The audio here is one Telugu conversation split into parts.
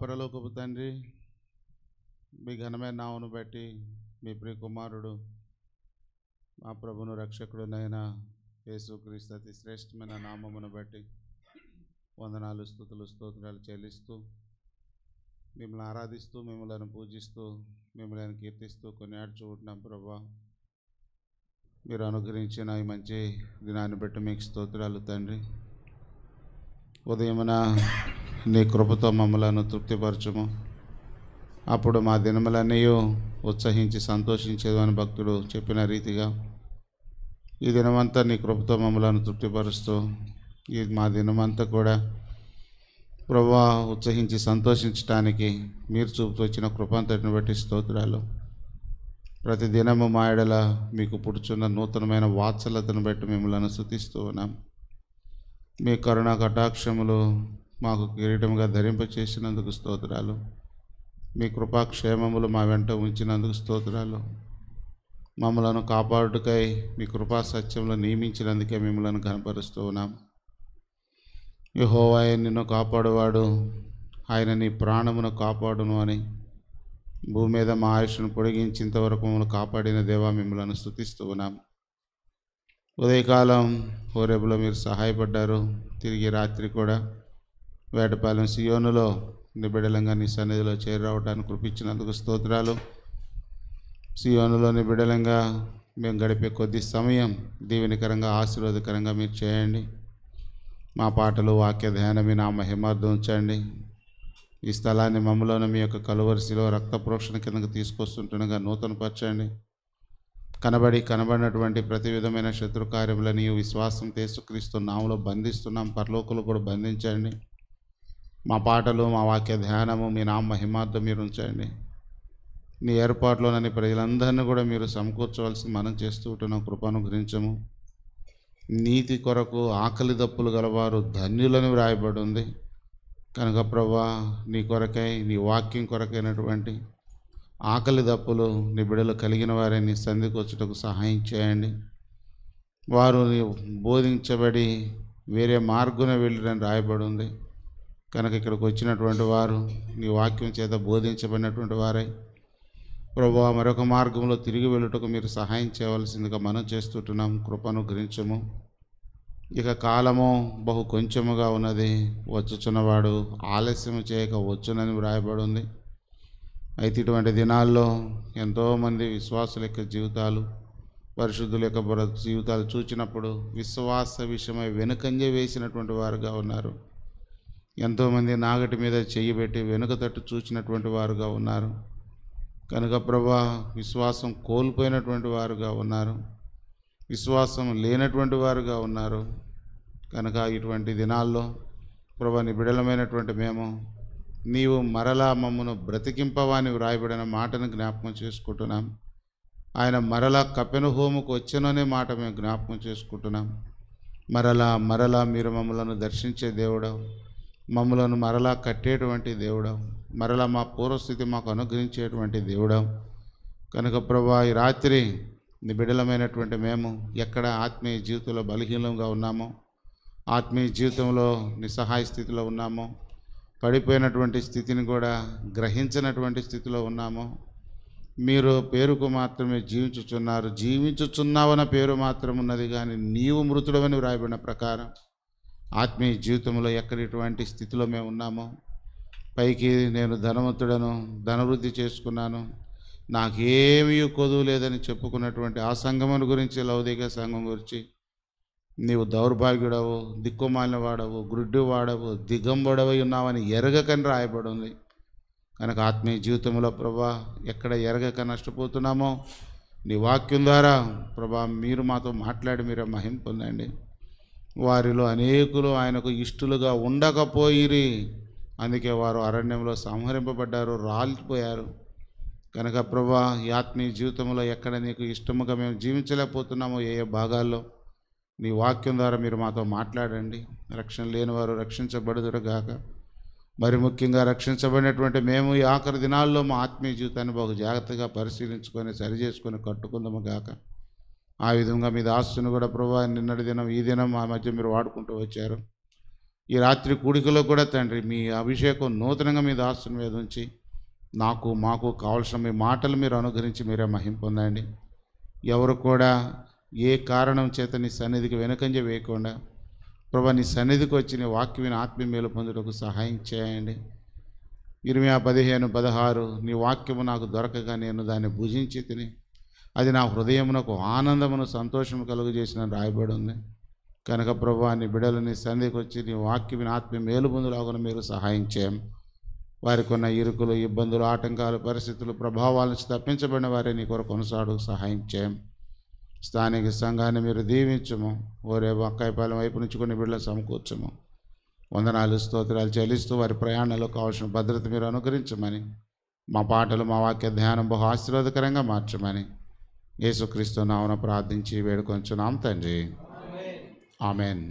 పరలోకపు తండ్రి, మీ ఘనమైన నామమును బట్టి మీ ప్రియ కుమారుడు మా ప్రభును రక్షకుడునైన యేసుక్రీస్తు అతి శ్రేష్టమైన నామమును బట్టి వందనాలు, స్తుతులు, స్తోత్రాలు చెల్లిస్తూ మిమ్మల్ని ఆరాధిస్తూ మిమ్మల్ని పూజిస్తూ మిమ్మల్ని కీర్తిస్తూ కొనియాడుచుకుంటున్నాం. ప్రభా, మీరు అనుగ్రహించిన ఈ మంచి దినాన్ని బట్టి మీకు స్తోత్రాలు తండ్రి. ఉదయమున నీ కృపతో మమ్మలను తృప్తిపరచుము, అప్పుడు మా దినములన్నీ ఉత్సహించి సంతోషించేది అని భక్తుడు చెప్పిన రీతిగా ఈ దినమంతా నీ కృపతో మమ్మలను తృప్తిపరుస్తూ మా దినమంతా కూడా ప్రభువా ఉత్సహించి సంతోషించటానికి మీరు చూపుతూ వచ్చిన కృపంతటిని బట్టి స్తోత్రాలు. ప్రతి దినము మా ఎడల మీకు పుడుచున్న నూతనమైన వాత్సల్యతను బట్టి మిమ్మల్ని స్తుతిస్తూ ఉన్నాం. మీ కరుణ కటాక్షములు మాకు కిరీటముగా ధరింపచేసినందుకు స్తోత్రాలు. మీ కృపాక్షేమములు మా వెంట ఉంచినందుకు స్తోత్రాలు. మమ్మలను కాపాడుటకై మీ కృపా సత్యంలో నియమించినందుకే మిమ్మల్ని ఘనపరుస్తూ ఉన్నాం. యెహోవా నిన్ను కాపాడువాడు, ఆయన నీ ప్రాణమును కాపాడును అని భూమి మీద మా ఆయుష్ను పొడిగించేంతవరకు మమ్మల్ని కాపాడిన దేవా మిమ్మల్ని స్తుతిస్తూ ఉన్నాం. ఉదయకాలం హోరేబులో మీరు సహాయపడ్డారు. తిరిగి రాత్రి కూడా వేటపాలెం సియోనులో నిబిడలంగా నీ సన్నిధిలో చేరరావడానికి కృపించినందుకు స్తోత్రాలు. సియోనులో నిబిడలంగా మేము గడిపే కొద్ది సమయం దీవెనకరంగా ఆశీర్వాదకరంగా మీరు చేయండి. మా పాటలు వాక్య ధ్యానం మీ నా మహిమార్థం ఉంచండి. ఈ స్థలాన్ని మమ్మల్ని మీ యొక్క కలువరిశిలో రక్త ప్రోక్షణ కిందకు తీసుకొస్తుండగా నూతనపరచండి. కనబడినటువంటి ప్రతి విధమైన శత్రు కార్యములని విశ్వాసం యేసుక్రీస్తు నామములో బంధిస్తున్నాం. పరలోకులు కూడా బంధించండి. మా పాటలు మా వాక్య ధ్యానము మీ నామ మహిమార్థం మీరు ఉంచండి. నీ ఏర్పాట్లోనని ప్రజలందరినీ కూడా మీరు సమకూర్చవలసి మనం చేస్తూ ఉంటున్నాం. కృపానుగ్రహించము. నీతి కొరకు ఆకలి దప్పులు గలవారు ధన్యులని వ్రాయబడి ఉంది కనుక ప్రభా, నీ కొరకై నీ వాక్యం కొరకైనటువంటి ఆకలి దప్పులు నీ బిడ్డలు కలిగిన వారే నీ సంధికి వచ్చుటకు సహాయం చేయండి. వారు బోధించబడి వేరే మార్గున వెళ్ళిరని రాయబడి ఉంది కనుక ఇక్కడికి వచ్చినటువంటి వారు నీ వాక్యం చేత బోధించబడినటువంటి వారై ప్రభువా మరొక మార్గంలో తిరిగి వెళ్ళుటకు మీరు సహాయం చేయవలసిందిగా మనం చేస్తుంటున్నాం. కృపనుగ్రహించము. ఇక కాలము బహు కొంచెముగా ఉన్నది, వచ్చుచున్నవాడు ఆలస్యం చేయక వచ్చునని వ్రాయబడి ఉంది. అయితే ఇటువంటి దినాల్లో ఎంతోమంది విశ్వాసుల యొక్క జీవితాలు, పరిశుద్ధుల యొక్క జీవితాలు చూచినప్పుడు విశ్వాస విషయమై వెనుకంజ వేసినటువంటి వారుగా ఉన్నారు. ఎంతోమంది నాగటి మీద చెయ్యి పెట్టి వెనుక తట్టు చూచినటువంటి వారుగా ఉన్నారు కనుక ప్రభా, విశ్వాసం కోల్పోయినటువంటి వారుగా ఉన్నారు, విశ్వాసం లేనటువంటి వారుగా ఉన్నారు కనుక ఇటువంటి దినాల్లో ప్రభా నీ బిడలమైనటువంటి మేము నీవు మరలా మమ్మను బ్రతికింపవాని వ్రాయబడిన మాటను జ్ఞాపకం చేసుకుంటున్నాం. ఆయన మరలా కపెర్నహూముకు వచ్చెననే మాట మేము జ్ఞాపకం చేసుకుంటున్నాం. మరలా మీరు మమ్మలను దర్శించే దేవుడవు, మమ్మలను మరలా కట్టేటువంటి దేవుడవు, మరలా మా పూర్వస్థితి మాకు అనుగ్రహించేటువంటి దేవుడవు కనుక ప్రభా, ఈ రాత్రి నీ బిడలమైనటువంటి మేము ఎక్కడ ఆత్మీయ జీవితంలో బలహీనంగా ఉన్నామో, ఆత్మీయ జీవితంలో నిస్సహాయ స్థితిలో ఉన్నామో, పడిపోయినటువంటి స్థితిని కూడా గ్రహించినటువంటి స్థితిలో ఉన్నామో, మీరు పేరుకు మాత్రమే జీవించుచున్నారు, జీవించుచున్నావన్న పేరు మాత్రం ఉన్నది కానీ నీవు మృతుడవని వ్రాయబడిన ప్రకారం ఆత్మీయ జీవితంలో ఎక్కడ ఇటువంటి స్థితిలో మేము ఉన్నామో, పైకి నేను ధనవంతుడను, ధనవృద్ధి చేసుకున్నాను, నాకేమీ కొదువు లేదని చెప్పుకున్నటువంటి ఆ సంఘమును గురించి, లౌకిక సంఘం గురించి నీవు దౌర్భాగ్యుడవు, దిక్కుమాలిన వాడవు, గుడ్డి వాడవు, దిగంబడవై ఉన్నావని ఎరగకని రాయబడి ఉంది కనుక ఆత్మీయ జీవితంలో ప్రభా ఎక్కడ ఎరగక నష్టపోతున్నామో నీ వాక్యం ద్వారా ప్రభా మీరు మాతో మాట్లాడి మీరే మహిమ పొందండి. వారిలో అనేకులు ఆయనకు ఇష్టలుగా ఉండకపోయిరి, అందుకే వారు అరణ్యంలో సంహరింపబడ్డారు, రాలిపోయారు కనుక ప్రభా ఈ ఆత్మీయ జీవితంలో ఎక్కడ నీకు ఇష్టముగా మేము జీవించలేకపోతున్నామో, ఏ ఏ భాగాల్లో నీ వాక్యం ద్వారా మీరు మాతో మాట్లాడండి. రక్షణ లేని వారు రక్షించబడుదురుగాక. మరి ముఖ్యంగా రక్షించబడినటువంటి మేము ఈ ఆఖరి దినాల్లో మా ఆత్మీయ జీవితాన్ని బహు జాగ్రత్తగా పరిశీలించుకొని సరిచేసుకొని కట్టుకుందాము గాక. ఆ విధంగా మీ దాసుని కూడా ప్రభా నిన్నటి దినం ఈ దినం మా మధ్య మీరు వాడుకుంటూ వచ్చారు. ఈ రాత్రి కూడికలో కూడా తండ్రి మీ అభిషేకం నూతనంగా మీ దాసుని మీద ఉంచి మాకు కావాల్సిన మీ మాటలు మీరు అనుగ్రహించి మీరే మహిమ పొందండి. ఎవరు కూడా ఏ కారణం చేత నీ సన్నిధికి వెనుకంజ వేయకుండా ప్రభా నీ సన్నిధికి వచ్చి నీ వాక్యమైన ఆత్మీయ మేలు పొందుటకు సహాయం చేయండి. ఇర్మియా 15:16 నీ వాక్యము నాకు దొరకగా నేను దాన్ని భుజించి తిని అది నా హృదయమునకు ఆనందమును సంతోషము కలుగజేసిన రాయబడి ఉంది. కనుక ప్రభా నీ బిడ్డలు నీ సన్నిధికి వచ్చి నీ వాక్యమైన ఆత్మీయ మేలు పొందులాగా మీరు సహాయం చేయం. వారికి ఉన్న ఇరుకులు, ఇబ్బందులు, ఆటంకాలు, పరిస్థితులు, ప్రభావాల నుంచి తప్పించబడిన వారే నీ కొరకు కొనసాడు సహాయం చేయం. స్థానిక సంఘాన్ని మీరు దీవించము. ఓరే అక్కాయపాలెం వైపు నుంచి కొన్ని బిడ్డలు సమకూర్చము. వందనాలు స్తోత్రాలు చెల్లిస్తూ వారి ప్రయాణంలో కావాల్సిన భద్రత మీరు అనుగ్రహించమని, మా పాటలు మా వాక్య ధ్యానం బహు ఆశీర్వాదకరంగా మార్చమని యేసుక్రీస్తు నామమున ప్రార్థించి వేడుకొంచున్నాం తండ్రి. ఆమెన్.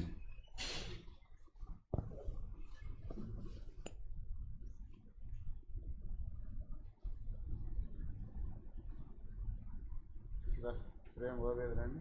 ప్రేమ గోవేదరండి.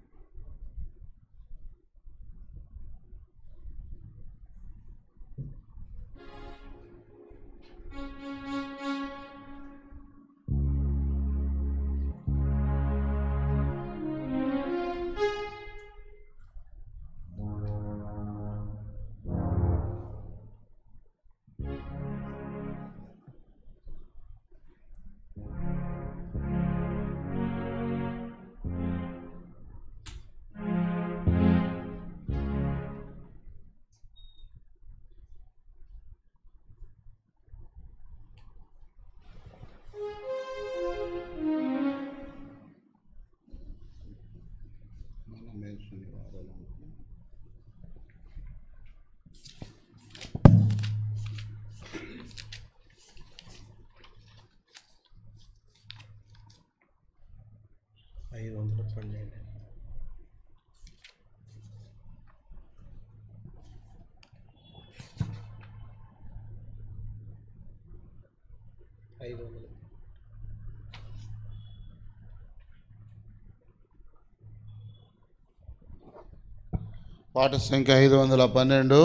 పాట సంఖ్య 512,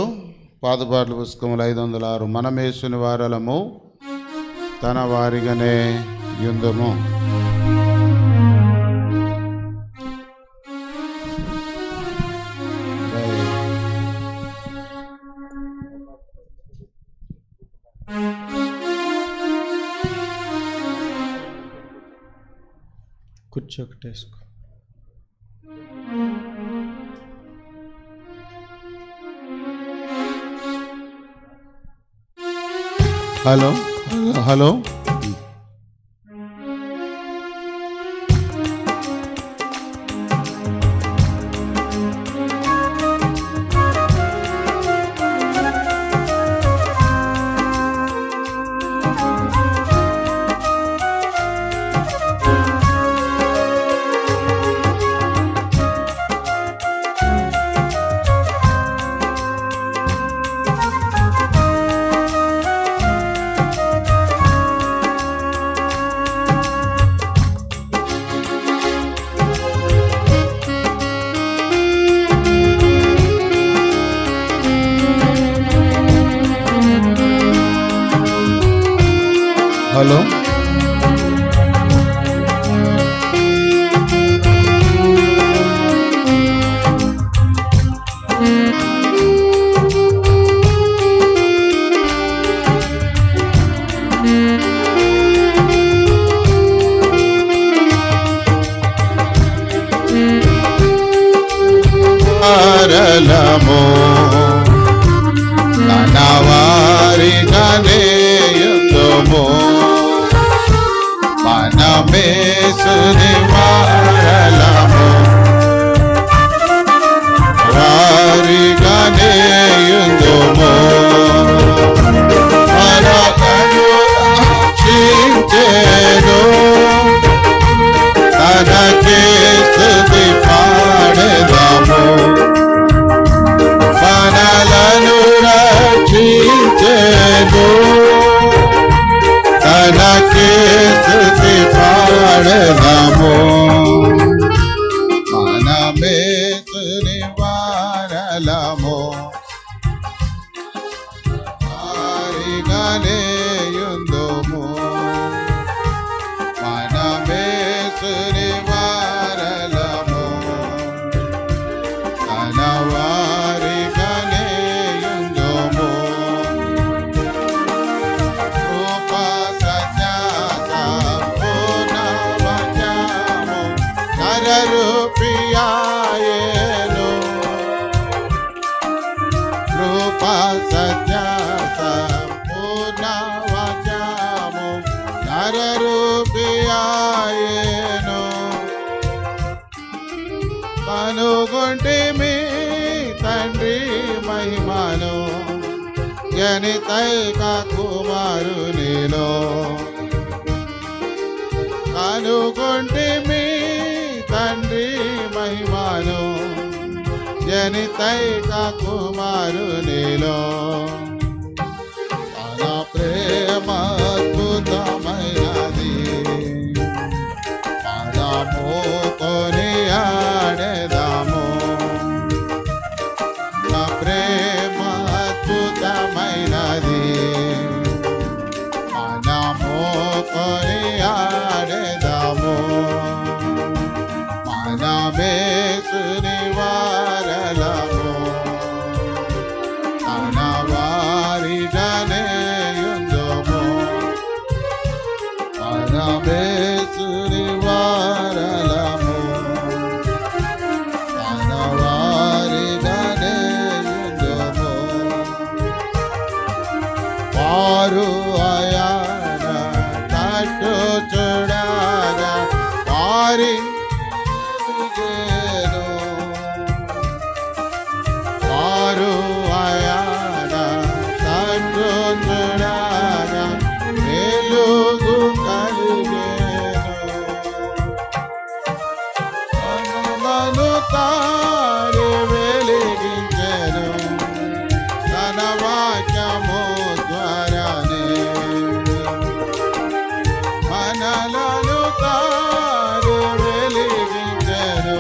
పాతపాటల పుస్తకములు 506. మనమేసుని వారలము తన వారిగానే యుందము. కూర్చోకటేసుకో. హలో హలో హలో వారలము తన వారిగానే యుందుము. మనమేసుని వారలము వారిగానే యుందుము. మనలను రక్షించెను, తనకే స్తుతి పాడెదము. మనలను రక్షించెను, తనకే స్తుతి పాడెదము. నరరూపియాయేను కనుగొంటిమి తండ్రి మహిమను జనితైక కుమారునిలో కనుగొంటిమి తండ్రి మహిమను జనితైక కుమారునిలో తన ప్రేమ అద్భుతమైనది మనము కొనియాడెదము నా ప్రేమ అద్భుతమైనది మనము కొనియాడెదము మనమేసుని వారలము తన వారిగానే యుందుము మనమేసుని వారలము తన వారిగానే యుందుము వారు ఆయన తట్టు చూడగా వారి వారు ఆయన తట్టు చూడగా వెలుగు కలిగేను కనులను తారి వెలిగించెను తన వాక్యము ద్వారానే మనలను తారి వెలిగించెను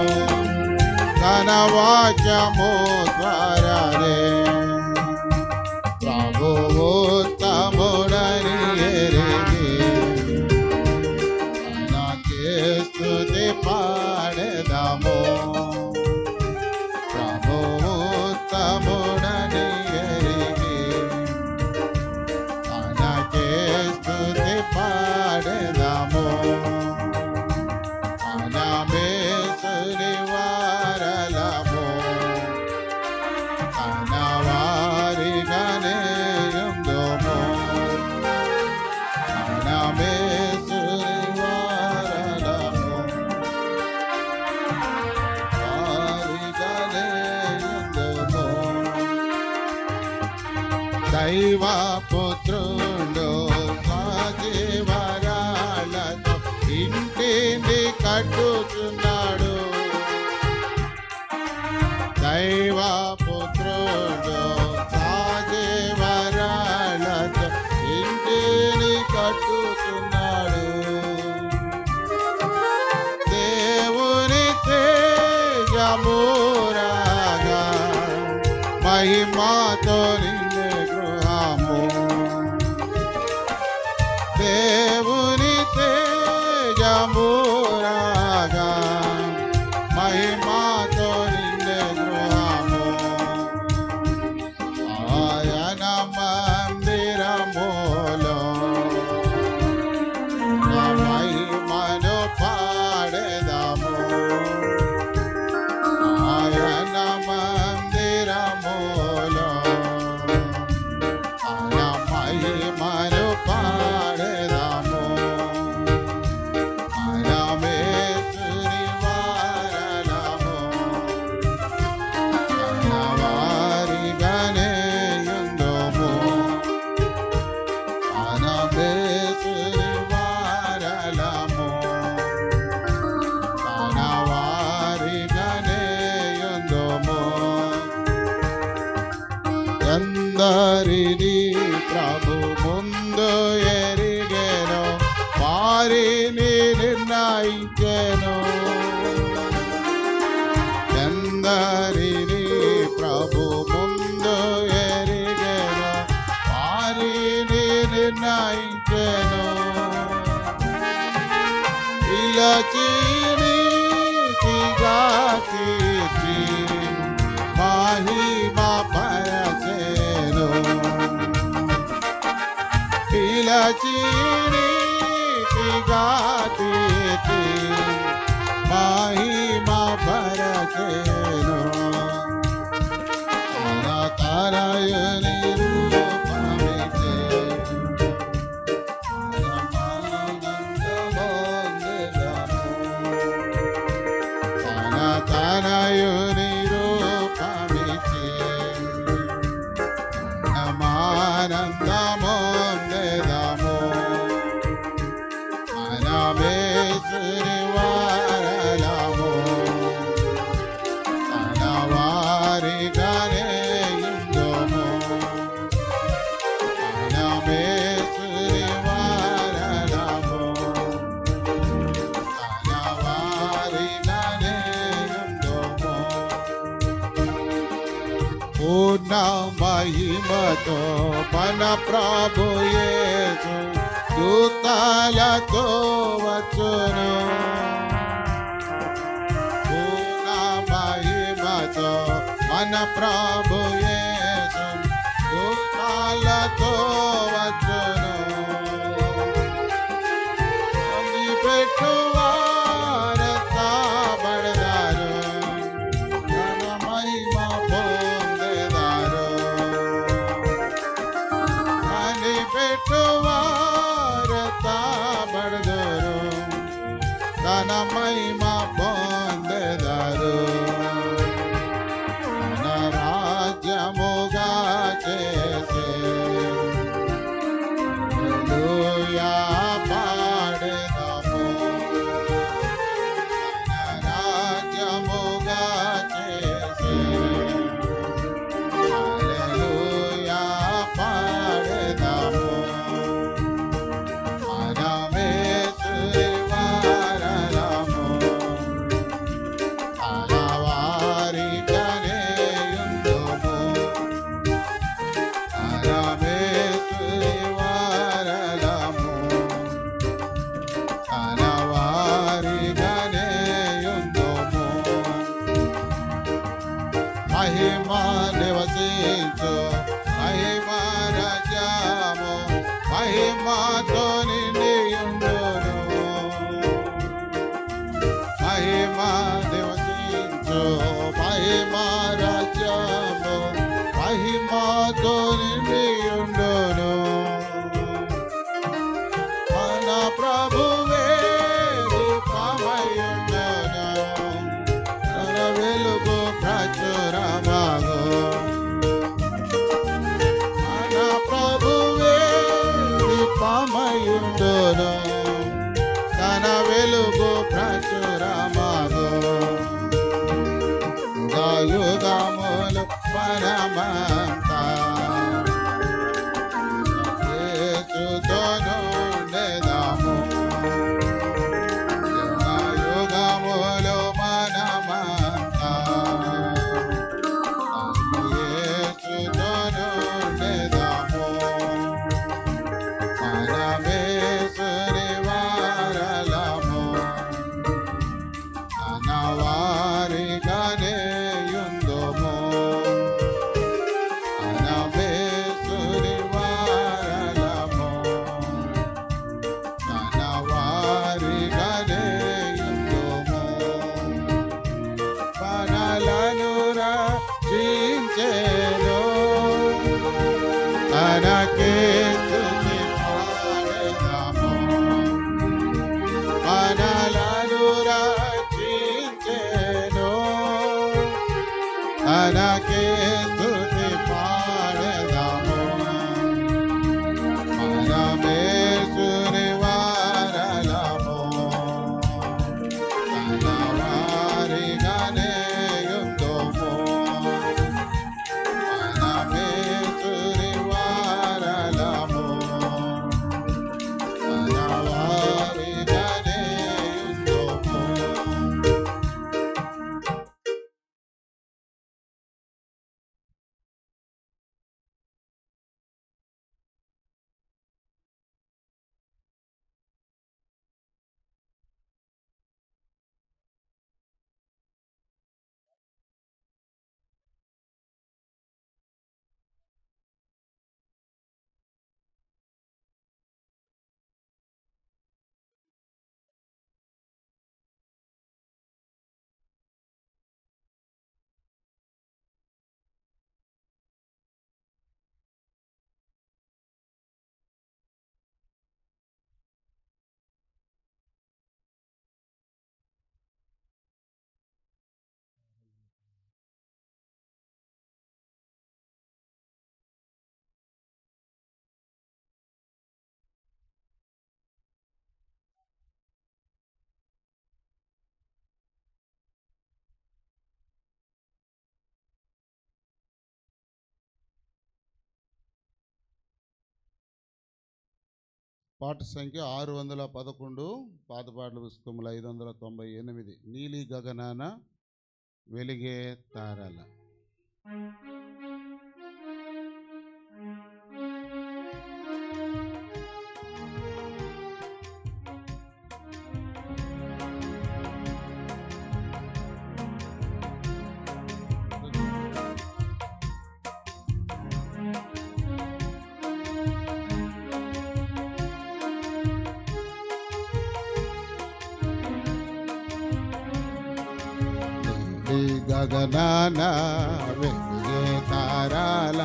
తన వాక్యము ద్వారానే ప్రభువు తముడని ఎరిగి తనకే స్తుతి పాడెదము ప్రభువు తముడని ఎరిగి తనకే స్తుతి పాడెదము మనమేసుని వారలము తన వారిగానే యుందుము మనమేసుని వారలము వారిగానే యుందుము దైవ పుత్రుడు సజీవరాలతో ఇంటిని కట్టుచున్నాడు దైవ పుత్రుడు సజీవరాలతో ఇంటిని కట్టుచున్నాడు దేవుని తేజమురాగా మహిమతో నిండే గృహము దేవుని తేజమురాగా మహిమతో నిండే గృహము ఆయన మందిరములో నా మహిమను పాడెదము ఆయన మందిరములో ఆయన మహిమను పాడెదము మనమేసుని వారలము తన వారిగానే యుందుము మనమేసుని వారలము తన వారిగానే యుందుము ఎందరిని ప్రభు ముందు ఎరిగెను వారిని నిర్ణయించెను ఎందరిని ప్రభు ముందు ఎరిగెను వారిని నిర్ణయించెను పిలచి నీతిగా తీర్చి మహిమ పరచెను పిలచి నీతిగా తీర్చి మహిమ పరచెను తనయుని రూపమిచ్చే మేసుని వారలము తన వారిగానే యుందుము తన మేసుని వారలము తన వారిగానే యుందుము పూర్ణ మహిమతో మన ప్రభు యేసు దూతలతో వచ్చును పూర్ణ మహిమతో మన ప్రభు యేసు దూతలతో వచ్చును పెట్టువారు తాబడదారు తన మహిమ పొందేదారు పెట్టువారు తాబడదురు తన మహిమ పొందెదరు తన రాజ్యముగా చేసే హల్లెలూయా పాడెదము తన రాజ్యముగా చేసే హల్లెలూయా పాడెదము మహిమా నివసించు మహిమా రాజ్యము మహిమాతో నిండియుండును మహిమా నివసించు మహిమా రాజ్యము మహిమాతో నిండియుండును మన ప్రభువే రూపమయుండును తన వెలుగు ప్రచురమగు మన ప్రభువే దీపమయుండును తన వెలుగు ప్రచురమగు యుగములు పరమంతా యేసుతో నుండెదము యుగములు మనమంతా యేసుతో నుండెదము మనమేసుని వారలము తన వారిగానే యుందుము మనమేసుని వారలము తన వారిగానే యుందుము మనలను రక్షించెను తనకే స్తుతి పాడెదము మనలను రక్షించెను తనకే స్తుతి పాడెదము మనమేసుని వారలము తన వారిగానే యుందుము మనమేసుని వారలము తన వారిగానే యుందుము పాట సంఖ్య 611, పాత పాటల పుస్తకములు 598. నీలి గగనాన వెలిగే తారల. గగనాన వెలిగే తారాల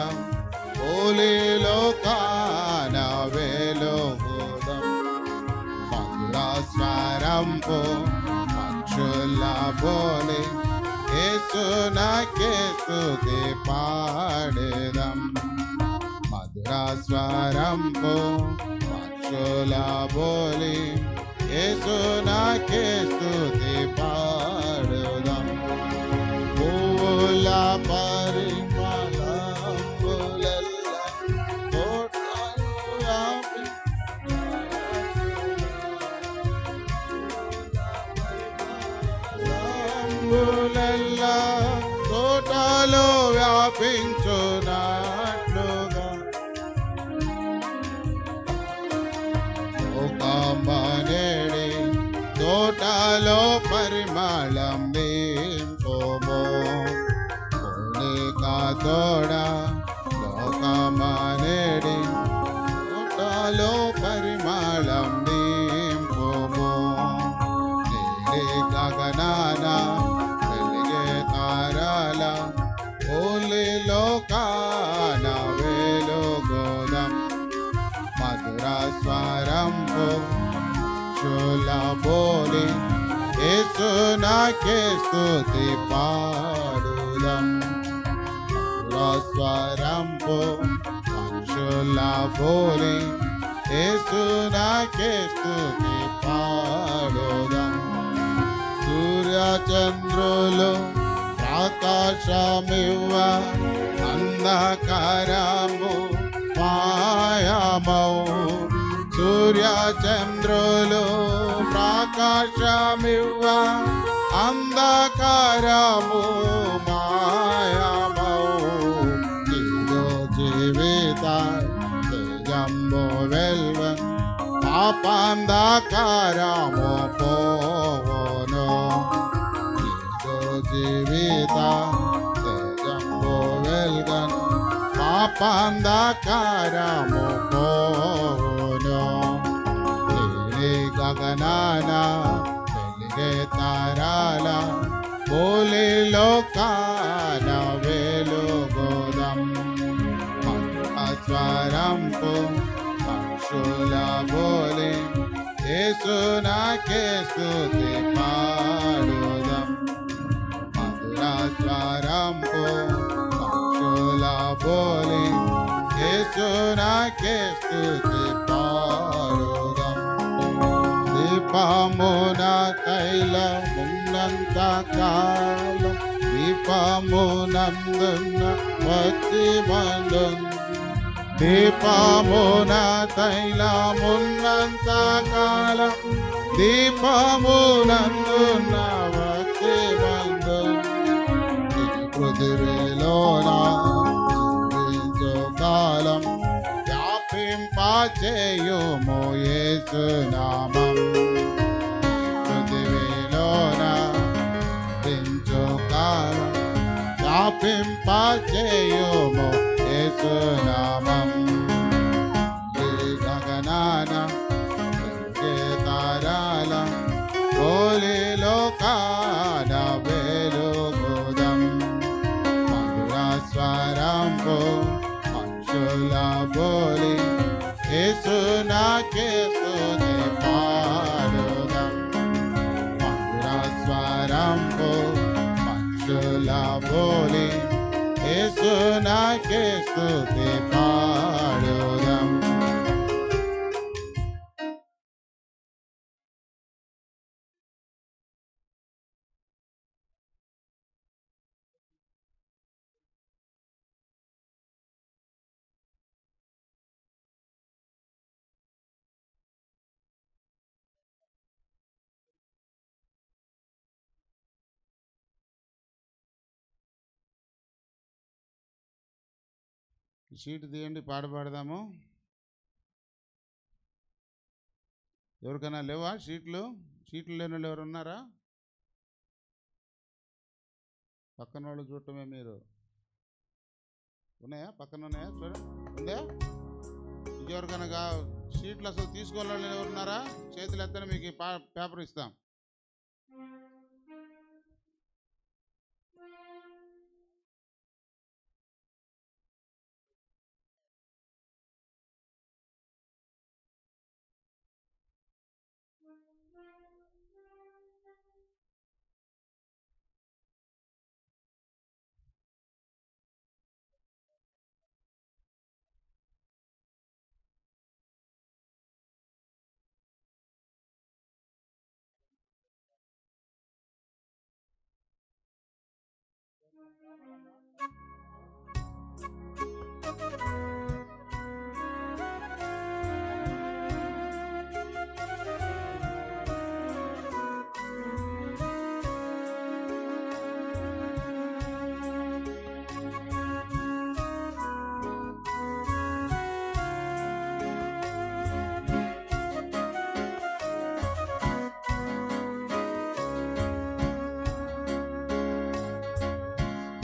లోకాన వెలుగుదాం. మధుర స్వరంపు పక్షుల బోలి యేసునాకే స్తుతి పాడేదాం. మధుర స్వరంపు పక్షుల బోలి యేసునాకే స్తుతి పాడేదాం. పూల పరిమళములెల్ల తోటలు వ్యాపి పూలెల్ల తోటలు వ్యాపించునట్లుగా ఒక మనేడి తోటలో పరిమళం నింపుము. తోడా లోకమనేడి తోటలో పరిమళం నింపుము. నీలి గగనాన వెలిగే తారల లోకాన వెలుగుదాం. మధుర స్వరంపు పక్షుల బోలి యేసునాకే స్తుతి పాడుదాం. స్వరంపు పక్షుల బోలి యేసునాకే స్తుతి పాడుదాం. సూర్యచంద్రులు ప్రకాశమివ్వ అంధకారము మాయమౌ. సూర్యచంద్రులు ప్రకాశమివ్వ అంధకారము మాయమౌ. జీవిత తేజంబు వెల్వ పాపాంధకారము పోవును. జీవిత తేజంబు వెల్గన్ పాపాంధకారము పోవును. నీలి గగనాన వెలిగే తారాల లోకాన వెలుగుదాం. స్వరంపు పక్షుల బోలి యేసునాకే స్తుతి పాడుదాం. మధుర స్వరంపు పక్షుల బోలి యేసునాకే స్తుతి పాడుదాం. దీపమున తైలమున్నంత కాలం దీపమునందున్న భక్తి బంధున్. దీపమున తైలమున్నంత కాలం దీపమునందున్న భక్తి బంధున్. పృథివీలోన జీవించు కాలం వ్యాపింపచేయుము యేసు నామం. పృథివీలోన జీవించు కాలం వ్యాపింపచేయుము యేసు నామం. గగనాన వెలిగే తారాల లోకాన వెలుగుదాం. మధుర స్వరంపు పక్షుల బోలి యేసునాకే స్తుతి పాడుదాం. మధుర స్వరంపు పక్షుల బోలి యేసునాకే స్తుతి పాడుదాం. షీట్ తీయండి, పాట పాడదాము. ఎవరికైనా లేవా షీట్లు? షీట్లు లేని వాళ్ళు ఎవరు ఉన్నారా? పక్కన వాళ్ళు చూడటమే. మీరు ఉన్నాయా? పక్కన ఉన్నాయా? చూడండి, ఉందా? ఇంకెవరికైనా షీట్లు అసలు తీసుకోవాలని ఎవరున్నారా? చేతులు ఎత్తని, మీకు పేపర్ ఇస్తాం.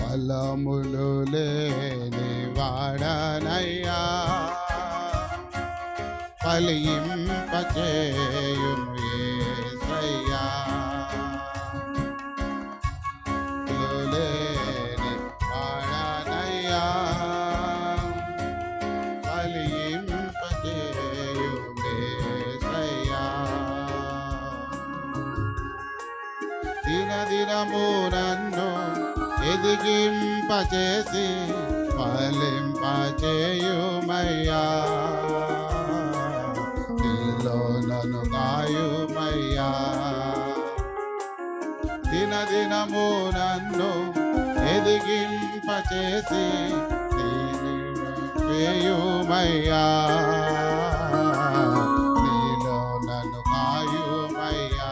ఫలములు లేని వాడనయ్యా, ఫలింపచేయుం యేసయ్యా. లేని వాడనయ్యా, ఫలింపచేయుం యేసయ్యా. దినదినము నన్ను ఎదిగింపచేసి ఫలింపచేయుమయ్యా, నీలో నన్ను కాయుమయ్యా. దినదినము నన్ను ఎదిగింపచేసి చేయుమయ్యా, నీలో నన్ను కాయుమయ్యా.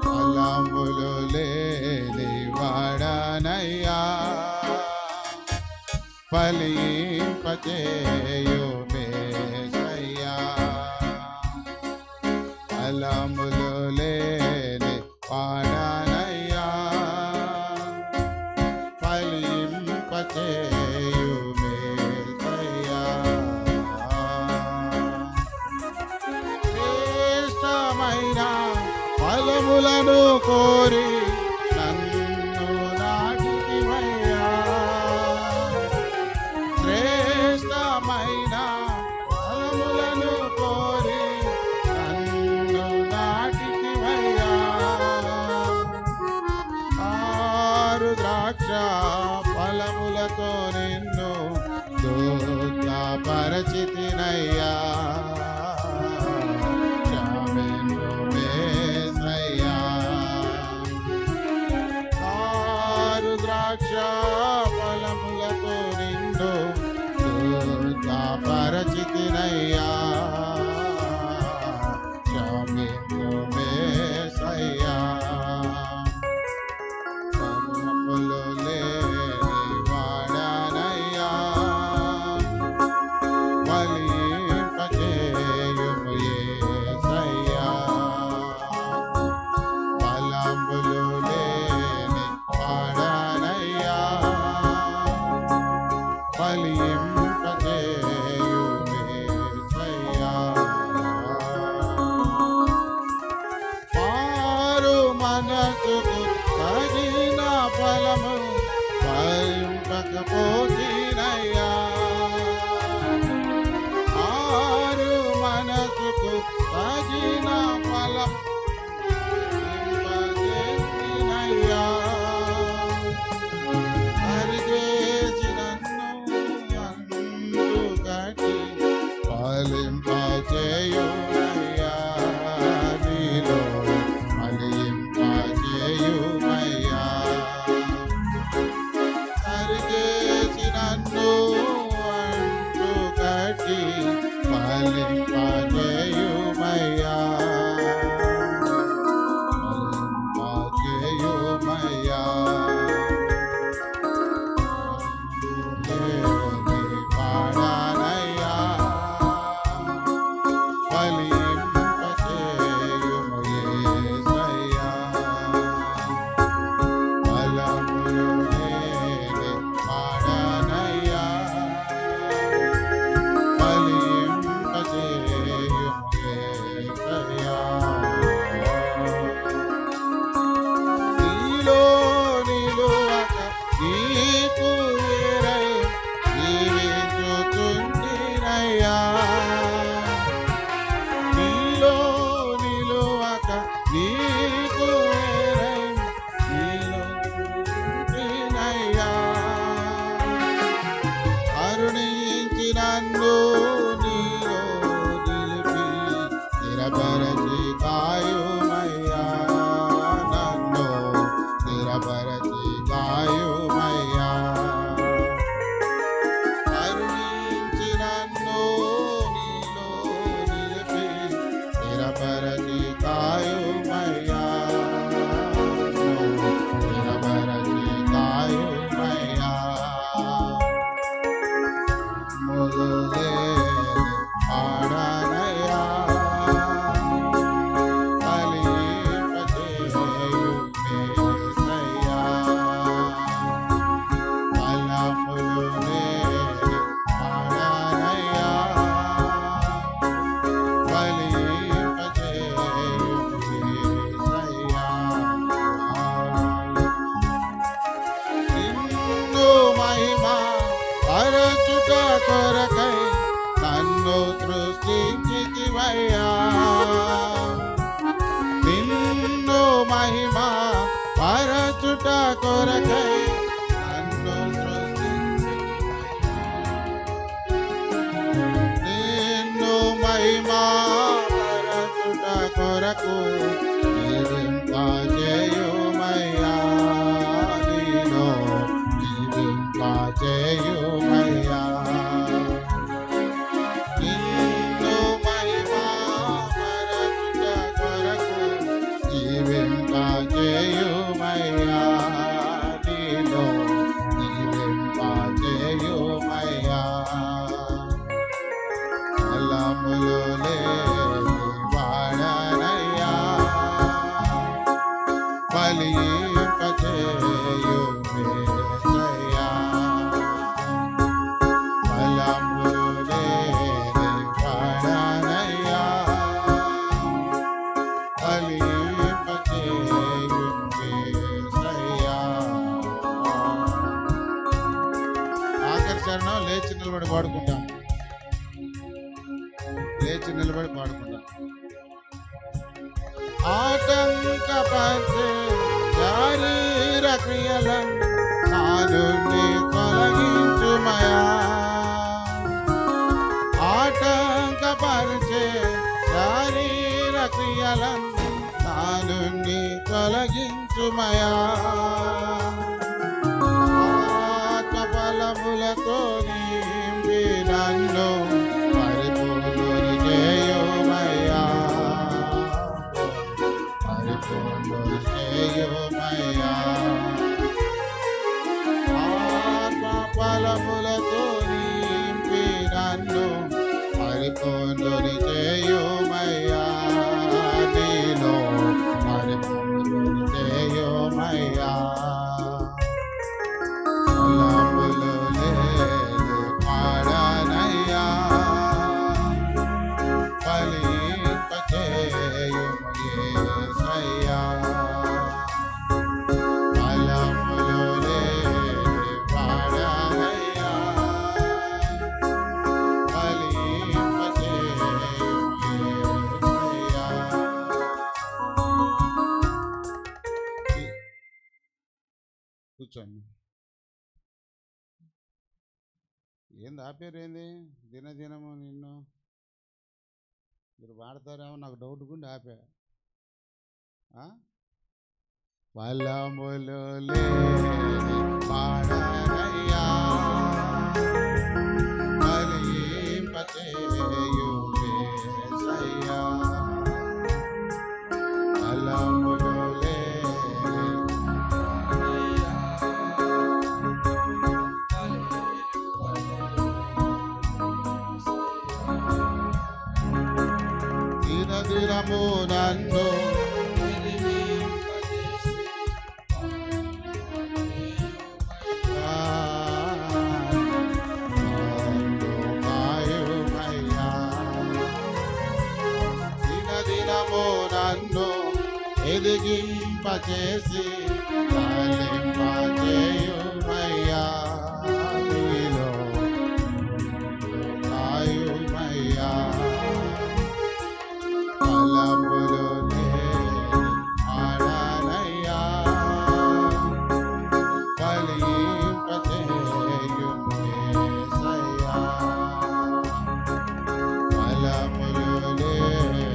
ఫలములు లేని వాడనయ్యా, ఫలింపచేయుమేసయ్యా. ఫలములు లేని వాడనయ్యా, ఫలింపచేయుమేసయ్యా. శ్రేష్టమైన ఫలములను కోరి నన్ను నాటివయ్యా, శ్రేష్టమైన ఫలములను కోరి నన్ను నాటివయ్యా. ఆరు ద్రాక్ష ఫలములతో నిన్ను దూతపరచితినయ్యా, ఫలములతో నిన్ను దూతపరచితినయ్యా, క్షమించుమేసయ్యా. ఫలములు లేని వాడనయ్యా, ఫలింపచేయుము యేసయ్యా. ఫలములు లేని వాడనయ్యా, ఫలింపచేయుమేసయ్యా. మారు మనసుకు తగిన ఫలము ఫలింపకపోతినయ్యా, మారు మనసుకు తగిన ఫలము ఫలింపచేసినయ్యా. హరిచేసి నన్ను అందుకటి ఫలింపచేయుమయ్యా, నీలో ఫలింపచేయుమయ్యా. హరిచేసి నన్ను అందుకటి ఫలింపచేయుమయ్యా, ఫలింపచేయుమయ్యా. చేయుమయ్యా నిన్ను మహిమ పరచుట కొరకై నన్ను నిన్ను మహిమ పరచుట కొరకు జీవింపజేయుమయ్యా నీలో జీవింపజేయుమయ్యా నిన్ను మహిమ పరచుట కొరకు జీవింపజేయుమయ్యా నీలో జీవింపజేయుమయ్యా ఫలములు లేని వాడనయ్యా ఫలింపజేయుమేసయ్యా ఫలములు లేని వాడనయ్యా ఫలింపజేయుమేసయ్యా ఆఖరి చరణం లేచి నిలబడి పాడుకుంటాం లేచి నిలబడి పాడుకుంటాం ఆటంకపరిచే శారీర క్రియలను నా నుండి తొలగించుమయా ఆటంకపరిచే శారీర క్రియలను నా నుండి తొలగించుమయా ఆత్మఫలములతో నింపి నన్ను పరిపూర్ణుని చేయుమయ్యా పరిపూర్ణుని చేయుమయ్యా ఆత్మఫలములతో నింపి నన్ను పరిపూర్ణుని చేయుమయ్యా నీలో పరిపూర్ణుని చేయుమయ్యా ఫలములు లేని వాడనయ్యా ఫలింపజేయుమయేసయ్యా ఫలములు లేని వాడనయ్యా ఫలింపజేయుమయేసయ్యా కూర్చోండి ఏంది ఆపేరేంది దినదినము నిన్ను మీరు వాడతారేమో నాకు డౌట్ గుండి ఆపా ఫలములు లేని వాడనయ్యా ఫలింపజేయుమేసయ్యా ఫలములు దినదినము నన్ను కాయుమయ్యా దినదినము నన్ను ఎదిగింపచేసి ఫలింపజేయుమయ్యా నీలో కాయుమయ్యా ఫలములు లేని వాడనయ్యా ఫలింపజేయుమేసయ్యా ఫలములు లేని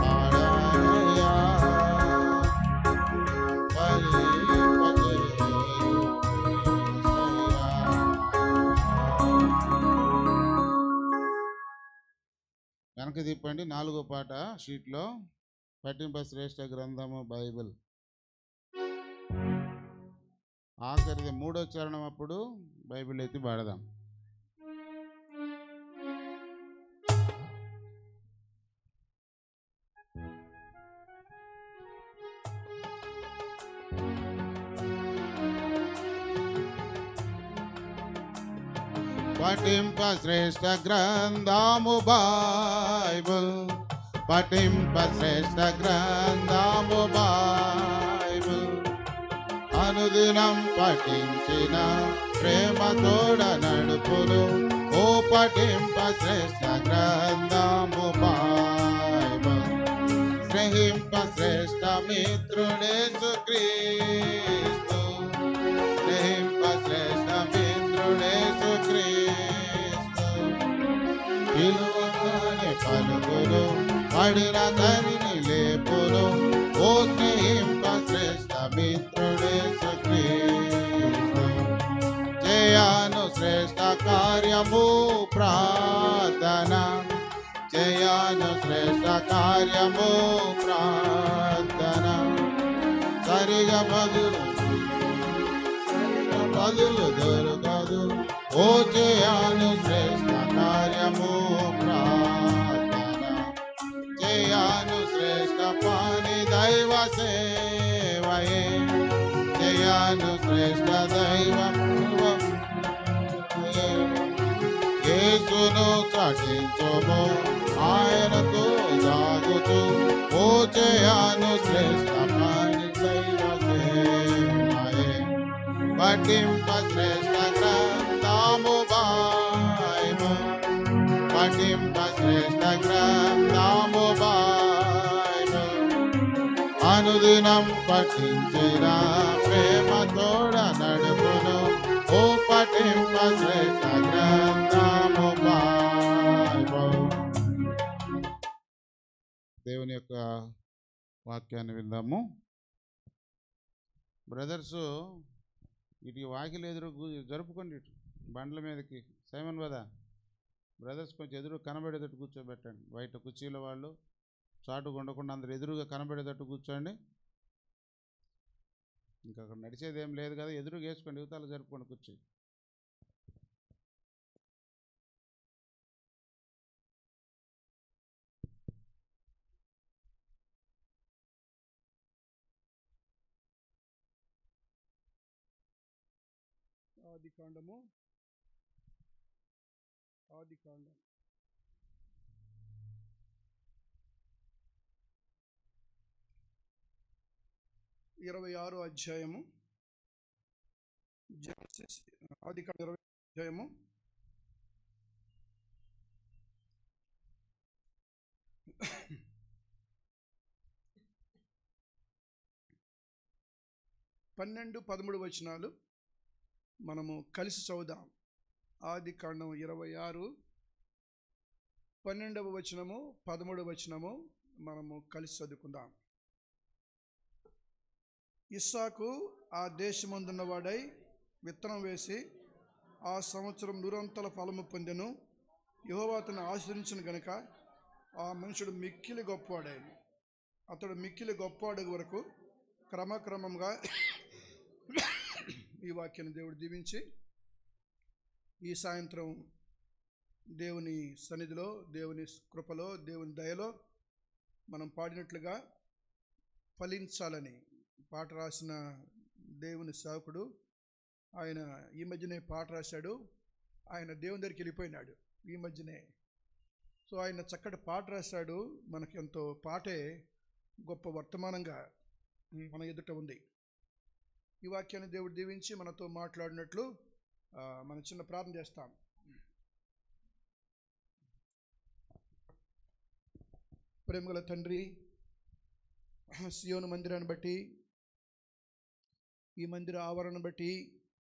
వాడనయ్యా వెనక తిప్పండి 4వ పాట షీట్లో పఠింప శ్రేష్ఠ గ్రంథము బైబిల్ ఆఖరిది 3వ చరణం అప్పుడు బైబిల్ ఎత్తి పాడదాం. పఠింప శ్రేష్ఠ గ్రంథము బైబిల్ పఠింప శ్రేష్ఠ గ్రంథము బైబిల్ అనుదినం పఠించిన ప్రేమ తోడ నడుపును ఓ పఠింప శ్రేష్ఠ గ్రంథము బైబిల్ స్నేహింప శ్రేష్ఠ మిత్రుడేసు క్రీస్తు, స్నేహింప శ్రేష్ఠ మిత్రుడేసు క్రీస్తు. పిలువగానే పలుకులు, పడిన తరిని లేపులు, ఓ స్నేహింప శ్రేష్ఠ మిత్రుడేసు క్రీస్తు. జయాను శ్రేష్ఠ కార్యము ప్రార్థన, జయాను శ్రేష్ఠ కార్యము ప్రార్థన. సరిగా బదులు దొరకదు, ఓ జయాను శ్రేష్ఠ కార్యము ప్రార్థన. జయాను శ్రేష్ఠ పని దైవ సేవయే, జయాను శ్రేష్ఠ దైవ యేసును చాటించుము, ఆయనతో సాగుచు, ఓ జయాను శ్రేష్ఠ పని దైవ సేవయే. పఠింప శ్రేష్ఠ గ్రంథము బైబిల్, పఠింప శ్రేష్ఠ గ్రంథము బైబిల్. అనుదినం పఠించిన ప్రేమ తోడ నడుపును, ఓ పఠింప శ్రేష్ఠ గ్రంథము బైబిల్. దేవుని యొక్క వాక్యాన్ని విందాము. బ్రదర్స్, ఇటు వాకిలు ఎదురు జరుపుకోండి, ఇటు బండ్ల మీదకి. సైమన్ బదా బ్రదర్స్ కొంచెం ఎదురు కనబడేటట్టు కూర్చోబెట్టండి. బయట కుర్చీల వాళ్ళు చాటుగా ఉండకుండా అందరు ఎదురుగా కనబడేటట్టు కూర్చోండి. ఇంకా అక్కడ నడిచేది ఏం లేదు కదా, ఎదురుగా వేసుకోండి, యువతలు జరుపుకోండి కూర్చో. ఆదికాండం 26 అధ్యాయము. జెనసిస్ ఆదికాండం 20 అధ్యాయము 12-13 వచనాలు మనము కలిసి చదువుదాం. ఆదికాండం 26 12వ వచనము 13వ వచనము మనము కలిసి చదువుకుందాం. ఇస్సాకు ఆ దేశమందున్నవాడై విత్తనం వేసి ఆ సంవత్సరం 100 ఫలము పొందెను. యెహోవా అతన్ని ఆశీర్వదించెను గనుక ఆ మనుషుడు మిక్కిలి గొప్పవాడాయను. అతడు మిక్కిలి గొప్పవాడు వరకు క్రమక్రమంగా ఈ వాక్యాన్ని దేవుడు దీవించి ఈ సాయంత్రం దేవుని సన్నిధిలో, దేవుని కృపలో, దేవుని దయలో మనం పాడినట్లుగా ఫలించాలని పాట రాసిన దేవుని సేవకుడు, ఆయన ఈ మధ్యనే పాట రాశాడు. ఆయన దేవుని దగ్గరికి వెళ్ళిపోయినాడు ఈ మధ్యనే. సో ఆయన చక్కటి పాట రాశాడు. మనకి ఎంతో పాటే గొప్ప వర్తమానంగా మన ఎదుట ఉంది. ఈ వాక్యాన్ని దేవుడు దీవించి మనతో మాట్లాడినట్లు మనం చిన్న ప్రార్థన చేస్తాం. ప్రేమగల తండ్రి, సియోను మందిరాన్ని బట్టి, ఈ మందిర ఆవరణను బట్టి,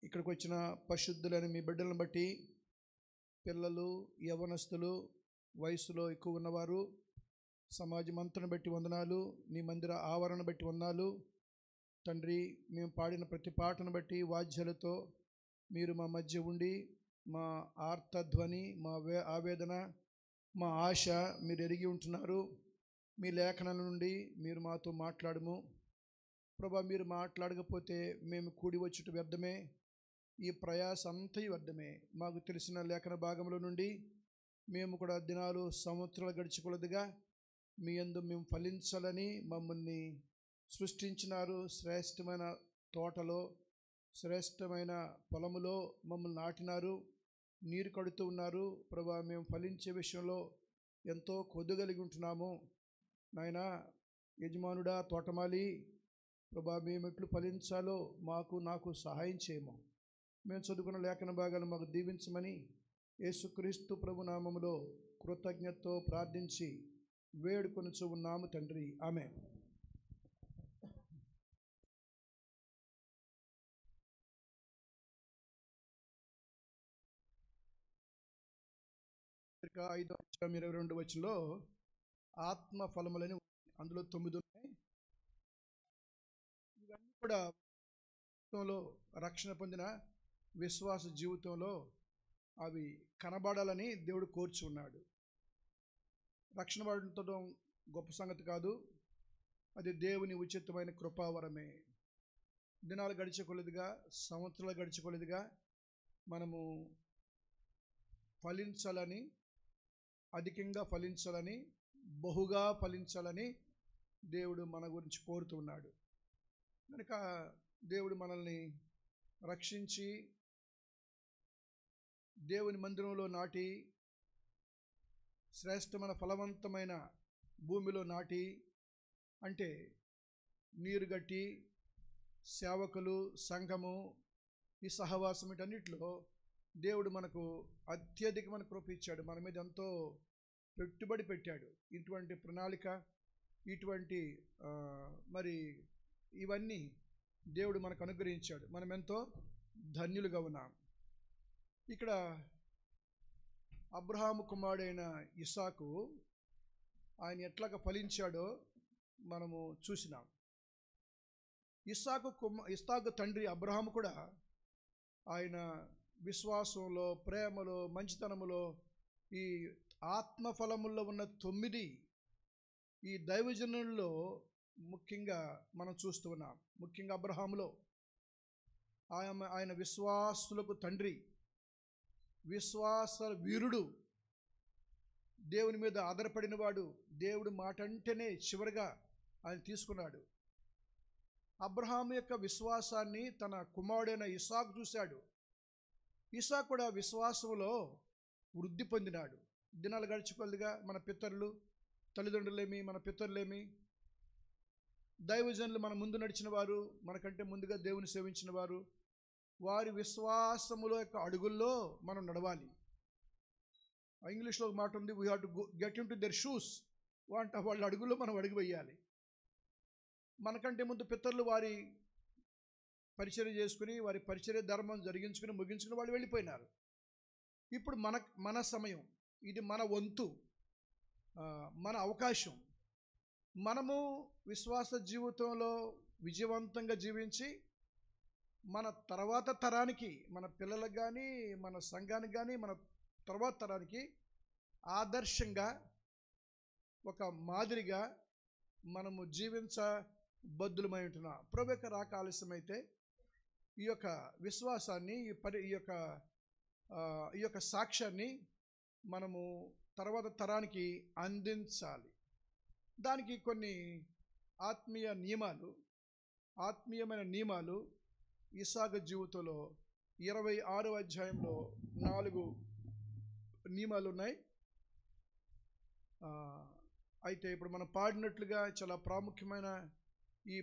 ఇక్కడికి వచ్చిన పరిశుద్ధులైన మీ బిడ్డలను బట్టి, పిల్లలు, యవ్వనస్తులు, వయసులో ఎక్కువ ఉన్నవారు, సమాజం అంతను బట్టి వందనాలు. నీ మందిర ఆవరణ బట్టి వందనాలు తండ్రి. మేము పాడిన ప్రతి పాటను బట్టి వాద్యాలతో మీరు మా మధ్య ఉండి మా ఆర్తధ్వని, మా ఆవేదన, మా ఆశ మీరు ఎరిగి ఉంటున్నారు. మీ లేఖనాల నుండి మీరు మాతో మాట్లాడము ప్రభా. మీరు మాట్లాడకపోతే మేము కూడి వచ్చుట వ్యర్థమే, ఈ ప్రయాస అంతా వ్యర్థమే. మాకు తెలిసిన లేఖన భాగంలో నుండి మేము కూడా దినాలు, సంవత్సరాలు గడిచికొలదుగా మీ యందు మేము ఫలించాలని మమ్మల్ని సృష్టించినారు. శ్రేష్టమైన తోటలో, శ్రేష్టమైన పొలములో మమ్మల్ని నాటినారు, నీరు కడుతూ ఉన్నారు ప్రభా. మేము ఫలించే విషయంలో ఎంతో కొద్దుగలిగి ఉంటున్నాము నాయనా. యజమానుడా, తోటమాలి ప్రభా, మేము ఎట్లు ఫలించాలో నాకు సహాయం చేయము. మేము చదువుకున్న లేఖన భాగాలు మాకు దీవించమని యేసుక్రీస్తు ప్రభు నామములో కృతజ్ఞతతో ప్రార్థించి వేడుకొనుచు ఉన్నాము తండ్రి, ఆమేన్. పత్రిక 5:22 ఆత్మ ఫలములని అందులో 9 ఉన్నాయి. ఇవన్నీ కూడా రక్షణ పొందిన విశ్వాస జీవితంలో అవి కనబడాలని దేవుడు కోరుచున్నాడు. రక్షణ పడటం గొప్ప సంగతి కాదు, అది దేవుని ఉచితమైన కృపావరమే. దినాలు గడిచకొలదిగా, సంవత్సరాలు గడిచకొలదిగా మనము ఫలించాలని, అధికంగా ఫలించాలని, బహుగా ఫలించాలని దేవుడు మన గురించి కోరుతున్నాడు. కనుక దేవుడు మనల్ని రక్షించి దేవుని మందిరంలో నాటి, శ్రేష్టమైన ఫలవంతమైన భూమిలో నాటి, అంటే నీరు గట్టి సేవకులు, సంఘము, ఈ సహవాసం వీటన్నిటిలో దేవుడు మనకు అత్యధికమైన కృప ఇచ్చాడు. మన మీద ఎంతో పెట్టుబడి పెట్టాడు. ఇటువంటి ప్రణాళిక, ఇటువంటి మరి ఇవన్నీ దేవుడు మనకు అనుగ్రహించాడు. మనం ఎంతో ధన్యులుగా ఉన్నాం. ఇక్కడ అబ్రహాము కుమారుడైన ఇస్సాకు ఆయన ఎట్లాగా ఫలించాడో మనము చూసినాం. ఇస్సాకు తండ్రి అబ్రహాము కూడా ఆయన విశ్వాసంలో, ప్రేమలో, మంచితనములో, ఈ ఆత్మఫలముల్లో ఉన్న 9 ఈ దైవజనుల్లో ముఖ్యంగా మనం చూస్తూ ఉన్నాం. ముఖ్యంగా అబ్రహాములో ఆయన విశ్వాసులకు తండ్రి, విశ్వాస వీరుడు, దేవుని మీద ఆధారపడినవాడు, దేవుడు మాట అంటేనే చివరిగా ఆయన తీసుకున్నాడు. అబ్రహాము యొక్క విశ్వాసాన్ని తన కుమారుడైన ఇస్సాకు చూశాడు. ఇస్సాకు కూడా విశ్వాసంలో వృద్ధి పొందినాడు. దినాలు గడిచికొలదిగా మన పితరులు, తల్లిదండ్రులేమి, మన పితరులేమి, దైవజనులు, మన ముందు నడిచిన వారు, మనకంటే ముందుగా దేవుని సేవించిన వారు, వారి విశ్వాసములో యొక్క అడుగుల్లో మనం నడవాలి. ఇంగ్లీష్లో ఒక మాట ఉంది, we have to get in to there shoes. వాళ్ళ అడుగుల్లో మనం అడుగు వేయాలి. మనకంటే ముందు పితరులు వారి పరిచర్య చేసుకుని, వారి పరిచర్య ధర్మం జరిగించుకుని ముగించుకుని వాళ్ళు వెళ్ళిపోయినారు. ఇప్పుడు మన సమయం, ఇది మన వంతు, మన అవకాశం. మనము విశ్వాస జీవితంలో విజయవంతంగా జీవించి మన తర్వాత తరానికి, మన పిల్లలకు కానీ, మన సంఘానికి కానీ, మన తర్వాత తరానికి ఆదర్శంగా, ఒక మాదిరిగా మనము జీవించబద్దులమై ఉంటున్నాం. ప్రభు యొక్క రాక ఆలస్యమైతే ఈ యొక్క విశ్వాసాన్ని, ఈ యొక్క సాక్ష్యాన్ని మనము తర్వాత తరానికి అందించాలి. దానికి కొన్ని ఆత్మీయమైన నియమాలు ఇస్సాకు జీవితంలో 26వ అధ్యాయంలో 4 నియమాలు ఉన్నాయి. అయితే ఇప్పుడు మనం పాడినట్లుగా చాలా ప్రాముఖ్యమైన ఈ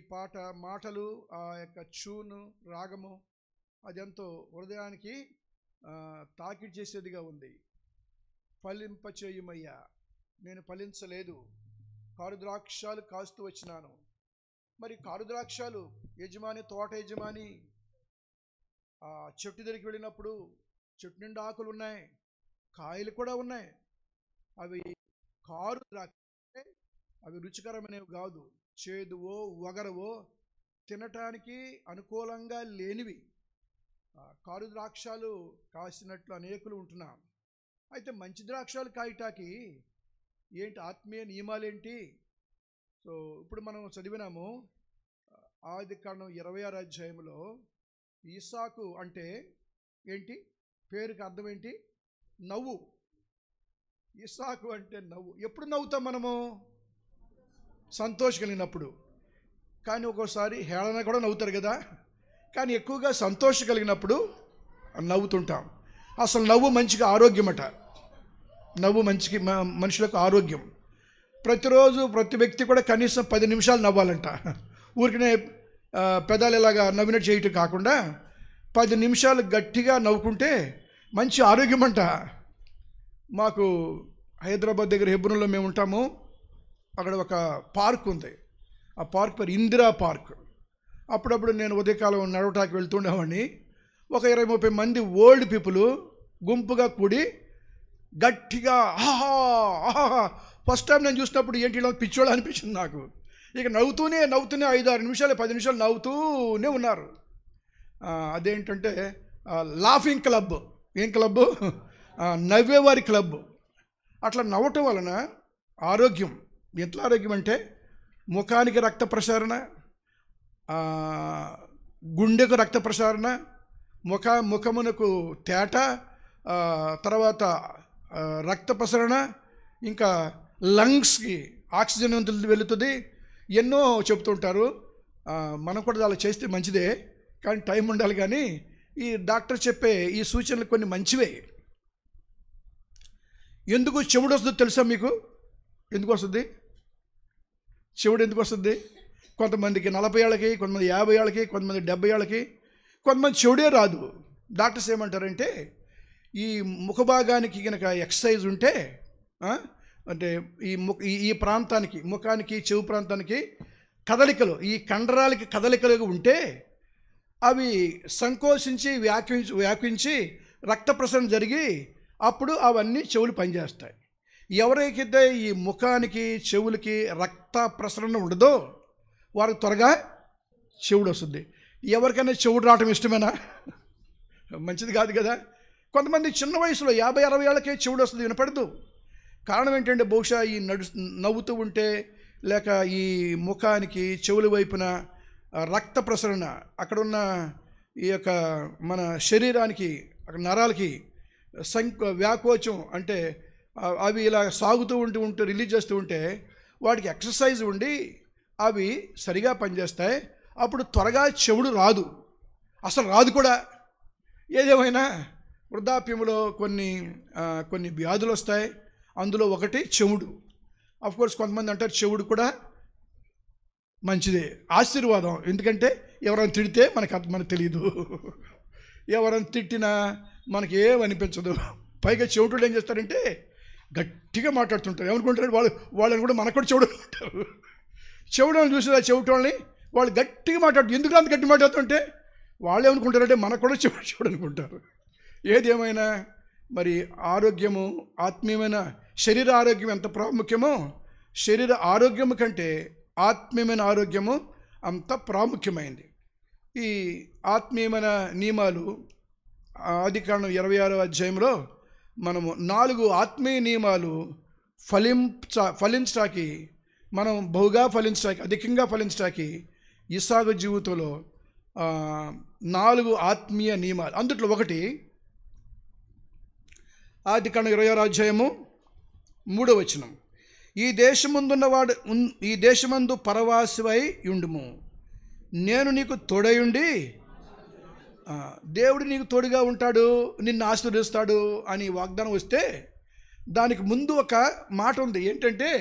మాటలు, ఆ యొక్క చూను, రాగము, అదెంతో హృదయానికి తాకిడి చేసేదిగా ఉంది. ఫలింపచేయుమయ్యా, నేను ఫలించలేదు, కారు ద్రాక్షాలు కాస్తూ వచ్చినాను. మరి కారు ద్రాక్షాలు యజమాని, తోట యజమాని ఆ చెట్టు దగ్గరికి వెళ్ళినప్పుడు చెట్టు నిండా ఆకులు ఉన్నాయి, కాయలు కూడా ఉన్నాయి. అవి కారు ద్రాక్ష, అవి రుచికరమైనవి కాదు, చేదువో వగరవో తినటానికి అనుకూలంగా లేనివి. కారు ద్రాక్షాలు కాసినట్లు అనేకులు ఉంటున్నాం. అయితే మంచి ద్రాక్షాలు కాయటానికి ఏంటి ఆత్మీయ నియమాలేంటి? సో ఇప్పుడు మనం చదివినాము ఆదికాండం 26వ అధ్యాయంలో ఇస్సాకు అంటే ఏంటి? పేరుకి అర్థం ఏంటి? నవ్వు. ఇస్సాకు అంటే నవ్వు. ఎప్పుడు నవ్వుతాం మనము? సంతోషం కలిగినప్పుడు. కానీ ఒక్కోసారి హేళన కూడా నవ్వుతారు కదా. కానీ ఎక్కువగా సంతోషం కలిగినప్పుడు నవ్వుతుంటాం. అసలు నవ్వు మంచిగా ఆరోగ్యమట. నవ్వు మనుషులకు ఆరోగ్యం. ప్రతిరోజు ప్రతి వ్యక్తి కూడా కనీసం 10 నిమిషాలు నవ్వాలంట. ఊరికనే పెదాలు ఇలాగా నవ్వినట్టు చేయటం కాకుండా 10 నిమిషాలు గట్టిగా నవ్వుకుంటే మంచి ఆరోగ్యం అంట. మాకు హైదరాబాద్ దగ్గర హెబ్రోన్లో మేము ఉంటాము. అక్కడ ఒక పార్క్ ఉంది. ఆ పార్క్ పేరు ఇందిరా పార్క్. అప్పుడప్పుడు నేను ఉదయకాలం నడవటానికి వెళ్తుండేవాడిని. ఒక 20-30 మంది ఓల్డ్ పీపుల్ గుంపుగా కూడి గట్టిగా ఆహా ఆహా. ఫస్ట్ టైం నేను చూసినప్పుడు ఏంటి ఇలా పిచ్చోళ్ళు అనిపించింది నాకు. ఇక నవ్వుతూనే 5-6 నిమిషాలు 10 నిమిషాలు నవ్వుతూనే ఉన్నారు. అదేంటంటే లాఫింగ్ క్లబ్. ఏం క్లబ్? నవ్వేవారి క్లబ్. అట్లా నవ్వటం వలన ఆరోగ్యం. ఎట్లా ఆరోగ్యం అంటే ముఖానికి రక్త ప్రసారణ, గుండెకు రక్త ప్రసారణ, ముఖమునకు తేట, తర్వాత రక్త ప్రసరణ, ఇంకా లంగ్స్కి ఆక్సిజన్ వెళుతుంది. ఎన్నో చెప్తుంటారు. మనం కూడా అలా చేస్తే మంచిదే, కానీ టైం ఉండాలి. కానీ ఈ డాక్టర్ చెప్పే ఈ సూచనలు కొన్ని మంచివే. ఎందుకు చెవుడు వస్తుందో తెలుసా మీకు? ఎందుకు వస్తుంది చెవుడు? ఎందుకు వస్తుంది? కొంతమందికి 40 ఏళ్ళకి, కొంతమంది 50 ఏళ్ళకి, కొంతమంది 70 ఏళ్ళకి, కొంతమంది చెవుడే రాదు. డాక్టర్స్ ఏమంటారంటే ఈ ముఖ భాగానికి కనుక ఎక్సర్సైజ్ ఉంటే, అంటే ఈ ప్రాంతానికి, ముఖానికి చెవు ప్రాంతానికి కదలికలు, ఈ కండరాలకి కదలికలు ఉంటే అవి సంకోచించి వ్యాపించి రక్త ప్రసరణ జరిగి అప్పుడు అవన్నీ చెవులు పనిచేస్తాయి. ఎవరికైతే ఈ ముఖానికి చెవులకి రక్త ప్రసరణ ఉండదో వారికి త్వరగా చెవుడు వస్తుంది. ఎవరికైనా చెవుడు రావటం ఇష్టమేనా? మంచిది కాదు కదా. కొంతమంది చిన్న వయసులో 50-60 ఏళ్ళకే చెవుడు వస్తుంది, వినపడదు. కారణం ఏంటంటే బహుశా ఈ నవ్వుతూ ఉంటే, లేక ఈ ముఖానికి చెవుల వైపున రక్త ప్రసరణ, అక్కడున్న ఈ యొక్క మన శరీరానికి నరాలకి వ్యాకోచం అంటే అవి ఇలా సాగుతూ ఉంటూ రిలీజ్ చేస్తూ ఉంటే వాటికి ఎక్సర్సైజ్ ఉండి అవి సరిగా పనిచేస్తాయి. అప్పుడు త్వరగా చెవుడు రాదు, అసలు రాదు కూడా. ఏదేమైనా వృద్ధాప్యంలో కొన్ని వ్యాధులు వస్తాయి. అందులో ఒకటి చెవుడు. అఫ్కోర్స్ కొంతమంది అంటారు చెవుడు కూడా మంచిదే, ఆశీర్వాదం. ఎందుకంటే ఎవరైనా తిడితే మనకు తెలియదు, ఎవరైనా తిట్టినా మనకి ఏమనిపించదు. పైగా చెవిటోళ్ళు ఏం చేస్తారంటే గట్టిగా మాట్లాడుతుంటారు. ఏమనుకుంటారు వాళ్ళని కూడా మనకు కూడా చెవుడు అంటారు. చెవుడని చూసి ఆ చెవిటోళ్ళని వాళ్ళు గట్టిగా మాట్లాడుతారు. ఎందుకు అంత గట్టి మాట్లాడుతుంటే వాళ్ళు ఏమనుకుంటారంటే మనకు కూడా చెవుడు అనుకుంటారు. ఏదేమైనా మరి ఆరోగ్యము, ఆత్మీయమైన శరీర ఆరోగ్యం ఎంత ప్రాముఖ్యమో, శరీర ఆరోగ్యము కంటే ఆత్మీయమైన ఆరోగ్యము అంత ప్రాముఖ్యమైంది. ఈ ఆత్మీయమైన నియమాలు ఆదికాండం 26వ అధ్యాయంలో మనము 4 ఆత్మీయ నియమాలు ఫలించడానికి, మనం బహుగా ఫలించడానికి, అధికంగా ఫలించడానికి ఇస్సాకు జీవితంలో 4 ఆత్మీయ నియమాలు. అందుట్లో ఒకటి ఆదికాండం 26వ అధ్యాయము 3వ వచనం. ఈ దేశమందు పరవాసివై ఉండుము, నేను నీకు తోడయుండి. దేవుడు నీకు తోడుగా ఉంటాడు, నిన్ను ఆశీర్వదిస్తాడు అని వాగ్దానం వస్తే దానికి ముందు ఒక మాట ఉంది. ఏంటంటే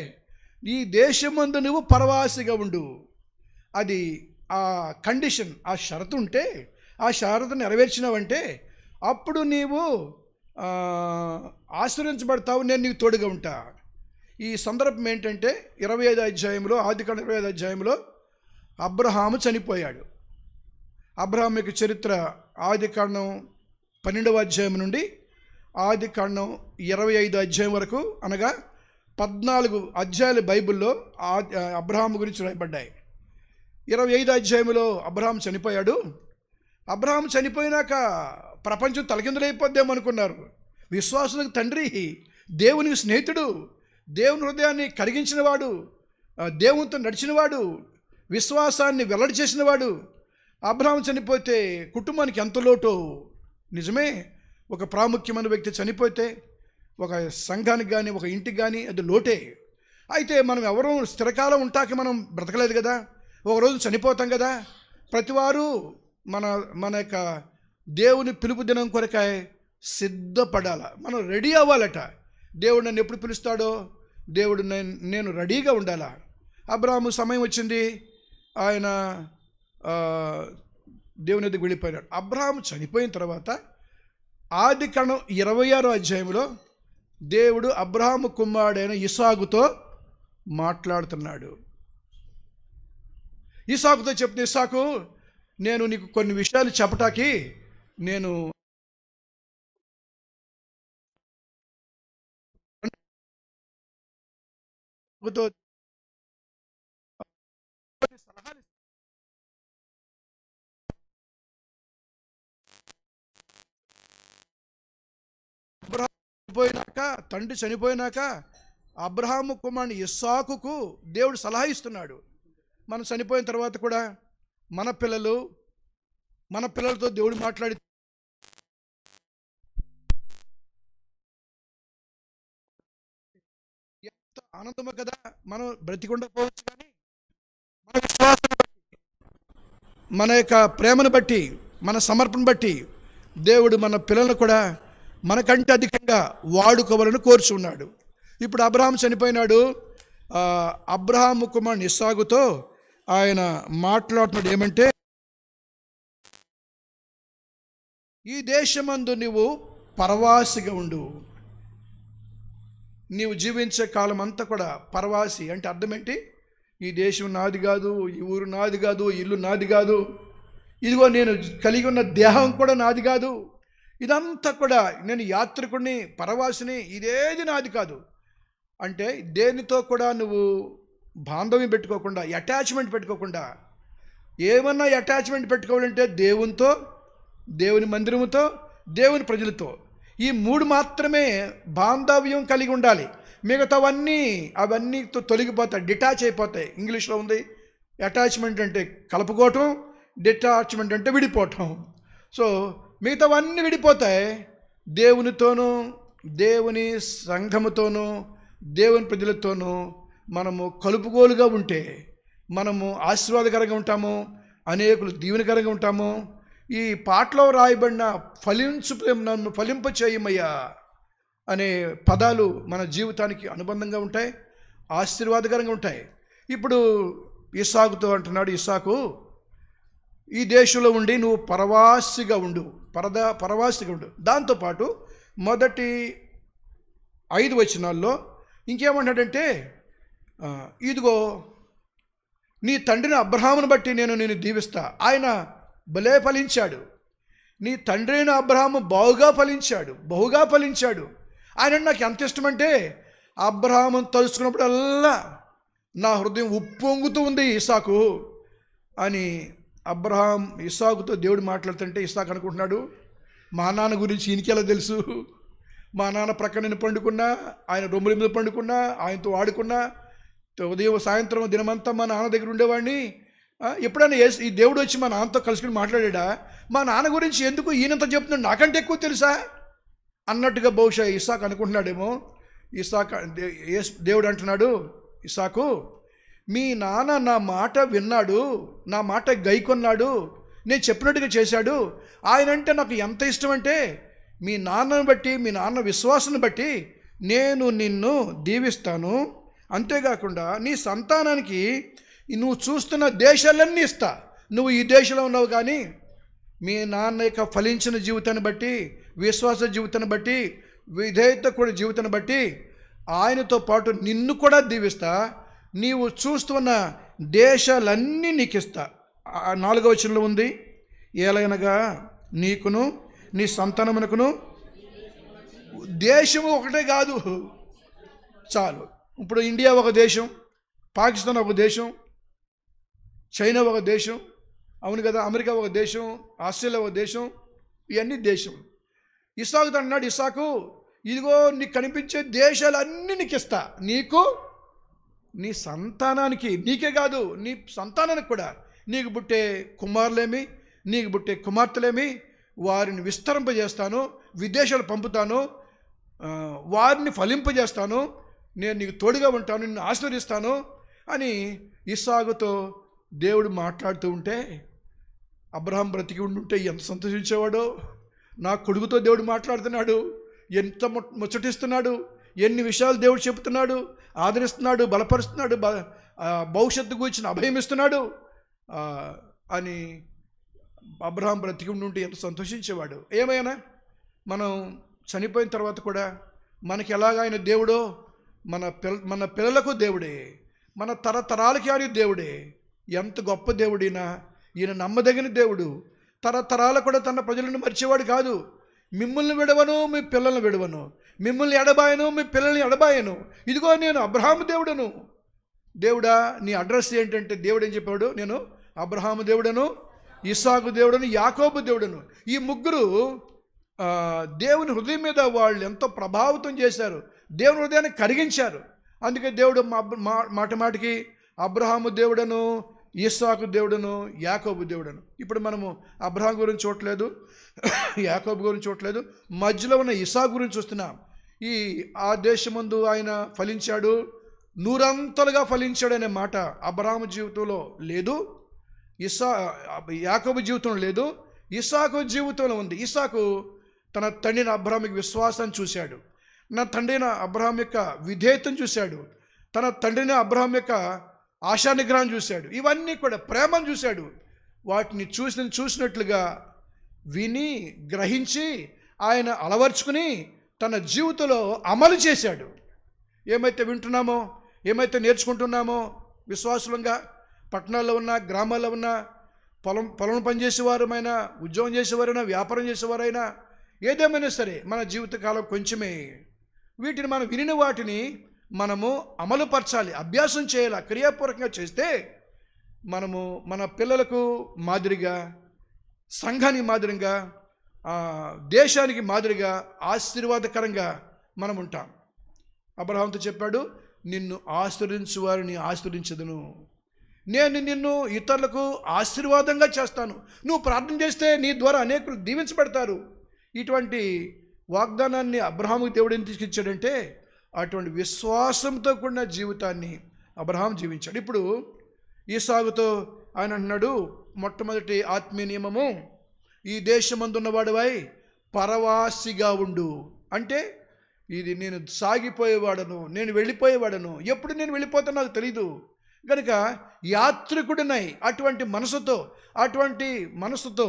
ఈ దేశమందు నువ్వు పరవాసిగా ఉండు. అది ఆ కండిషన్, ఆ షరతు ఉంటే, ఆ షరతు నెరవేర్చినావంటే అప్పుడు నీవు ఆశీర్వదించబడతావు, నేను నీకు తోడుగా ఉంటా. ఈ సందర్భం ఏంటంటే 25వ అధ్యాయంలో, ఆదికాండం 25వ అధ్యాయంలో అబ్రహాము చనిపోయాడు. అబ్రహాం యొక్క చరిత్ర ఆదికాండం 12వ అధ్యాయం నుండి ఆదికాండం 25వ అధ్యాయం వరకు, అనగా 14 అధ్యాయాలు బైబిల్లో అబ్రహాము గురించి రాయబడ్డాయి. 25వ అధ్యాయంలో అబ్రహాం చనిపోయాడు. అబ్రహాం చనిపోయినాక ప్రపంచం తలకిందులైపోద్దేమో అనుకున్నారు. విశ్వాసులకు తండ్రి, దేవునికి స్నేహితుడు, దేవుని హృదయాన్ని కరిగించినవాడు, దేవునితో నడిచినవాడు, విశ్వాసాన్ని వెల్లడి చేసినవాడు. అబ్రహాం చనిపోతే కుటుంబానికి ఎంత లోటో. నిజమే, ఒక ప్రాముఖ్యమైన వ్యక్తి చనిపోతే ఒక సంఘానికి కానీ ఒక ఇంటికి కానీ అది లోటే. అయితే మనం ఎవరూ స్థిరకాలం ఉంటాక మనం బ్రతకలేదు కదా, ఒకరోజు చనిపోతాం కదా. ప్రతివారు మన యొక్క దేవుని పిలుపు దినం కొరకాయ సిద్ధపడాల, మనం రెడీ అవ్వాలట. దేవుడు నన్ను ఎప్పుడు పిలుస్తాడో దేవుడు నేను రెడీగా ఉండాలా. అబ్రహాము సమయం వచ్చింది, ఆయన దేవుని దగ్గరికి వెళ్ళిపోయాడు. అబ్రహాము చనిపోయిన తర్వాత ఆదికాండం 26వ అధ్యాయంలో దేవుడు అబ్రహాము కుమారుడైన ఇస్సాకుతో మాట్లాడుతున్నాడు. ఇస్సాకుతో చెప్తే, ఇస్సాకు, నేను నీకు కొన్ని విషయాలు చెప్పటానికి నేను సలహాలు చనిపోయినాక, తండ్రి చనిపోయినాక అబ్రహాము కుమారుని ఇస్సాకుకు దేవుడు సలహా ఇస్తున్నాడు. మనం చనిపోయిన తర్వాత కూడా మన పిల్లలతో దేవుడు మాట్లాడి ఎంత ఆనందమో కదా. మనం బ్రతికుండకపోవచ్చు, కానీ మన విశ్వాసం బట్టి, మన యొక్క ప్రేమను బట్టి, మన సమర్పణ బట్టి దేవుడు మన పిల్లలను కూడా మనకంటే అధికంగా వాడుకోవాలని కోరుచున్నాడు. ఇప్పుడు అబ్రహాం చనిపోయినాడు. అబ్రహాము కుమారుని ఇస్సాకుతో ఆయన మాట్లాడుతున్నాడు ఏమంటే, ఈ దేశమందు నీవు పరవాసిగా ఉండు. నీవు జీవించే కాలం అంతా కూడా పరవాసి అంటే అర్థం ఏంటి? ఈ దేశం నాది కాదు, ఈ ఊరు నాది కాదు, ఈ ఇల్లు నాది కాదు, ఇదిగో నేను కలిగి ఉన్న దేహం కూడా నాది కాదు, ఇదంతా కూడా నేను యాత్రికుడిని, పరవాసిని, ఇదేది నాది కాదు అంటే దేనితో కూడా నువ్వు బాంధవ్యం పెట్టుకోకుండా, అటాచ్మెంట్ పెట్టుకోకుండా, ఏమన్నా అటాచ్మెంట్ పెట్టుకోవాలంటే దేవునితో, దేవుని మందిరముతో, దేవుని ప్రజలతో, ఈ మూడు మాత్రమే బాంధవ్యం కలిగి ఉండాలి. అవన్నీ తొలగిపోతాయి, డిటాచ్ అయిపోతాయి. ఇంగ్లీష్లో ఉంది, అటాచ్మెంట్ అంటే కలుపుకోవటం, డిటాచ్మెంట్ అంటే విడిపోవటం. సో మిగతావన్నీ విడిపోతాయి. దేవునితోనూ, దేవుని సంఘముతోనూ, దేవుని ప్రజలతోనూ మనము కలుపుగోలుగా ఉంటే మనము ఆశీర్వాదకరంగా ఉంటాము, అనేకులు దీవెనకరంగా ఉంటాము. ఈ పాటలో రాయబడిన నన్ను ఫలింప చేయమయ్యా అనే పదాలు మన జీవితానికి అనుబంధంగా ఉంటాయి, ఆశీర్వాదకరంగా ఉంటాయి. ఇప్పుడు ఇస్సాకుతో అంటున్నాడు, ఇస్సాకు, ఈ దేశంలో ఉండి నువ్వు పరవాసిగా ఉండు, పరవాసిగా ఉండు. దాంతోపాటు మొదటి 5 వచనాల్లో ఇంకేమంటాడంటే, ఇదిగో నీ తండ్రిని అబ్రహామును బట్టి నేను దీవిస్తా. ఆయన భలే ఫలించాడు. నీ తండ్రి అయిన అబ్రహాము బహుగా ఫలించాడు. ఆయన నాకు ఎంత ఇష్టమంటే, అబ్రహామును తలుచుకున్నప్పుడల్లా నా హృదయం ఉప్పొంగుతూ ఉంది ఇస్సాకు అని ఇస్సాకుతో దేవుడు మాట్లాడుతుంటే ఇస్సాకు అనుకుంటున్నాడు, మా నాన్న గురించి ఈయనకెలా తెలుసు? మా నాన్న ప్రక్కన నేను పండుకున్నా, ఆయన రొమ్ముల మీద పండుకున్నా, ఆయనతో ఆడుకున్నా, ఉదయం సాయంత్రం దినమంతా మా నాన్న దగ్గర ఉండేవాడిని. ఎప్పుడైనా ఈ దేవుడు వచ్చి మా నాన్నతో కలుసుకుని మాట్లాడా? మా నాన్న గురించి ఎందుకు ఈయనంత చెప్తున్నాడు, నాకంటే ఎక్కువ తెలుసా అన్నట్టుగా బహుశా ఇస్సాకు అనుకుంటున్నాడేమో. దేవుడు అంటున్నాడు, ఇస్సాకు, మీ నాన్న నా మాట విన్నాడు, నా మాట గైకొన్నాడు, నేను చెప్పినట్టుగా చేశాడు. ఆయన అంటే నాకు ఎంత ఇష్టం అంటే, మీ నాన్నను బట్టి, మీ నాన్న విశ్వాసాన్ని బట్టి నేను నిన్ను దీవిస్తాను. అంతేకాకుండా నీ సంతానానికి నువ్వు చూస్తున్న దేశాలన్నీ ఇస్తా. నువ్వు ఈ దేశంలో ఉన్నావు, కానీ మీ నాన్న యొక్క ఫలించిన జీవితాన్ని బట్టి, విశ్వాస జీవితాన్ని బట్టి, విధేయత కూడా జీవితాన్ని బట్టి ఆయనతో పాటు నిన్ను కూడా దీవిస్తా. నీవు చూస్తున్న దేశాలన్నీ నీకు ఇస్తా. 4వ వచనంలో ఉంది, ఏలైనగా నీకును నీ సంతానమునకును దేశము ఒకటే కాదు, చాలు. ఇప్పుడు ఇండియా ఒక దేశం, పాకిస్తాన్ ఒక దేశం, చైనా ఒక దేశం, అవును కదా, అమెరికా ఒక దేశం, ఆస్ట్రేలియా ఒక దేశం, ఇవన్నీ దేశం. ఇస్సాకు అన్నాడు, ఇస్సాకు, ఇదిగో నీకు కనిపించే దేశాలన్నీ నీకు ఇస్తా, నీకు, నీ సంతానానికి, నీకే కాదు నీ సంతానానికి కూడా, నీకు పుట్టే కుమారులేమి, నీకు పుట్టే కుమార్తెలేమి, వారిని విస్తరింపజేస్తాను, విదేశాలు పంపుతాను, వారిని ఫలింపజేస్తాను, నేను నీకు తోడుగా ఉంటాను, నిన్ను ఆశీర్వదిస్తాను అని ఇస్సాకుతో దేవుడు మాట్లాడుతూ ఉంటే, అబ్రహాం బ్రతికి ఉండుంటే ఎంత సంతోషించేవాడో. నా కొడుకుతో దేవుడు మాట్లాడుతున్నాడు, ఎంత ముచ్చటిస్తున్నాడు, ఎన్ని విషయాలు దేవుడు చెబుతున్నాడు, ఆదరిస్తున్నాడు, బలపరుస్తున్నాడు, భవిష్యత్తు గురించి అభయం ఇస్తున్నాడు అని అబ్రహాం బ్రతికి ఉండుంటే ఎంత సంతోషించేవాడు. ఏమైనా మనం చనిపోయిన తర్వాత కూడా మనకి ఎలాగ ఆయన దేవుడో మన పిల్లలకు దేవుడే, మన తరతరాలకి ఆయన దేవుడే. ఎంత గొప్ప దేవుడినా, ఈయన నమ్మదగిన దేవుడు. తరతరాలు కూడా తన ప్రజలను మర్చేవాడు కాదు. మిమ్మల్ని విడవను, మీ పిల్లల్ని విడవను, మిమ్మల్ని ఎడబాయను, మీ పిల్లల్ని ఎడబాయను. ఇదిగో నేను అబ్రహాము దేవుడను. దేవుడా నీ అడ్రస్ ఏంటంటే, దేవుడు ఏం చెప్పాడు? నేను అబ్రహాము దేవుడను, ఇస్సాకు దేవుడను, యాకోబు దేవుడను. ఈ ముగ్గురు దేవుని హృదయం మీద వాళ్ళు ఎంతో ప్రభావితం చేశారు, దేవుని హృదయాన్ని కరిగించారు. అందుకే దేవుడు మాట మాటికి అబ్రహాము దేవుడను, ఇస్సాకు దేవుడను, యాకోబు దేవుడను. ఇప్పుడు మనము అబ్రహాం గురించి చూడలేదు, యాకోబు గురించి చూడలేదు, మధ్యలో ఉన్న ఇస్సాకు గురించి చూస్తున్నాం. ఆ దేశమందు ఆయన ఫలించాడు, నూరంతలుగా ఫలించాడు అనే మాట అబ్రహాము జీవితంలో లేదు, యాకోబు జీవితంలో లేదు, ఇస్సాకు జీవితంలో ఉంది. ఇస్సాకు తన తండ్రిని అబ్రహాముకి విశ్వాసాన్ని చూశాడు, నా తండ్రిన అబ్రహాం యొక్క విధేయతను చూశాడు, తన తండ్రిని అబ్రహాం యొక్క ఆశానిగ్రహం చూశాడు, ఇవన్నీ కూడా ప్రేమను చూశాడు. వాటిని చూసినట్లుగా విని గ్రహించి ఆయన అలవర్చుకుని తన జీవితంలో అమలు చేశాడు. ఏమైతే వింటున్నామో, ఏమైతే నేర్చుకుంటున్నామో, విశ్వాసులంగా పట్టణాల్లో ఉన్న, గ్రామాల్లో ఉన్న, పొలం పనిచేసేవారైనా, ఉద్యోగం చేసేవారైనా, వ్యాపారం చేసేవారైనా, ఏదేమైనా సరే మన జీవితకాలం కొంచెమే. వీటిని మనం వినిన వాటిని మనము అమలుపరచాలి, అభ్యాసం చేయాలి. క్రియాపూర్వకంగా చేస్తే మనము మన పిల్లలకు మాదిరిగా, సంఘానికి మాదిరిగా, దేశానికి మాదిరిగా ఆశీర్వాదకరంగా మనం ఉంటాం. అబ్రహాముతో చెప్పాడు, నిన్ను ఆశీర్వదించు వారిని ఆశీర్వదించదును, నేను నిన్ను ఇతరులకు ఆశీర్వాదంగా చేస్తాను, నువ్వు ప్రార్థన చేస్తే నీ ద్వారా అనేకులు దీవించబడతారు. ఇటువంటి వాగ్దానాన్ని అబ్రహాముకి దేవుడు ఏం తీసుకొచ్చాడంటే, అటువంటి విశ్వాసంతో కూడిన జీవితాన్ని అబ్రహాం జీవించాడు. ఇప్పుడు ఇస్సాకుతో ఆయన అంటున్నాడు, మొట్టమొదటి ఆత్మీయ నియమము, ఈ దేశమందున్నవాడువై పరవాసిగా ఉండు. అంటే ఇది నేను సాగిపోయేవాడను, నేను వెళ్ళిపోయేవాడను, ఎప్పుడు నేను వెళ్ళిపోతాను నాకు తెలీదు కనుక యాత్రికుడినై అటువంటి మనసుతో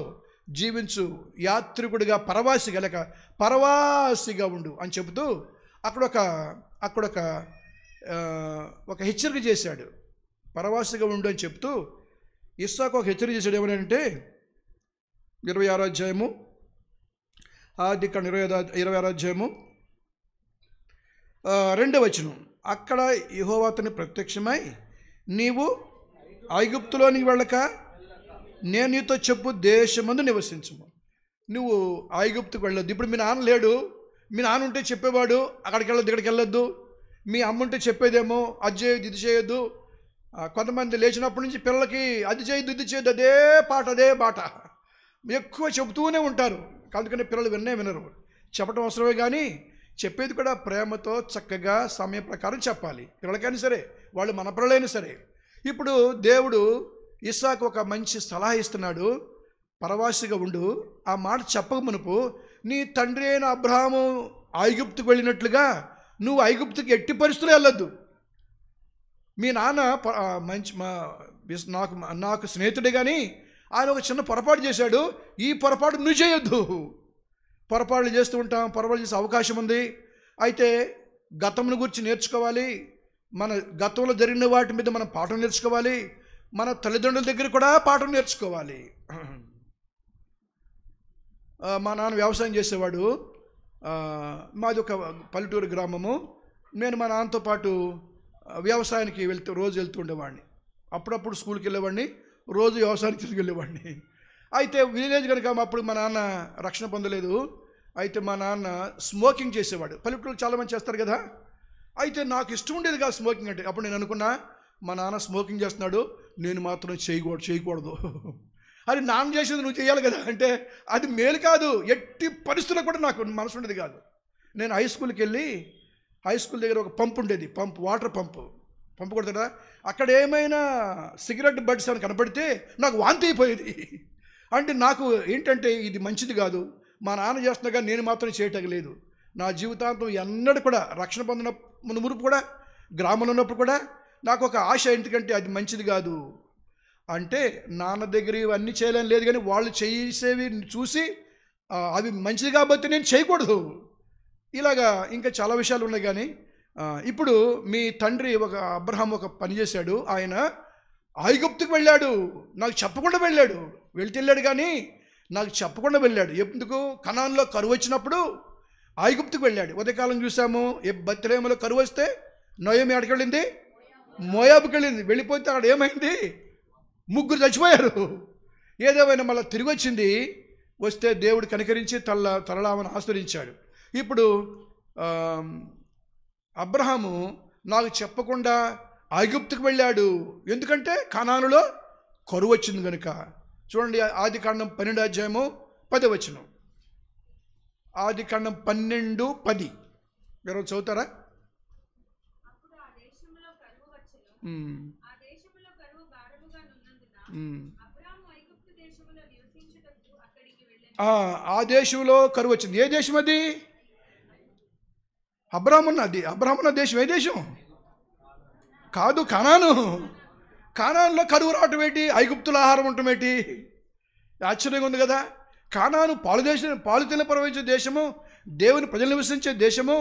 జీవించు, యాత్రికుడిగా పరవాసిగా ఉండు అని చెబుతూ అక్కడ ఒక హెచ్చరిక చేశాడు. పరవాసిగా ఉండు అని చెప్తూ ఇస్సాకు ఒక హెచ్చరిక చేశాడు. ఏమనంటే 26వ అధ్యాయము, ఆదికాండం 26వ అధ్యాయము 2వ వచనం. అక్కడ యెహోవా అతనికి ప్రత్యక్షమై, నీవు ఐగుప్తులోనికి వెళ్ళక నేను నీతో చెప్పు దేశమందు నివసించము. నువ్వు ఐగుప్తుకు వెళ్ళొద్దు. ఇప్పుడు మీ నాన్న లేడు, మీ నాన్న ఉంటే చెప్పేవాడు అక్కడికి వెళ్ళొద్దు, ఇక్కడికి వెళ్ళొద్దు. మీ అమ్మ ఉంటే చెప్పేదేమో అది చేయొద్దు, ఇది చేయొద్దు. కొంతమంది లేచినప్పటి నుంచి పిల్లలకి అది చేయొద్దు, ఇది చేయొద్దు, అదే బాట ఎక్కువ చెబుతూనే ఉంటారు. అందుకని పిల్లలు వినరు. చెప్పడం అవసరమే కానీ చెప్పేది కూడా ప్రేమతో చక్కగా సమయ ప్రకారం చెప్పాలి. పిల్లలకైనా సరే, వాళ్ళు మన పిల్లలైనా సరే. ఇప్పుడు దేవుడు ఇస్సాకు ఒక మంచి సలహా ఇస్తున్నాడు, పరవాసిగా ఉండు. ఆ మాట చెప్పక మునుపు, నీ తండ్రి అయిన అబ్రహాము ఐగుప్తుకు వెళ్ళినట్లుగా నువ్వు ఐగుప్తుకి ఎట్టి పరిస్థితులు వెళ్ళొద్దు. మీ నాన్న నాకు స్నేహితుడే కానీ ఆయన ఒక చిన్న పొరపాటు చేశాడు, ఈ పొరపాటు నువ్వు చేయొద్దు. పొరపాట్లు చేస్తూ ఉంటాం, పొరపాటు చేసే అవకాశం ఉంది. అయితే గతంను గురించి నేర్చుకోవాలి, మన గతంలో జరిగిన వాటి మీద మనం పాఠం నేర్చుకోవాలి, మన తల్లిదండ్రుల దగ్గర కూడా పాఠం నేర్చుకోవాలి. మా నాన్న వ్యవసాయం చేసేవాడు, మాది ఒక పల్లెటూరు గ్రామము. నేను మా నాన్నతో పాటు వ్యవసాయానికి రోజు వెళ్తూ ఉండేవాడిని. అప్పుడప్పుడు స్కూల్కి వెళ్ళేవాడిని, రోజు వ్యవసాయానికి తీసుకెళ్ళేవాడిని. అయితే విలేజ్ కనుక అప్పుడు మా నాన్న రక్షణ పొందలేదు. అయితే మా నాన్న స్మోకింగ్ చేసేవాడు. పల్లెటూరు చాలామంది చేస్తారు కదా. అయితే నాకు ఇష్టం ఉండేది కాదు స్మోకింగ్ అంటే. అప్పుడు నేను అనుకున్నా, మా నాన్న స్మోకింగ్ చేస్తున్నాడు, నేను మాత్రం చేయకూడదు. అది నాన్న చేసేది నువ్వు చేయాలి కదా అంటే అది మేలు కాదు. ఎట్టి పరిస్థితుల్లో కూడా నాకు మనసు ఉండేది కాదు. నేను హై స్కూల్ దగ్గర ఒక పంపు ఉండేది, వాటర్ పంపు కొడతాడా, అక్కడ ఏమైనా సిగరెట్ బడ్స్ అని కనపడితే నాకు వాంతి అయిపోయేది. అంటే నాకు ఏంటంటే ఇది మంచిది కాదు, మా నాన్న చేస్తున్నా కానీ నేను మాత్రం చేయటం లేదు. నా జీవితాంతం ఎన్నడూ కూడా రక్షణ పొందిన మునుపు కూడా, గ్రామంలో ఉన్నప్పుడు కూడా నాకు ఒక ఆశ, ఎందుకంటే అది మంచిది కాదు. అంటే నాన్న దగ్గర ఇవన్నీ చేయలేని లేదు, కానీ వాళ్ళు చేసేవి చూసి అవి మంచిది కాబట్టి నేను చేయకూడదు. ఇలాగా ఇంకా చాలా విషయాలు ఉన్నాయి. కానీ ఇప్పుడు మీ తండ్రి అబ్రహాం ఒక పని చేశాడు. ఆయన ఐగుప్తుకు వెళ్ళాడు, నాకు చెప్పకుండా వెళ్ళాడు. వెళ్ళాడు కానీ నాకు చెప్పకుండా వెళ్ళాడు. ఎందుకు? కనాన్లో కరువు వచ్చినప్పుడు ఐగుప్తుకు వెళ్ళాడు. ఉదయకాలం చూసాము, బెత్లెహేములో కరువు వస్తే నయోమి ఎక్కడికి వెళ్ళింది? మోయాబుకి వెళ్ళింది. వెళ్ళిపోతే అక్కడ ఏమైంది? 3 చచ్చిపోయారు. ఏదేమైనా మళ్ళీ తిరిగి వచ్చింది. వస్తే దేవుడు కనికరించి తరలామని ఆశ్రయించాడు. ఇప్పుడు అబ్రహాము నాకు చెప్పకుండా ఐగుప్తుకు వెళ్ళాడు. ఎందుకంటే కనానులో కరువు వచ్చింది కనుక. చూడండి, ఆదికాండం 12:10. ఆదికాండం 12:10 మీరు చదువుతారా? ఆ దేశంలో కరువు వచ్చింది. ఏ దేశం అది? అబ్రహామున్న దేశం ఏ దేశం? కాదు, కనాను. కానాన్లో కరువు రావటం ఏంటి? ఐగుప్తుల ఆహారం ఉండటం ఏంటి? ఆశ్చర్యంగా ఉంది కదా. కానాను పాలు తిన ప్రవహించే దేశము, దేవుని ప్రజలు నివసించే దేశము.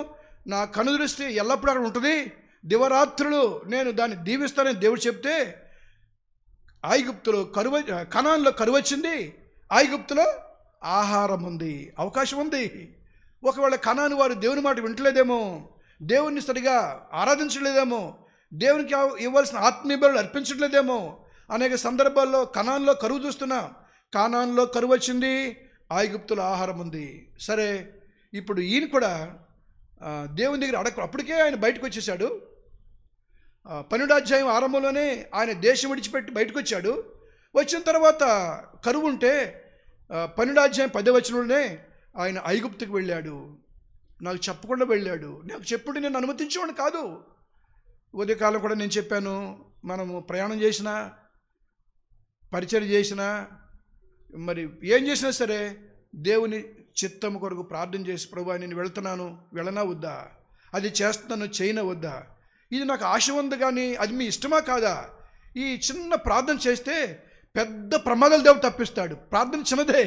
నా కనుదృష్టి ఎల్లప్పుడూ అక్కడ ఉంటుంది. దివరాత్రులు నేను దాన్ని దీవిస్తానని దేవుడు చెప్తే కనాన్లో కరువు వచ్చింది. ఐగుప్తులో ఆహారం ఉంది, అవకాశం ఉంది. ఒకవేళ కనాను వారు దేవుని మాట వింటలేదేమో, దేవుణ్ణి సరిగా ఆరాధించలేదేమో, దేవునికి ఇవ్వాల్సిన ఆత్మీయ బలులు అర్పించట్లేదేమో. అనేక సందర్భాల్లో కనాన్లో కరువు చూస్తున్నా. కానాన్లో కరువు వచ్చింది, ఐగుప్తులో ఆహారం ఉంది. సరే, ఇప్పుడు ఈయన కూడా దేవుని దగ్గర అప్పటికే ఆయన బయటకు వచ్చేసాడు. 12వ అధ్యాయం ఆరంభంలోనే ఆయన దేశం విడిచిపెట్టి బయటకు వచ్చాడు. వచ్చిన తర్వాత కరువు ఉంటే 12వ అధ్యాయం 10వ వచనంలోనే ఆయన ఐగుప్తుకు వెళ్ళాడు. నాకు చెప్పకుండా వెళ్ళాడు. నాకు చెప్పుంటే నేను అనుమతించేవాడిని కాదు. ఉదయకాలం కూడా నేను చెప్పాను, మనము ప్రయాణం చేసినా, పరిచయం చేసినా, మరి ఏం చేసినా సరే దేవుని చిత్తము కొరకు ప్రార్థన చేసి, ప్రభువా నేను వెళ్తున్నాను, వెళ్ళనా వద్దా, అది చేస్తున్నాను, చేయనా వద్దా, ఇది నాకు ఆశ ఉంది కానీ అది మీ ఇష్టమా కాదా? ఈ చిన్న ప్రార్థన చేస్తే పెద్ద ప్రమాదాలు దేవుడు తప్పిస్తాడు. ప్రార్థన చిన్నదే.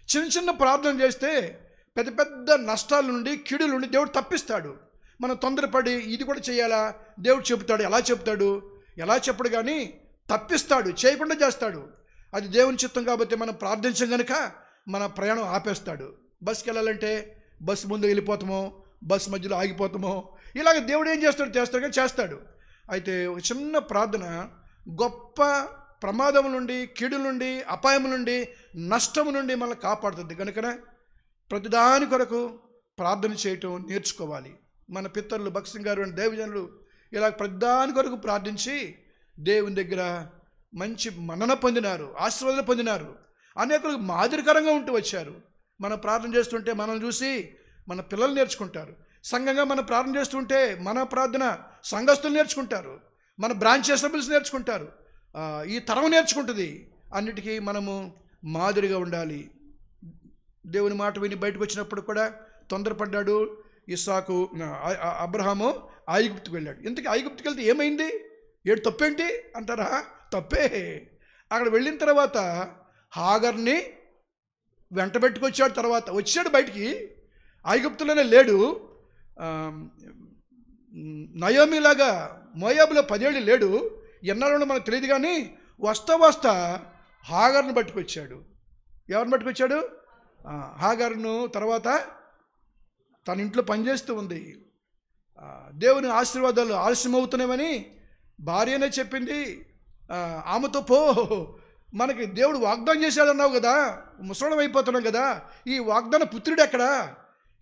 చిన్న ప్రార్థన చేస్తే పెద్ద పెద్ద నష్టాల నుండి, కీడుల నుండి దేవుడు తప్పిస్తాడు. మనం తొందరపడి ఇది కూడా చేయాలా, దేవుడు చెబుతాడు, ఎలా చెప్పడు కానీ తప్పిస్తాడు, చేయకుండా చేస్తాడు. అది దేవుని చిత్తం కాబట్టి మనం ప్రార్థించం కనుక మన ప్రయాణం ఆపేస్తాడు. బస్కి వెళ్ళాలంటే బస్సు ముందు వెళ్ళిపోతామో, బస్సు మధ్యలో ఆగిపోతామో, ఇలాగ దేవుడు ఏం చేస్తాడు కానీ చేస్తాడు. అయితే ఒక చిన్న ప్రార్థన గొప్ప ప్రమాదం నుండి, కీడుల నుండి, అపాయం నుండి, నష్టం నుండి మనల్ని కాపాడుతుంది. కనుకనే ప్రతిదాని కొరకు ప్రార్థన చేయటం నేర్చుకోవాలి. మన పితరులు, భక్సింగ్ గారు అండ్ దేవజనులు ఇలా ప్రతిదాని కొరకు ప్రార్థించి దేవుని దగ్గర మంచి మన్నన పొందినారు, ఆశీర్వాదాలు పొందినారు. అనేకులకు మాదిరికరంగా ఉంటూ వచ్చారు. మనం ప్రార్థన చేస్తుంటే మనల్ని చూసి మన పిల్లలు నేర్చుకుంటారు. సంఘంగా మనం ప్రార్థన చేస్తుంటే మన ప్రార్థన సంఘస్థులు నేర్చుకుంటారు, మన బ్రాంచ్ అసెంబ్లీస్ నేర్చుకుంటారు, ఈ తరం నేర్చుకుంటుంది. అన్నిటికీ మనము మాదిరిగా ఉండాలి. దేవుని మాట విని బయటకు వచ్చినప్పుడు కూడా తొందరపడ్డాడు. అబ్రహాము ఐగుప్తుకు వెళ్ళాడు. ఇంతకీ ఐగుప్తుకు వెళ్తే ఏమైంది? తప్పేంటి అంటారా? తప్పే. అక్కడ వెళ్ళిన తర్వాత హాగర్ని వెంట పెట్టుకొచ్చాడు. తర్వాత వచ్చాడు బయటికి, ఐగుప్తులోనే లేడు. నయోమిలాగా మోయాబులో 10 ఏళ్ళు లేడు. ఎన్నాళ్ళు మనకు తెలియదు కానీ వస్తా హాగర్ను పట్టుకొచ్చాడు. ఎవరిని పట్టుకొచ్చాడు? హాగర్ను. తర్వాత తన ఇంట్లో పనిచేస్తూ ఉంది. దేవుని ఆశీర్వాదాలు ఆలస్యమవుతున్నామని భార్యనే చెప్పింది. ఆమెతో పో, మనకి దేవుడు వాగ్దానం చేశాడన్నావు కదా, ముసలం అయిపోతున్నాం కదా, ఈ వాగ్దాన పుత్రుడు ఎక్కడా?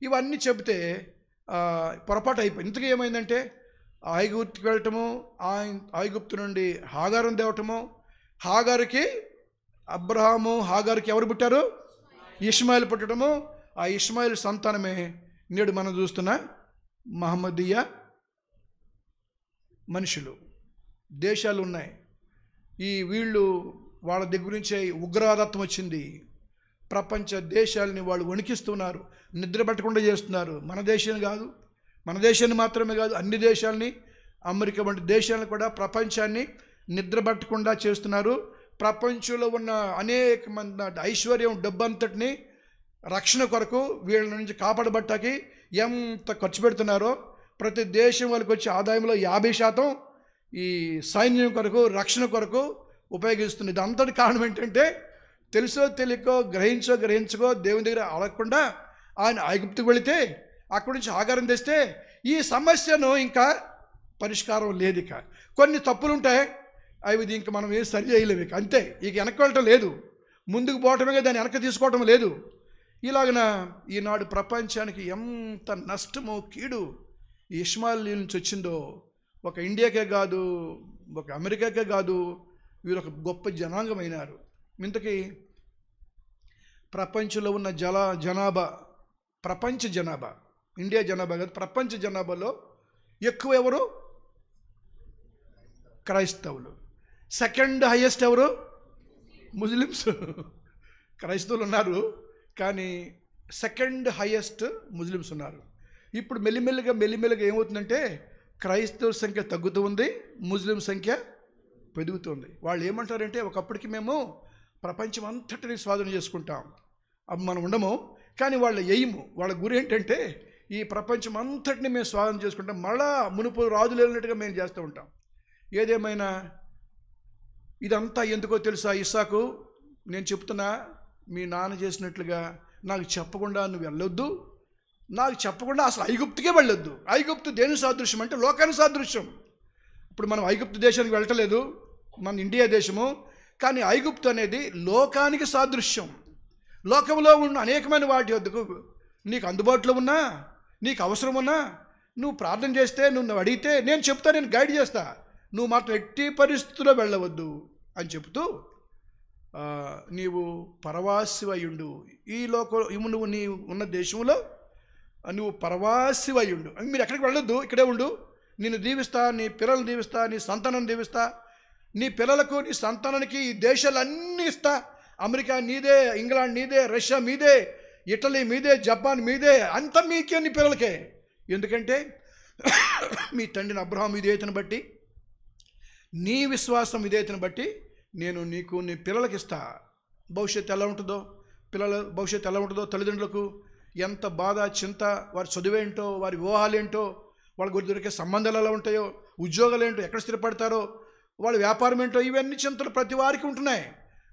ఇవన్నీ చెబితే పొరపాటు అయిపోయింది. ఇంతకీ ఏమైందంటే ఐగుప్తుకి వెళ్ళటము, ఐగుప్తు నుండి హాగారుని తేవటము, హాగారుకి హాగారుకి ఎవరు పుట్టారు? ఇష్మాయిల్ పుట్టడము. ఆ ఇష్మాయిల్ సంతానమే నేడు మనం చూస్తున్న మహమ్మదీయ మనుషులు. దేశాలు ఉన్నాయి. వీళ్ళు వాళ్ళ దగ్గర నుంచే ఉగ్రవాదత్వం వచ్చింది. ప్రపంచ దేశాలని వాళ్ళు వణికిస్తున్నారు, నిద్ర పట్టకుండా చేస్తున్నారు. మన దేశాన్ని కాదు, మన దేశాన్ని మాత్రమే కాదు, అన్ని దేశాలని, అమెరికా వంటి దేశాలను కూడా, ప్రపంచాన్ని నిద్ర పట్టకుండా చేస్తున్నారు. ప్రపంచంలో ఉన్న అనేక మంది ఐశ్వర్యం, డబ్బంతటిని రక్షణ కొరకు వీళ్ళ నుంచి కాపాడబట్టకి ఎంత ఖర్చు పెడుతున్నారో ప్రతి దేశం వాళ్ళకి వచ్చే ఆదాయంలో 50% ఈ సైన్యం కొరకు, రక్షణ కొరకు ఉపయోగిస్తుంది. ఇది అంతటి కారణం ఏంటంటే తెలుసో తెలియకో, గ్రహించకో దేవుని దగ్గర అడగకుండా ఆయన ఐగుప్తుకు వెళితే అక్కడి నుంచి ఆహారం తెస్తే ఈ సమస్యను ఇంకా పరిష్కారం లేదు. ఇక కొన్ని తప్పులు ఉంటాయి, అవి ఇంక మనం ఏం సరి చేయలేము. ఇక అంతే, ఇక వెనక్కి వెళ్ళటం లేదు, ముందుకు పోవటమే, దాన్ని వెనక్కి తీసుకోవటం లేదు. ఇలాగన ఈనాడు ప్రపంచానికి ఎంత నష్టమో, కీడు ఈ ఇష్మాయిల్ నుంచి వచ్చిందో, ఒక ఇండియాకే కాదు, ఒక అమెరికాకే కాదు, వీరు ఒక గొప్ప జనాంగమైనారు. ఇంతకీ ప్రపంచంలో ఉన్న జనాభా, ప్రపంచ జనాభా, ఇండియా జనాభా కాదు, ప్రపంచ జనాభాలో ఎక్కువ ఎవరు? క్రైస్తవులు. సెకండ్ హైయెస్ట్ ఎవరు? ముస్లిమ్స్. క్రైస్తవులు ఉన్నారు కానీ సెకండ్ హైయెస్ట్ ముస్లిమ్స్ ఉన్నారు. ఇప్పుడు మెల్లిమెల్లిగా ఏమవుతుందంటే క్రైస్తవుల సంఖ్య తగ్గుతూ ఉంది, ముస్లిం సంఖ్య పెరుగుతుంది. వాళ్ళు ఏమంటారంటే ఒకప్పటికి మేము ప్రపంచం అంతటిని స్వాధీనం చేసుకుంటాం, అప్పుడు మనం ఉండము. కానీ వాళ్ళ ఎయిము, వాళ్ళ గురి ఏంటంటే ఈ ప్రపంచం అంతటిని మేము స్వాధీనం చేసుకుంటాం, మళ్ళా మునుపు రాజులు వెళ్ళినట్టుగా మేము చేస్తూ ఉంటాం. ఏదేమైనా ఇదంతా ఎందుకో తెలుసా? ఇస్సాకు, నేను చెప్తున్నా, మీ నాన్న చేసినట్లుగా నాకు చెప్పకుండా నువ్వు వెళ్ళొద్దు, నాకు చెప్పకుండా అసలు ఐగుప్తుకే వెళ్ళొద్దు. ఐగుప్తు దేని సాదృశ్యం అంటే లోకానికి సాదృశ్యం. ఇప్పుడు మనం ఐగుప్తు దేశానికి వెళ్ళటలేదు, మన ఇండియా దేశము, కానీ ఐగుప్తు అనేది లోకానికి సాదృశ్యం. లోకంలో ఉన్న అనేకమైన వాటి వద్దకు నీకు అందుబాటులో ఉన్నా, నీకు అవసరం ఉన్నా, నువ్వు ప్రార్థన చేస్తే, నువ్వు అడిగితే నేను చెప్తా, నేను గైడ్ చేస్తా, నువ్వు మాత్రం ఎట్టి పరిస్థితుల్లో వెళ్ళవద్దు అని చెబుతూ నీవు పరవాసివయుండు, ఈ నువ్వు నీ ఉన్న దేశంలో నువ్వు పరవాసివయుండు, మీరు ఎక్కడికి వెళ్ళొద్దు, ఇక్కడే ఉండు, నిన్ను దీవిస్తా, నీ పిల్లలను దీవిస్తా, నీ సంతానాన్ని దీవిస్తా, నీ పిల్లలకు, నీ సంతానానికి ఈ దేశాలన్నీ ఇస్తా, అమెరికా నీదే, ఇంగ్లాండ్ నీదే, రష్యా మీదే, ఇటలీ మీదే, జపాన్ మీదే, అంతా మీకే, నీ పిల్లలకే. ఎందుకంటే మీ తండ్రిని అబ్రహాం విధేయతను బట్టి, నీ విశ్వాసం విధేయతను బట్టి నేను నీకు, నీ పిల్లలకి ఇస్తా. భవిష్యత్తు ఎలా ఉంటుందో, పిల్లల భవిష్యత్తు ఎలా ఉంటుందో, తల్లిదండ్రులకు ఎంత బాధ, చింత, వారి చదువేంటో, వారి వివాహాలేంటో, వాళ్ళ గురి దొరికే సంబంధాలు ఎలా ఉంటాయో, ఉద్యోగాలు ఏంటో, ఎక్కడ స్థిరపడతారో, వాళ్ళ వ్యాపారం ఏంటో, ఇవన్నీ చింతలు ప్రతి వారికి ఉంటున్నాయి.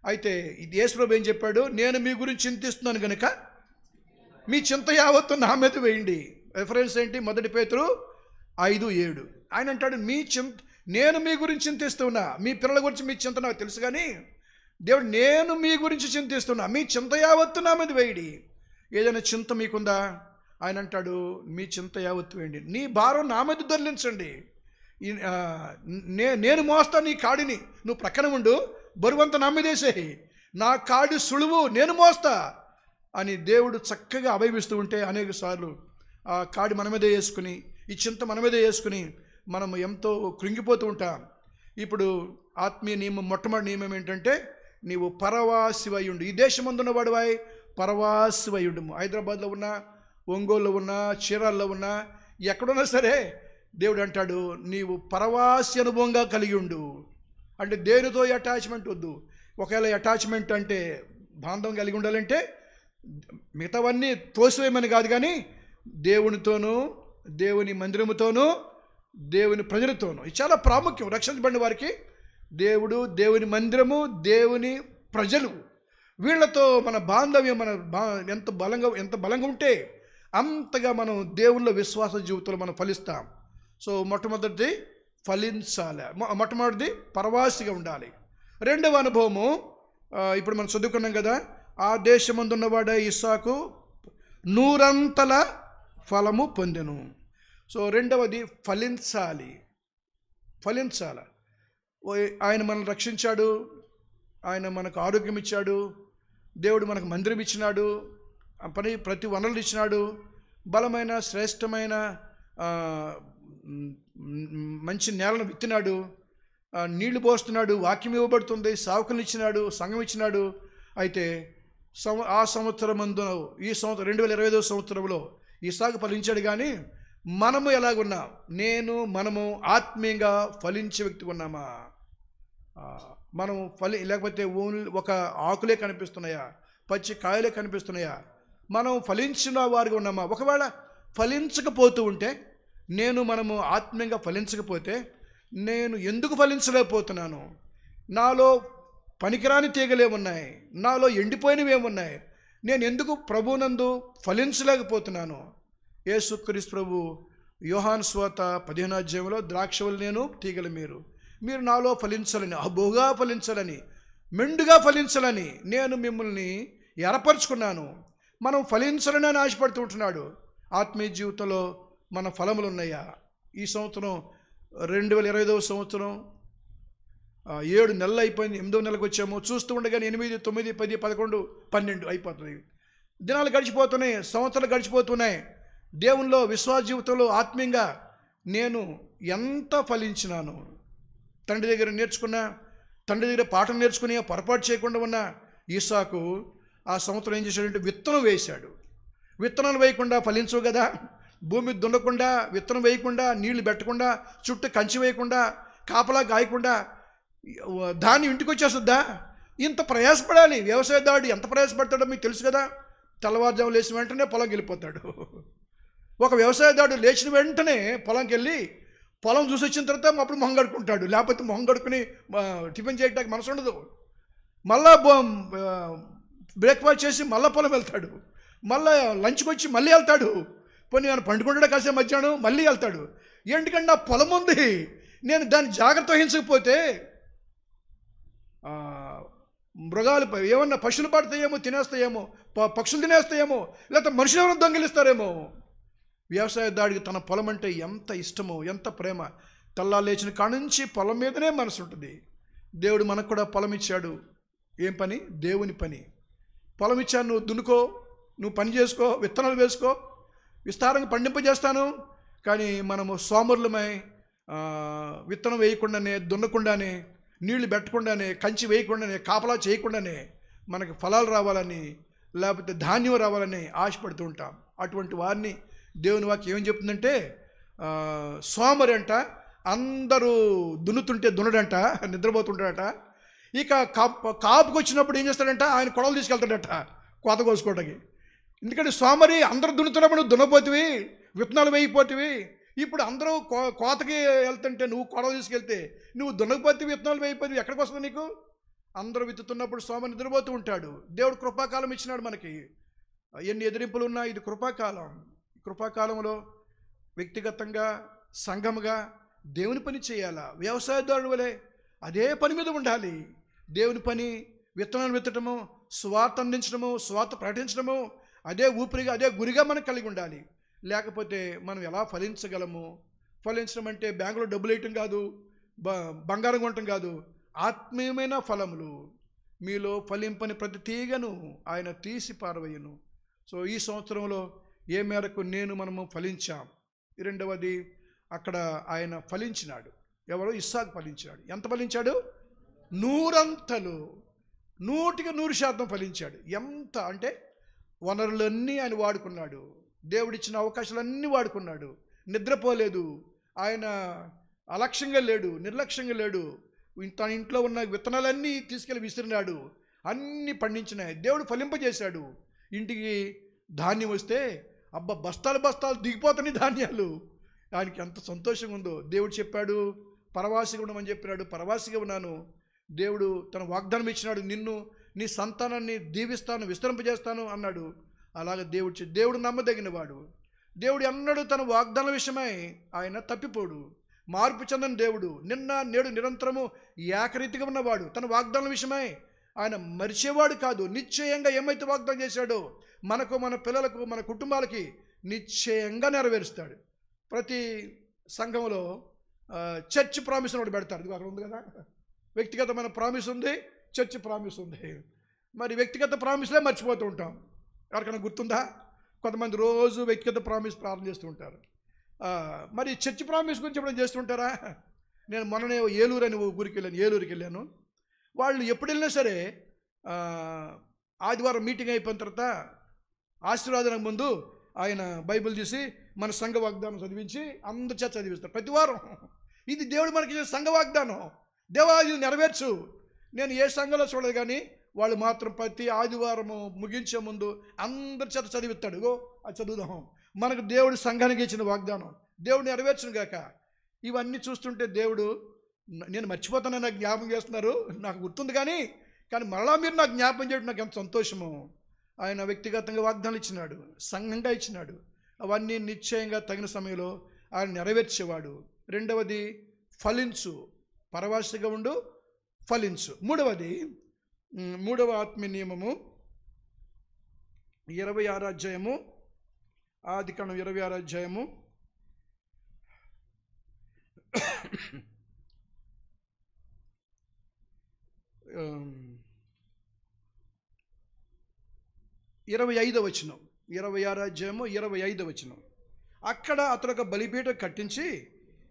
అయితే ఇది యేసుప్రభు ఏం చెప్పాడు? నేను మీ గురించి చింతిస్తున్నాను కనుక మీ చింత యావత్తు నా మీద వేయండి. రెఫరెన్స్ ఏంటి? 1 పేతురు 5:7. ఆయన అంటాడు, నేను మీ గురించి చింతిస్తున్నా, మీ పిల్లల గురించి మీ చింత నాకు తెలుసు, కానీ దేవుడు నేను మీ గురించి చింతిస్తున్నా, మీ చింత యావత్తు నా మీద వేయండి. ఏదైనా చింత మీకుందా? ఆయన అంటాడు, మీ చింత యావత్తు వేయండి, నీ భారం నా మీద దొర్లించండి, నేను మోస్తా నీ కాడిని, నువ్వు ప్రక్కన ఉండు, బరువంతా నా మీద వేసేయి, నా కాడి సులువు, నేను మోస్తా అని దేవుడు చక్కగా అభయమిస్తూ ఉంటే అనేక సార్లు ఆ కాడి మన మీద వేసుకుని, ఈ చింత మన మీద వేసుకుని మనం ఎంతో కృంగిపోతూ ఉంటాం. ఇప్పుడు ఆత్మీయ నియమం, మొట్టమొదటి నియమం ఏంటంటే నీవు పరవాసివయుండు. ఈ దేశమందున్న వాడివాయి పరవాసివయుండు. హైదరాబాద్లో ఉన్నా, ఒంగోలులో ఉన్నా, చీరాల్లో ఉన్నా, ఎక్కడున్నా సరే దేవుడు అంటాడు నీవు పరవాసి అనుభవంగా కలిగి ఉండు. అంటే దేనితో అటాచ్మెంట్ వద్దు. ఒకవేళ అటాచ్మెంట్ అంటే బాంధవం కలిగి ఉండాలంటే మిగతావన్నీ తోసివేయమని కాదు, కానీ దేవునితోనూ, దేవుని మందిరముతోనూ, దేవుని ప్రజలతోనూ, ఇది చాలా ప్రాముఖ్యం. రక్షించబడిన వారికి దేవుడు, దేవుని మందిరము, దేవుని ప్రజలు, వీళ్లతో మన బాంధవ్యం, ఎంత బలంగా ఉంటే అంతగా మనం దేవుళ్ళ విశ్వాస జీవితంలో మనం ఫలిస్తాం. సో మొట్టమొదటిది ఫలించాలి, మొట్టమొదటిది పరవాసిగా ఉండాలి. రెండవ అనుభవము ఇప్పుడు మనం చదువుకున్నాం కదా, ఆ దేశమందున్నవాడే ఇస్సాకు 100 ఫలము పొందెను. సో రెండవది ఫలించాలి. ఆయన మనల్ని రక్షించాడు, ఆయన మనకు ఆరోగ్యం ఇచ్చాడు, దేవుడు మనకు మందిరం ఇచ్చినాడు, ప్రతి వనరులు ఇచ్చినాడు, బలమైన శ్రేష్టమైన మంచి నేలను విత్తినాడు, నీళ్లు పోస్తున్నాడు, వాక్యం ఇవ్వబడుతుంది, సావుకులు ఇచ్చినాడు, సంఘం ఇచ్చినాడు. అయితే ఆ సంవత్సరం ముందు, ఈ సంవత్సరం 2025 సంవత్సరంలో ఇస్సాకు ఫలించాడు. కానీ మనము ఎలాగున్నాం? మనము ఆత్మీయంగా ఫలించే వ్యక్తిగా ఉన్నామా? మనం లేకపోతే ఓన్లీ ఒక ఆకులే కనిపిస్తున్నాయా, పచ్చి కాయలే కనిపిస్తున్నాయా? మనం ఫలించిన వారిగా ఉన్నామా? ఒకవేళ ఫలించకపోతూ ఉంటే మనము ఆత్మీయంగా ఫలించకపోతే నేను ఎందుకు ఫలించలేకపోతున్నాను? నాలో పనికిరాని తీగలేమున్నాయి, నాలో ఎండిపోయినవి ఏమున్నాయి, నేను ఎందుకు ప్రభునందు ఫలించలేకపోతున్నాను? యేసుక్రీస్తు ప్రభు యోహాను సువార్త 15వ అధ్యాయంలో ద్రాక్షవల్లి నేను, తీగలు మీరు నాలో ఫలించాలని, బహుగా ఫలించాలని, మెండుగా ఫలించాలని నేను మిమ్మల్ని ఏర్పరచుకున్నాను. మనం ఫలించాలని ఆశపడుతూ ఉంటున్నాడు. ఆత్మీయ జీవితంలో మన ఫలములు ఉన్నాయా? ఈ సంవత్సరం 2025వ సంవత్సరం 7 నెలలు అయిపోయింది, 8వ నెలకు వచ్చాము. చూస్తూ ఉండగానే 8, 9, 10, 11, 12 అయిపోతుంది. దినాలు గడిచిపోతున్నాయి, సంవత్సరాలు గడిచిపోతున్నాయి. దేవునిలో విశ్వాస జీవితంలో ఆత్మీయంగా నేను ఎంత ఫలించినాను? తండ్రి దగ్గర పాఠం నేర్చుకుని పొరపాటు చేయకుండా ఉన్న ఈసాకు ఆ సంవత్సరం ఏం చేశాడంటే విత్తనం వేశాడు. విత్తనాలు వేయకుండా ఫలించవు కదా. భూమి దున్నకుండా, విత్తనం వేయకుండా, నీళ్లు పెట్టకుండా, చుట్టూ కంచి వేయకుండా, కాపలా గాయకుండా ధాన్యం ఇంటికి వచ్చేస్తుందా? ఇంత ప్రయాసపడాలి. వ్యవసాయదారుడు ఎంత ప్రయాసపడతాడో మీకు తెలుసు కదా. తెల్లవారుజాము లేచిన వెంటనే పొలంకి వెళ్ళిపోతాడు. ఒక వ్యవసాయదారుడు లేచిన వెంటనే పొలంకి వెళ్ళి పొలం చూసి వచ్చిన తర్వాత అప్పుడు మొహం కడుక్కుంటాడు. లేకపోతే మొహం కడుక్కుని టిఫిన్ చేయడానికి మనసు ఉండదు. మళ్ళా బ్రేక్ఫాస్ట్ చేసి మళ్ళీ పొలం వెళ్తాడు. మళ్ళీ లంచ్కి వచ్చి మళ్ళీ వెళ్తాడు. పోనీ ఆయన పండుకుంటాడా కాసే మధ్యాహ్నం మళ్ళీ వెళ్తాడు. ఎందుకంటే నా పొలం ఉంది, నేను దాన్ని జాగ్రత్త వహించకపోతే మృగాలు ఏమన్నా పశువులు పడతాయేమో, తినేస్తాయేమో, పక్షులు తినేస్తాయేమో, లేకపోతే మనుషులు ఎవరైనా దొంగిలిస్తారేమో. వ్యవసాయదాడికి తన పొలం అంటే ఎంత ఇష్టమో, ఎంత ప్రేమ. తెల్లా లేచిన కాడ నుంచి పొలం మీదనే మనసు ఉంటుంది. దేవుడు మనకు కూడా పొలం ఇచ్చాడు. ఏం పని? దేవుని పని. పొలం ఇచ్చాను, నువ్వు దున్నుకో, నువ్వు పని చేసుకో, విత్తనాలు వేసుకో, విస్తారంగా పండింపజేస్తాను. కానీ మనము సోమరులమై విత్తనం వేయకుండానే, దున్నకుండానే, నీళ్లు పెట్టకుండానే, కంచి వేయకుండానే, కాపలా చేయకుండానే మనకి ఫలాలు రావాలని, లేకపోతే ధాన్యం రావాలని ఆశపడుతూ ఉంటాం. అటువంటి వారిని దేవుని వాక్యం ఏం చెప్తుందంటే, సోమరి అంట అందరూ దున్నుతుంటే దున్నడంట, నిద్రపోతుంటాడట. ఇక కాపుకి వచ్చినప్పుడు ఏం చేస్తాడంట, ఆయన కొడవలు తీసుకెళ్తాడట కోత కోసుకోవడానికి. ఎందుకంటే సోమరి అందరూ దున్నుతున్నప్పుడు దున్నపోతివి, విత్తనాలు వేయిపోతివి. ఇప్పుడు అందరూ కోతకి వెళ్తుంటే నువ్వు కొడవలు తీసుకెళ్తే నువ్వు దున్నకపోతే విత్తనాలు వేయిపోతివి, ఎక్కడికి వస్తుంది నీకు? అందరూ విత్తుతున్నప్పుడు సోమరి నిద్రపోతూ ఉంటాడు. దేవుడు కృపాకాలం ఇచ్చినాడు మనకి. ఎన్ని ఎదిరింపులు ఉన్నా ఇది కృపాకాలం. కృపాకాలంలో వ్యక్తిగతంగా, సంఘముగా దేవుని పని చేయాలా. వ్యవసాయదారుడు వలె అదే పని మీద ఉండాలి. దేవుని పని, విత్తనాలు విత్తడము, స్వార్థ అందించడము, స్వార్థ ప్రకటించడము, అదే ఊపిరిగా, అదే గురిగా మనకు కలిగి ఉండాలి. లేకపోతే మనం ఎలా ఫలించగలము? ఫలించడం అంటే బ్యాంకులో డబ్బులు వేయటం కాదు, బంగారం కొనటం కాదు. ఆత్మీయమైన ఫలములు మీలో ఫలింపని ప్రతి తీగను ఆయన తీసి పారవేయును. సో ఈ సంవత్సరంలో ఏ మేరకు మనము ఫలించాం. రెండవది, అక్కడ ఆయన ఫలించినాడు. ఎవరో? ఇస్సాకు ఫలించినాడు. ఎంత ఫలించాడు? 100 అంతలు, 100% ఫలించాడు. ఎంత అంటే వనరులన్నీ ఆయన వాడుకున్నాడు. దేవుడిచ్చిన అవకాశాలన్నీ వాడుకున్నాడు. నిద్రపోలేదు ఆయన, అలక్ష్యంగా లేడు, నిర్లక్ష్యంగా లేడు. తన ఇంట్లో ఉన్న విత్తనాలన్నీ తీసుకెళ్ళి విసిరినాడు. అన్నీ పండించినాయి. దేవుడు ఫలింపజేశాడు. ఇంటికి ధాన్యం వస్తే బస్తాలు దిగిపోతున్నాయి ధాన్యాలు. ఆయనకి ఎంత సంతోషంగా ఉందో. దేవుడు చెప్పాడు పరవాసిగా ఉండమని చెప్పినాడు. పరవాసిగా ఉన్నాను. దేవుడు తన వాగ్దానం ఇచ్చినాడు, నిన్ను, నీ సంతానాన్ని దీవిస్తాను, విస్తరింపజేస్తాను అన్నాడు. అలాగే దేవుడు నమ్మదగినవాడు. దేవుడు అన్నాడు తన వాగ్దానం విషయమై ఆయన తప్పిపోడు. మార్పు చెందని దేవుడు, నిన్న నేడు నిరంతరము ఏకరీతిగా ఉన్నవాడు. తన వాగ్దానం విషయమై ఆయన మరిచేవాడు కాదు. నిశ్చయంగా ఏమైతే వాగ్దానం చేశాడో మనకు, మన పిల్లలకు, మన కుటుంబాలకి నిశ్చయంగా నెరవేరుస్తాడు. ప్రతి సంఘంలో చర్చ్ ప్రామిస్ ఒకటి పెడతారు. ఇది అక్కడ ఉంది కదా, వ్యక్తిగతమైన ప్రామిస్ ఉంది, చర్చ్ ప్రామిస్ ఉంది. మరి వ్యక్తిగత ప్రామిస్లే మర్చిపోతూ ఉంటాం. ఎవరికైనా గుర్తుందా? కొంతమంది రోజు వ్యక్తిగత ప్రామిస్ ప్రార్థన చేస్తూ ఉంటారు. మరి చర్చ్ ప్రామిస్ గురించి ఎప్పుడైనా చేస్తుంటారా? నేను మొన్ననే ఏలూరు అని ఏలూరుకి వెళ్ళాను. వాళ్ళు ఎప్పుడు వెళ్ళినా సరే ఆదివారం మీటింగ్ అయిపోయిన తర్వాత ఆశీర్వాదం ముందు ఆయన బైబిల్ తీసి మన సంఘ వాగ్దానం చదివించి అందరి చేత చదివిస్తారు ప్రతి వారం. ఇది దేవుడు మనకి సంఘ వాగ్దానం. దేవా ఇది నెరవేర్చు. నేను ఏ సంఘంలో చూడలేదు కానీ వాళ్ళు మాత్రం ప్రతి ఆదివారము ముగించే ముందు అందరి చేత చదివిస్తాడు. అది చదువుదాం. మనకు దేవుడు సంఘానికి ఇచ్చిన వాగ్దానం. దేవుడు నెరవేర్చును గాక. ఇవన్నీ చూస్తుంటే దేవుడు నేను మర్చిపోతానని నాకు జ్ఞాపకం చేస్తున్నారు, నాకు గుర్తుంది కానీ మరలా మీరు నాకు జ్ఞాపకం చేయడం నాకు ఎంత సంతోషమో. ఆయన వ్యక్తిగతంగా వాగ్దానాలు ఇచ్చినాడు, సంఘంగా ఇచ్చినాడు. అవన్నీ నిశ్చయంగా తగిన సమయంలో ఆయన నెరవేర్చేవాడు. రెండవది ఫలించు, పరవాసిగా ఉండు, ఫలించు. మూడవ ఆత్మీయ నియమము 26వ అధ్యాయము, ఆదికాండం 26వ అధ్యాయము 25వ వచనం, 26వ అధ్యాయము 25వ వచనం. అక్కడ అతడు ఒక బలిపీఠం కట్టించి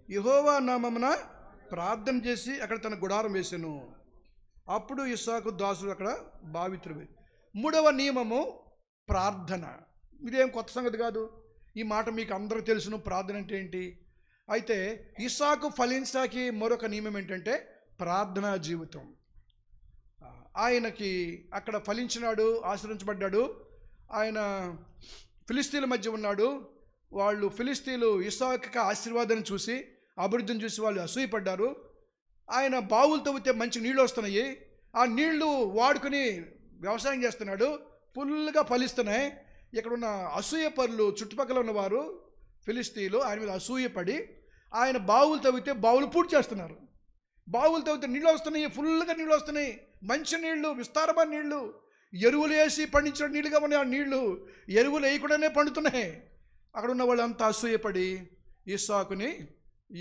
యెహోవా నామమున ప్రార్థన చేసి అక్కడ తన గుడారం వేసెను. అప్పుడు ఇస్సాకు దాసుడు అక్కడ భావితుడు. మూడవ నియమము ప్రార్థన. ఇదేం కొత్త సంగతి కాదు, ఈ మాట మీకు అందరూ తెలుసును. ప్రార్థన అంటే ఏంటి? అయితే ఇస్సాకు ఫలించడానికి మరొక నియమం ఏంటంటే ప్రార్థనా జీవితం. ఆయనకి అక్కడ ఫలించినాడు, ఆశ్రయించబడ్డాడు. ఆయన ఫిలిస్తీన్ల మధ్య ఉన్నాడు. వాళ్ళు ఫిలిస్తీన్లు ఇస్సాకు ఆశీర్వాదాన్ని చూసి, అభివృద్ధిని చూసి వాళ్ళు అసూయపడ్డారు. ఆయన బావులు తవ్వితే మంచి నీళ్ళు వస్తున్నాయి, ఆ నీళ్లు వాడుకొని వ్యవసాయం చేస్తున్నాడు, ఫుల్గా ఫలిస్తున్నాయి. ఇక్కడ ఉన్న అసూయ పరులు, చుట్టుపక్కల ఉన్నవారు ఫిలిస్తీన్లు ఆయన మీద అసూయపడి ఆయన బావులు తవ్వితే బావులు పూర్తి చేస్తున్నారు. బావులు తవ్వితే నీళ్ళు వస్తున్నాయి, ఫుల్గా నీళ్ళు వస్తున్నాయి, మంచి నీళ్లు, విస్తారమైన నీళ్లు, ఎరువులు వేసి పండించిన నీళ్ళుగా ఉన్నాయి. ఆ నీళ్లు ఎరువులు వేయకుండానే పండుతున్నాయి. అక్కడ ఉన్న వాళ్ళంతా అసూయపడి ఇస్సాకుని,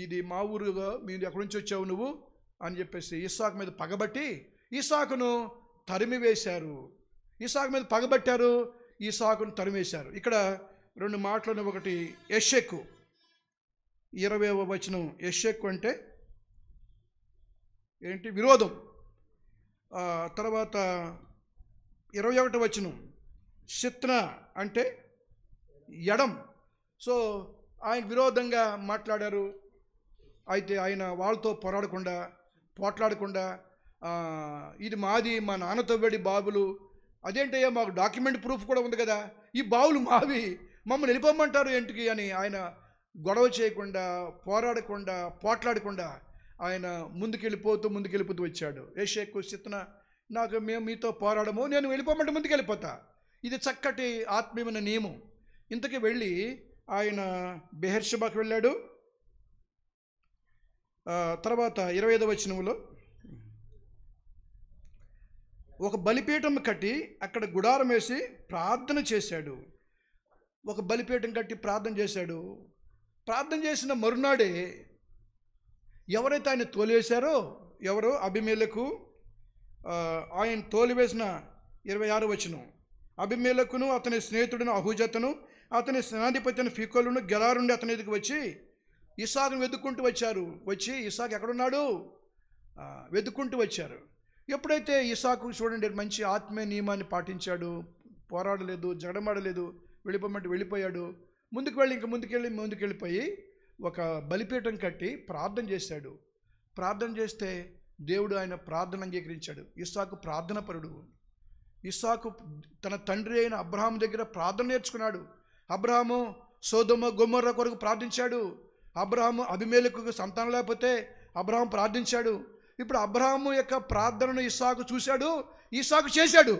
ఇది మా ఊరుగా, మీరు ఎక్కడి నుంచి వచ్చావు నువ్వు అని చెప్పేసి ఇస్సాకు మీద పగబట్టి ఇస్సాకును తరిమివేశారు. ఇస్సాకు మీద పగబట్టారు, ఇస్సాకును తరిమేశారు. ఇక్కడ రెండు మాటలను, ఒకటి యెషెకు 20వ వచనం. యెషెకు అంటే ఏంటి? విరోధం. తర్వాత 21వ వచనం శిత్న అంటే ఎడం. సో ఆయన విరోధంగా మాట్లాడారు. అయితే ఆయన వాళ్ళతో పోట్లాడకుండా ఇది మాది, మా నాన్నతో బడి బావులు, అదేంటయ్యా మాకు డాక్యుమెంట్ ప్రూఫ్ కూడా ఉంది కదా, ఈ బావులు మావి, మమ్మల్ని వెళ్ళిపోమంటారు ఏంటికి అని ఆయన గొడవ చేయకుండా, పోట్లాడకుండా ఆయన ముందుకెళ్ళిపోతూ వచ్చాడు. యెషెకు శిత్న, మేము మీతో పోరాడము, నేను వెళ్ళిపోమంటే ముందుకెళ్ళిపోతా. ఇది చక్కటి ఆత్మీయమైన నియమం. ఇంతకీ వెళ్ళి ఆయన బెహెర్షెబాకు వెళ్ళాడు. తర్వాత 25వ వచనంలో ఒక బలిపీఠం కట్టి అక్కడ గుడారం వేసి ప్రార్థన చేశాడు. ఒక బలిపీఠం కట్టి ప్రార్థన చేశాడు. ప్రార్థన చేసిన మరునాడే ఎవరైతే ఆయన తోలివేశారో, ఎవరో అబీమెలెకు, ఆయన తోలివేసిన 26వ వచనం, అబీమెలెకును అతని స్నేహితుడును అహూజతును అతని సేనాధిపతి అయిన ఫీకోలును గెరారుండి అతని ఎదుగు వచ్చి ఇస్సాకును వెతుక్కుంటూ వచ్చారు. వచ్చి ఇస్సాకు ఎక్కడున్నాడు వెతుక్కుంటూ వచ్చారు. ఎప్పుడైతే ఇస్సాకు చూడండి మంచి ఆత్మీయ నియమాన్ని పాటించాడు, పోరాడలేదు, జగడమాడలేదు, వెళ్ళిపోమంటే వెళ్ళిపోయాడు. ముందుకెళ్ళిపోయి ఒక బలిపీఠం కట్టి ప్రార్థన చేశాడు. ప్రార్థన చేస్తే దేవుడు ఆయన ప్రార్థన అంగీకరించాడు. ఇస్సాకు ప్రార్థన పరుడు. ఇస్సాకు తన తండ్రి అయిన అబ్రహాము దగ్గర ప్రార్థన నేర్చుకున్నాడు. అబ్రహాము సొదొమ గొమొర్రా కొరకు ప్రార్థించాడు. అబ్రహాము అబీమెలెకుకు సంతానం లేకపోతే అబ్రహాము ప్రార్థించాడు. ఇప్పుడు అబ్రహాము యొక్క ప్రార్థనను ఇస్సాకు చూశాడు, ఇస్సాకు చేశాడు.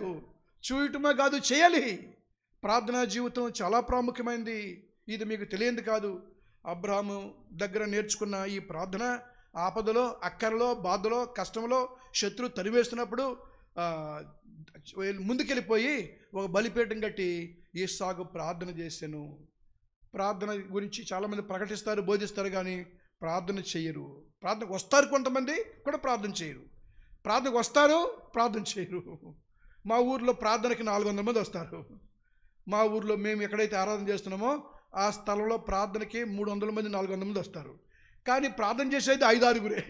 చూడటమే కాదు, చేయాలి. ప్రార్థనా జీవితం చాలా ప్రాముఖ్యమైనది. ఇది మీకు తెలియంది కాదు. అబ్రహాము దగ్గర నేర్చుకున్న ఈ ప్రార్థన ఆపదలో, అక్కరలో, బాధలో, కష్టంలో, శత్రువు తరివేస్తున్నప్పుడు ముందుకెళ్ళిపోయి ఒక బలిపీఠం కట్టి ఇస్సాకు ప్రార్థన చేశాను. ప్రార్థన గురించి చాలామంది ప్రకటిస్తారు, బోధిస్తారు, కానీ ప్రార్థన చేయరు. ప్రార్థనకు వస్తారు, కొంతమంది కూడా ప్రార్థన చేయరు. ప్రార్థనకు వస్తారు, ప్రార్థన చేయరు. మా ఊర్లో ప్రార్థనకి 400 మంది వస్తారు. మా ఊర్లో మేము ఎక్కడైతే ఆరాధన చేస్తున్నామో ఆ స్థలంలో ప్రార్థనకి 300 మంది, 400 మంది వస్తారు. కానీ ప్రార్థన చేసేది 5-6గురే.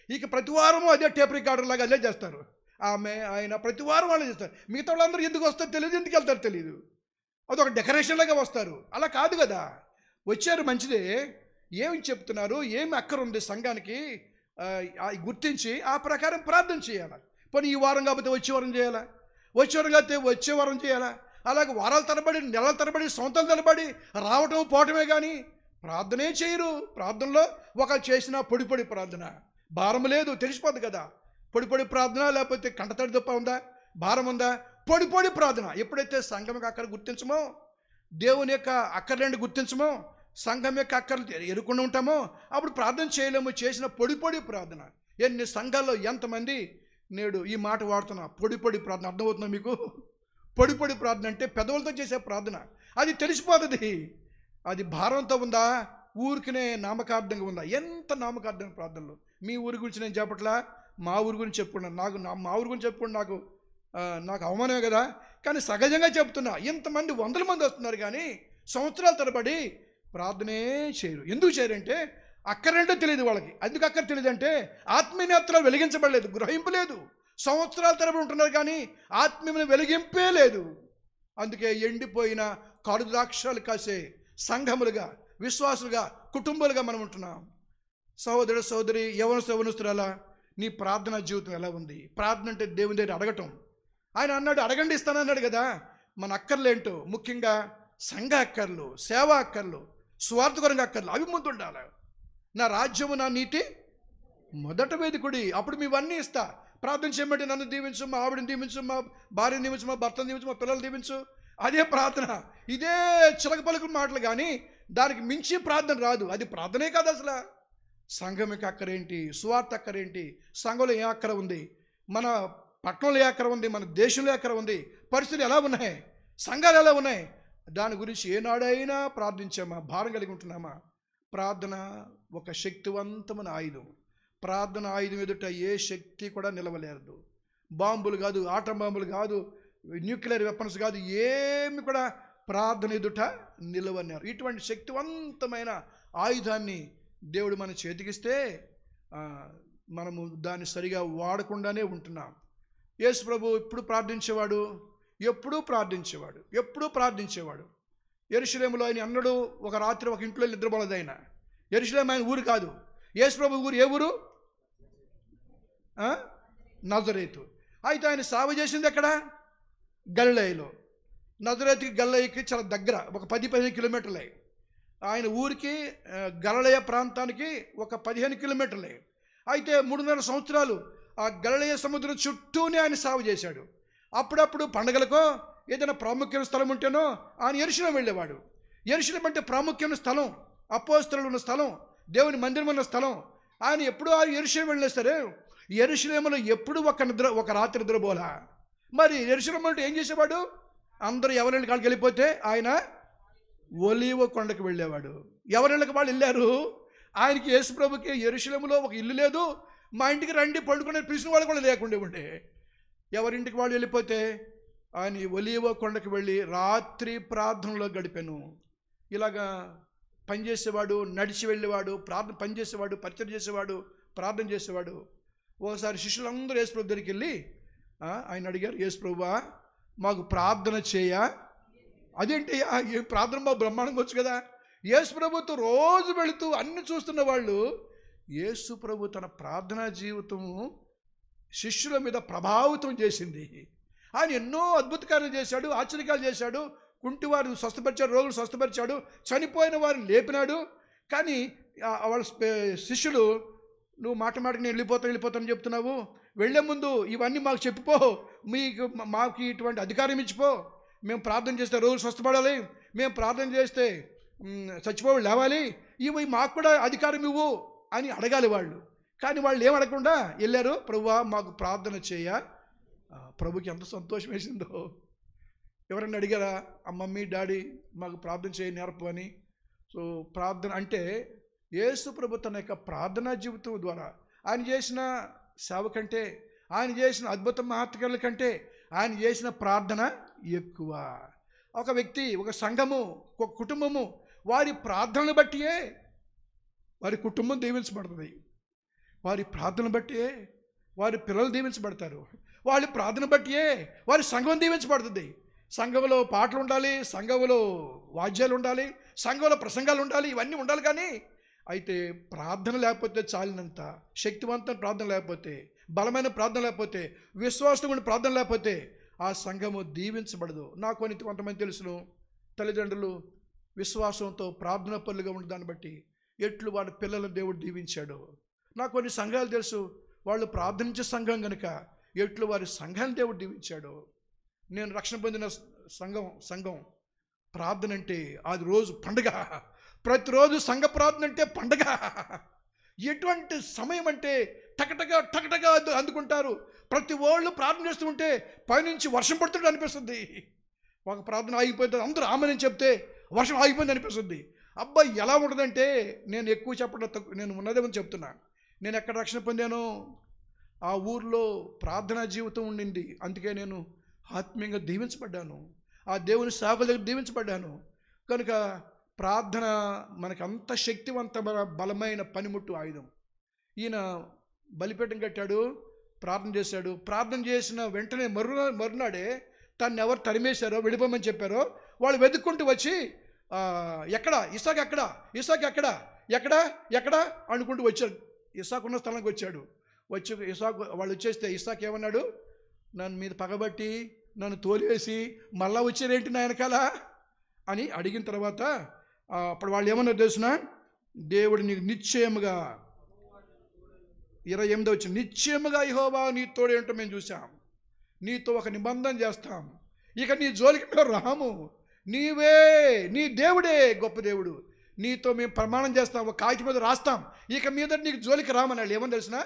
ఇక ప్రతి వారము అదే టేప్ రికార్డర్ లాగా అదే చేస్తారు. ఆమె, ఆయన ప్రతి వారం వాళ్ళు చేస్తారు. మిగతా వాళ్ళందరూ ఎందుకు వస్తారో తెలియదు, ఎందుకు వెళ్తారో తెలియదు. అదొక డెకరేషన్ లాగా వస్తారు. అలా కాదు కదా. వచ్చారు మంచిదే, ఏమి చెప్తున్నారు, ఏమి అక్కర ఉంది సంఘానికి గుర్తించి ఆ ప్రకారం ప్రార్థన చేయాలి. పోనీ ఈ వారం కాకపోతే వచ్చే వారం చేయాలా, వచ్చే వారం కాకపోతే వచ్చే వారం చేయాలా. అలాగే వారాల తరబడి, నెలల తరబడి, సంవత్సరాల తరబడి రావటం పోవటమే కానీ ప్రార్థనే చేయరు. ప్రార్థనలో ఒక చేసిన పొడి పొడి ప్రార్థన, భారం లేదు, తెలిసిపోద్ది కదా. పొడి పొడి ప్రార్థన, లేకపోతే కంటతడి తప్ప ఉందా, భారం ఉందా? పొడి పొడి ప్రార్థన. ఎప్పుడైతే సంఘం అక్కడ గుర్తించమో, దేవుని యొక్క అక్కర్లేండి గుర్తించమో, సంఘం యొక్క అక్కర్లు ఎరుకుండా ఉంటామో, అప్పుడు ప్రార్థన చేయలేము. చేసిన పొడి పొడి ప్రార్థన. ఎన్ని సంఘాల్లో ఎంతమంది నేడు ఈ మాట వాడుతున్నా, పొడి పొడి ప్రార్థన. అర్థమవుతుందా మీకు? పొడి పొడి ప్రార్థన అంటే పెదవులతో చేసే ప్రార్థన. అది తెలిసిపోతుంది. అది భారంతో ఉందా, ఊరికినే నామకార్థంగా ఉందా? ఎంత నామకార్థంగా ప్రార్థనలు. మీ ఊరి గురించి నేను చెప్పట్లా, మా ఊరి గురించి చెప్పుకున్నాను. మా ఊరి గురించి చెప్పుకుంటే నాకు అవమానమే కదా. కానీ సహజంగా చెప్తున్నా, ఇంతమంది 100 మంది వస్తున్నారు కానీ సంవత్సరాల తరబడి ప్రార్థనే చేయరు. ఎందుకు చేయరంటే అక్కరేంటో తెలియదు వాళ్ళకి. ఎందుకు అక్కర తెలియదంటే ఆత్మీయ నేత్రాలు వెలిగించబడలేదు, గ్రహింపు లేదు. సంవత్సరాల తరబడి ఉంటున్నారు కానీ ఆత్మీయమైన వెలిగింపే లేదు. అందుకే ఎండిపోయిన కాడు ద్రాక్షాలు కాసే సంఘములుగా, విశ్వాసులుగా, కుటుంబాలుగా మనం ఉంటున్నాం. సహోదరుడు, సహోదరి, యవనస్తురాలా, నీ ప్రార్థనా జీవితం ఎలా ఉంది? ప్రార్థన అంటే దేవుని దగ్గర అడగటం. ఆయన అన్నాడు, అడగండి ఇస్తానన్నాడు కదా. మన అక్కర్లేంటో, ముఖ్యంగా సంఘ అక్కర్లు, సేవా అక్కర్లు, స్వార్థకరంగా అక్కర్లు, అవి ముందు ఉండాలి. నా రాజ్యము, నా నీతి మొదట వేదికుడి, అప్పుడు మీవన్నీ ఇస్తా. ప్రార్థన చేయమంటే నన్ను దీవించు, మా ఆవిడని దీవించు, మా భార్యను దీవించు, మా భర్తను దీవించు, మా పిల్లలు దీవించు. అదే ప్రార్థన. ఇదే చిలక పలుకుల మాటలు కానీ దానికి మించి ప్రార్థన రాదు. అది ప్రార్థనే కాదు అసలు. సంఘం యొక్క అక్కరేంటి, సువార్త అక్కరేంటి, సంఘంలో ఏ అక్కర ఉంది, మన పట్టణంలో ఏ అక్కర ఉంది, మన దేశంలో అక్కర ఉంది, పరిస్థితులు ఎలా ఉన్నాయి, సంఘాలు ఎలా ఉన్నాయి, దాని గురించి ఏనాడైనా ప్రార్థించామా? భారం కలిగి ఉంటున్నామా? ప్రార్థన ఒక శక్తివంతమైన ఆయుధం. ప్రార్థన ఆయుధం ఎదుట ఏ శక్తి కూడా నిలవలేరు. బాంబులు కాదు, ఆటం బాంబులు కాదు, న్యూక్లియర్ వెపన్స్ కాదు, ఏమి కూడా ప్రార్థన ఎదుట నిలవలేరు. ఇటువంటి శక్తివంతమైన ఆయుధాన్ని దేవుడు మన చేతికిస్తే మనము దాన్ని సరిగా వాడకుండానే ఉంటున్నాం. యేసు ప్రభు ఎప్పుడూ ప్రార్థించేవాడు. యెరూషలేములో ఆయన అన్నడు, ఒక రాత్రి ఒక ఇంట్లో నిద్రపోలేదు ఆయన. యెరూషలేము ఆయన ఊరు కాదు. యేసు ప్రభు ఊరు ఏ ఊరు? నజరేతు. అయితే ఆయన సేవ చేసింది ఎక్కడ? గలిలయలో. నజరేతుకి గలిలయకి చాలా దగ్గర, ఒక 10-15 కిలోమీటర్లే. ఆయన ఊరికి గలిలయ ప్రాంతానికి ఒక 15 కిలోమీటర్లే. అయితే 3.5 సంవత్సరాలు ఆ గలిలయ సముద్రం చుట్టూనే ఆయన సేవ చేశాడు. అప్పుడప్పుడు పండగలకో ఏదైనా ప్రాముఖ్యమైన స్థలం ఉంటేనో ఆయన యెరూషలేము వెళ్ళేవాడు. యెరూషలేము అంటే ప్రాముఖ్యమైన స్థలం, అపోస్తలులు ఉన్న స్థలం, దేవుని మందిరం ఉన్న స్థలం. ఆయన ఎప్పుడూ ఆ యెరూషలేము వెళ్ళినా సరే యెరూషలేములో ఎప్పుడు ఒక రాత్రి నిద్రపోలా. మరి యెరూషలేము అంటే ఏం చేసేవాడు? అందరూ ఎవరి కాడికి వెళ్ళిపోతే ఆయన ఒలీవ కొండకు వెళ్ళేవాడు. ఎవరిళ్ళకి వాళ్ళు వెళ్ళారు. ఆయనకి యేసు ప్రభుకి యెరూషలేములో ఒక ఇల్లు లేదు, మా ఇంటికి రండి పండుకునే పిలిచిన వాళ్ళు కూడా లేకుండా ఉండే. ఎవరింటికి వాళ్ళు వెళ్ళిపోతే ఆయన ఒలీవ కొండకు వెళ్ళి రాత్రి ప్రార్థనలో గడిపాను. ఇలాగా పనిచేసేవాడు, నడిచి వెళ్ళేవాడు, పనిచేసేవాడు, పరిచయం చేసేవాడు, ప్రార్థన చేసేవాడు. ఒకసారి శిష్యులందరూ యేసు ప్రభు దగ్గరికి వెళ్ళి ఆయన అడిగారు, యేసు ప్రభువా మాకు ప్రార్థన చేయ. అదేంటి ఈ ప్రార్థన మాకు బ్రహ్మాండంగా వచ్చు కదా. యేసు ప్రభుతో రోజు వెళుతూ అన్ని చూస్తున్న వాళ్ళు, యేసు ప్రభు తన ప్రార్థనా జీవితము శిష్యుల మీద ప్రభావితం చేసింది. ఆయన ఎన్నో అద్భుత కార్యాలు చేశాడు, ఆశ్చర్యకాలు చేశాడు, కుంటివారు స్వస్థపరిచాడు, రోగులు స్వస్థపరిచాడు, చనిపోయిన వారిని లేపినాడు. కానీ వాళ్ళ శిష్యులు, నువ్వు మాటకి నేను వెళ్ళిపోతాను చెప్తున్నావు, వెళ్ళే ముందు ఇవన్నీ మాకు చెప్పిపో, మాకు ఇటువంటి అధికారం ఇచ్చిపో. మేము ప్రార్థన చేస్తే రోగులు స్వస్థపడాలి, మేము ప్రార్థన చేస్తే చచ్చిపోవాలి లేవాలి, ఇవి మాకు కూడా అధికారం ఇవ్వు అని అడగాలి వాళ్ళు. కానీ వాళ్ళు ఏం అడగకుండా వెళ్ళారు, ప్రభువా మాకు ప్రార్థన చేయ. ప్రభుకి ఎంత సంతోషం వేసిందో. ఎవరన్నా అడిగారా, మమ్మీ డాడీ మాకు ప్రార్థన చేయ నేర్పు అని? సో ప్రార్థన అంటే యేసు ప్రభు తన యొక్క ప్రార్థనా జీవితం ద్వారా ఆయన చేసిన సేవ కంటే, ఆయన చేసిన అద్భుత మహత్కార్యాల కంటే ఆయన చేసిన ప్రార్థన ఎక్కువ. ఒక వ్యక్తి, ఒక సంఘము, ఒక కుటుంబము వారి ప్రార్థనను బట్టియే వారి కుటుంబం దీవించబడుతుంది. వారి ప్రార్థన బట్టియే వారి పిల్లలు దీవించబడతారు. వారి ప్రార్థన బట్టియే వారి సంఘం దీవించబడుతుంది. సంఘంలో పాటలు ఉండాలి, సంఘంలో వాద్యాలు ఉండాలి, సంఘంలో ప్రసంగాలు ఉండాలి, ఇవన్నీ ఉండాలి. కానీ అయితే ప్రార్థన లేకపోతే, చాలినంత శక్తివంతమైన ప్రార్థన లేకపోతే, బలమైన ప్రార్థన లేకపోతే, విశ్వాసం ఉన్న ప్రార్థన లేకపోతే ఆ సంఘము దీవించబడదు. నాకు కొంతమంది తెలుసును, తల్లిదండ్రులు విశ్వాసంతో ప్రార్థన పనులుగా ఉన్న దాన్ని బట్టి ఎట్లు వాళ్ళ పిల్లలను దేవుడు దీవించాడు. నాకు కొన్ని సంఘాలు తెలుసు, వాళ్ళు ప్రార్థనించే సంఘం కనుక ఎట్లు వారి సంఘాన్ని దేవుడు దీవించాడు. నేను రక్షణ పొందిన సంఘం ప్రార్థన అంటే అది రోజు పండుగ. ప్రతిరోజు సంఘ ప్రార్థన అంటే పండుగ. ఎటువంటి సమయం అంటే టకటగా అందుకుంటారు. ప్రతి వాళ్ళు ప్రార్థన చేస్తూ ఉంటే పైనుంచి వర్షం పడుతుంటే అనిపిస్తుంది. ఒక ప్రార్థన ఆగిపోతుంది, అందరూ ఆమెనని చెప్తే వర్షం ఆగిపోయింది అనిపిస్తుంది. అబ్బాయి ఎలా ఉంటుందంటే, నేను ఎక్కువ చెప్పడం తక్కువ, నేను ఉన్నదేమని చెప్తున్నా. నేను ఎక్కడ రక్షణ పొందానో ఆ ఊర్లో ప్రార్థనా జీవితం ఉండింది. అందుకే నేను ఆత్మీయంగా దీవించబడ్డాను, ఆ దేవుని సేవకుల దగ్గర దీవించబడ్డాను. కనుక ప్రార్థన మనకు అంత శక్తివంతమైన బలమైన పనిముట్టు ఆయుధం. ఈయన బలిపీఠం కట్టాడు, ప్రార్థన చేశాడు. ప్రార్థన చేసిన వెంటనే మరునాడే తను ఎవరు తరిమేశారో, వెళ్ళిపోమని చెప్పారో వాళ్ళు వెతుక్కుంటూ వచ్చి ఎక్కడ ఇసాక్ ఎక్కడ అనుకుంటూ వచ్చారు. ఇసాక్ ఉన్న స్థలానికి వచ్చాడు. ఇసాక్ వాళ్ళు వచ్చేస్తే ఇసాక్ ఏమన్నాడు, నన్ను మీద పగబట్టి నన్ను తోలివేసి మళ్ళా వచ్చారేంటి నా వెనకాల అని అడిగిన తర్వాత అప్పుడు వాళ్ళు ఏమన్నారు తెలుసిన, దేవుడు నీకు నిశ్చయముగా 28 వచ్చిన నిశ్చయముగా యెహోవా నీ తోడు ఏంటో మేము చూసాం, నీతో ఒక నిబంధన చేస్తాం, ఇక నీ జోలికి మేము రాము, నీవే నీ దేవుడే గొప్ప దేవుడు, నీతో మేము ప్రమాణం చేస్తాం, ఒక కాగితం మీద రాస్తాం, ఇక మీద నీకు జోలికి రామన్నాడు. ఏమని తెలిసిన,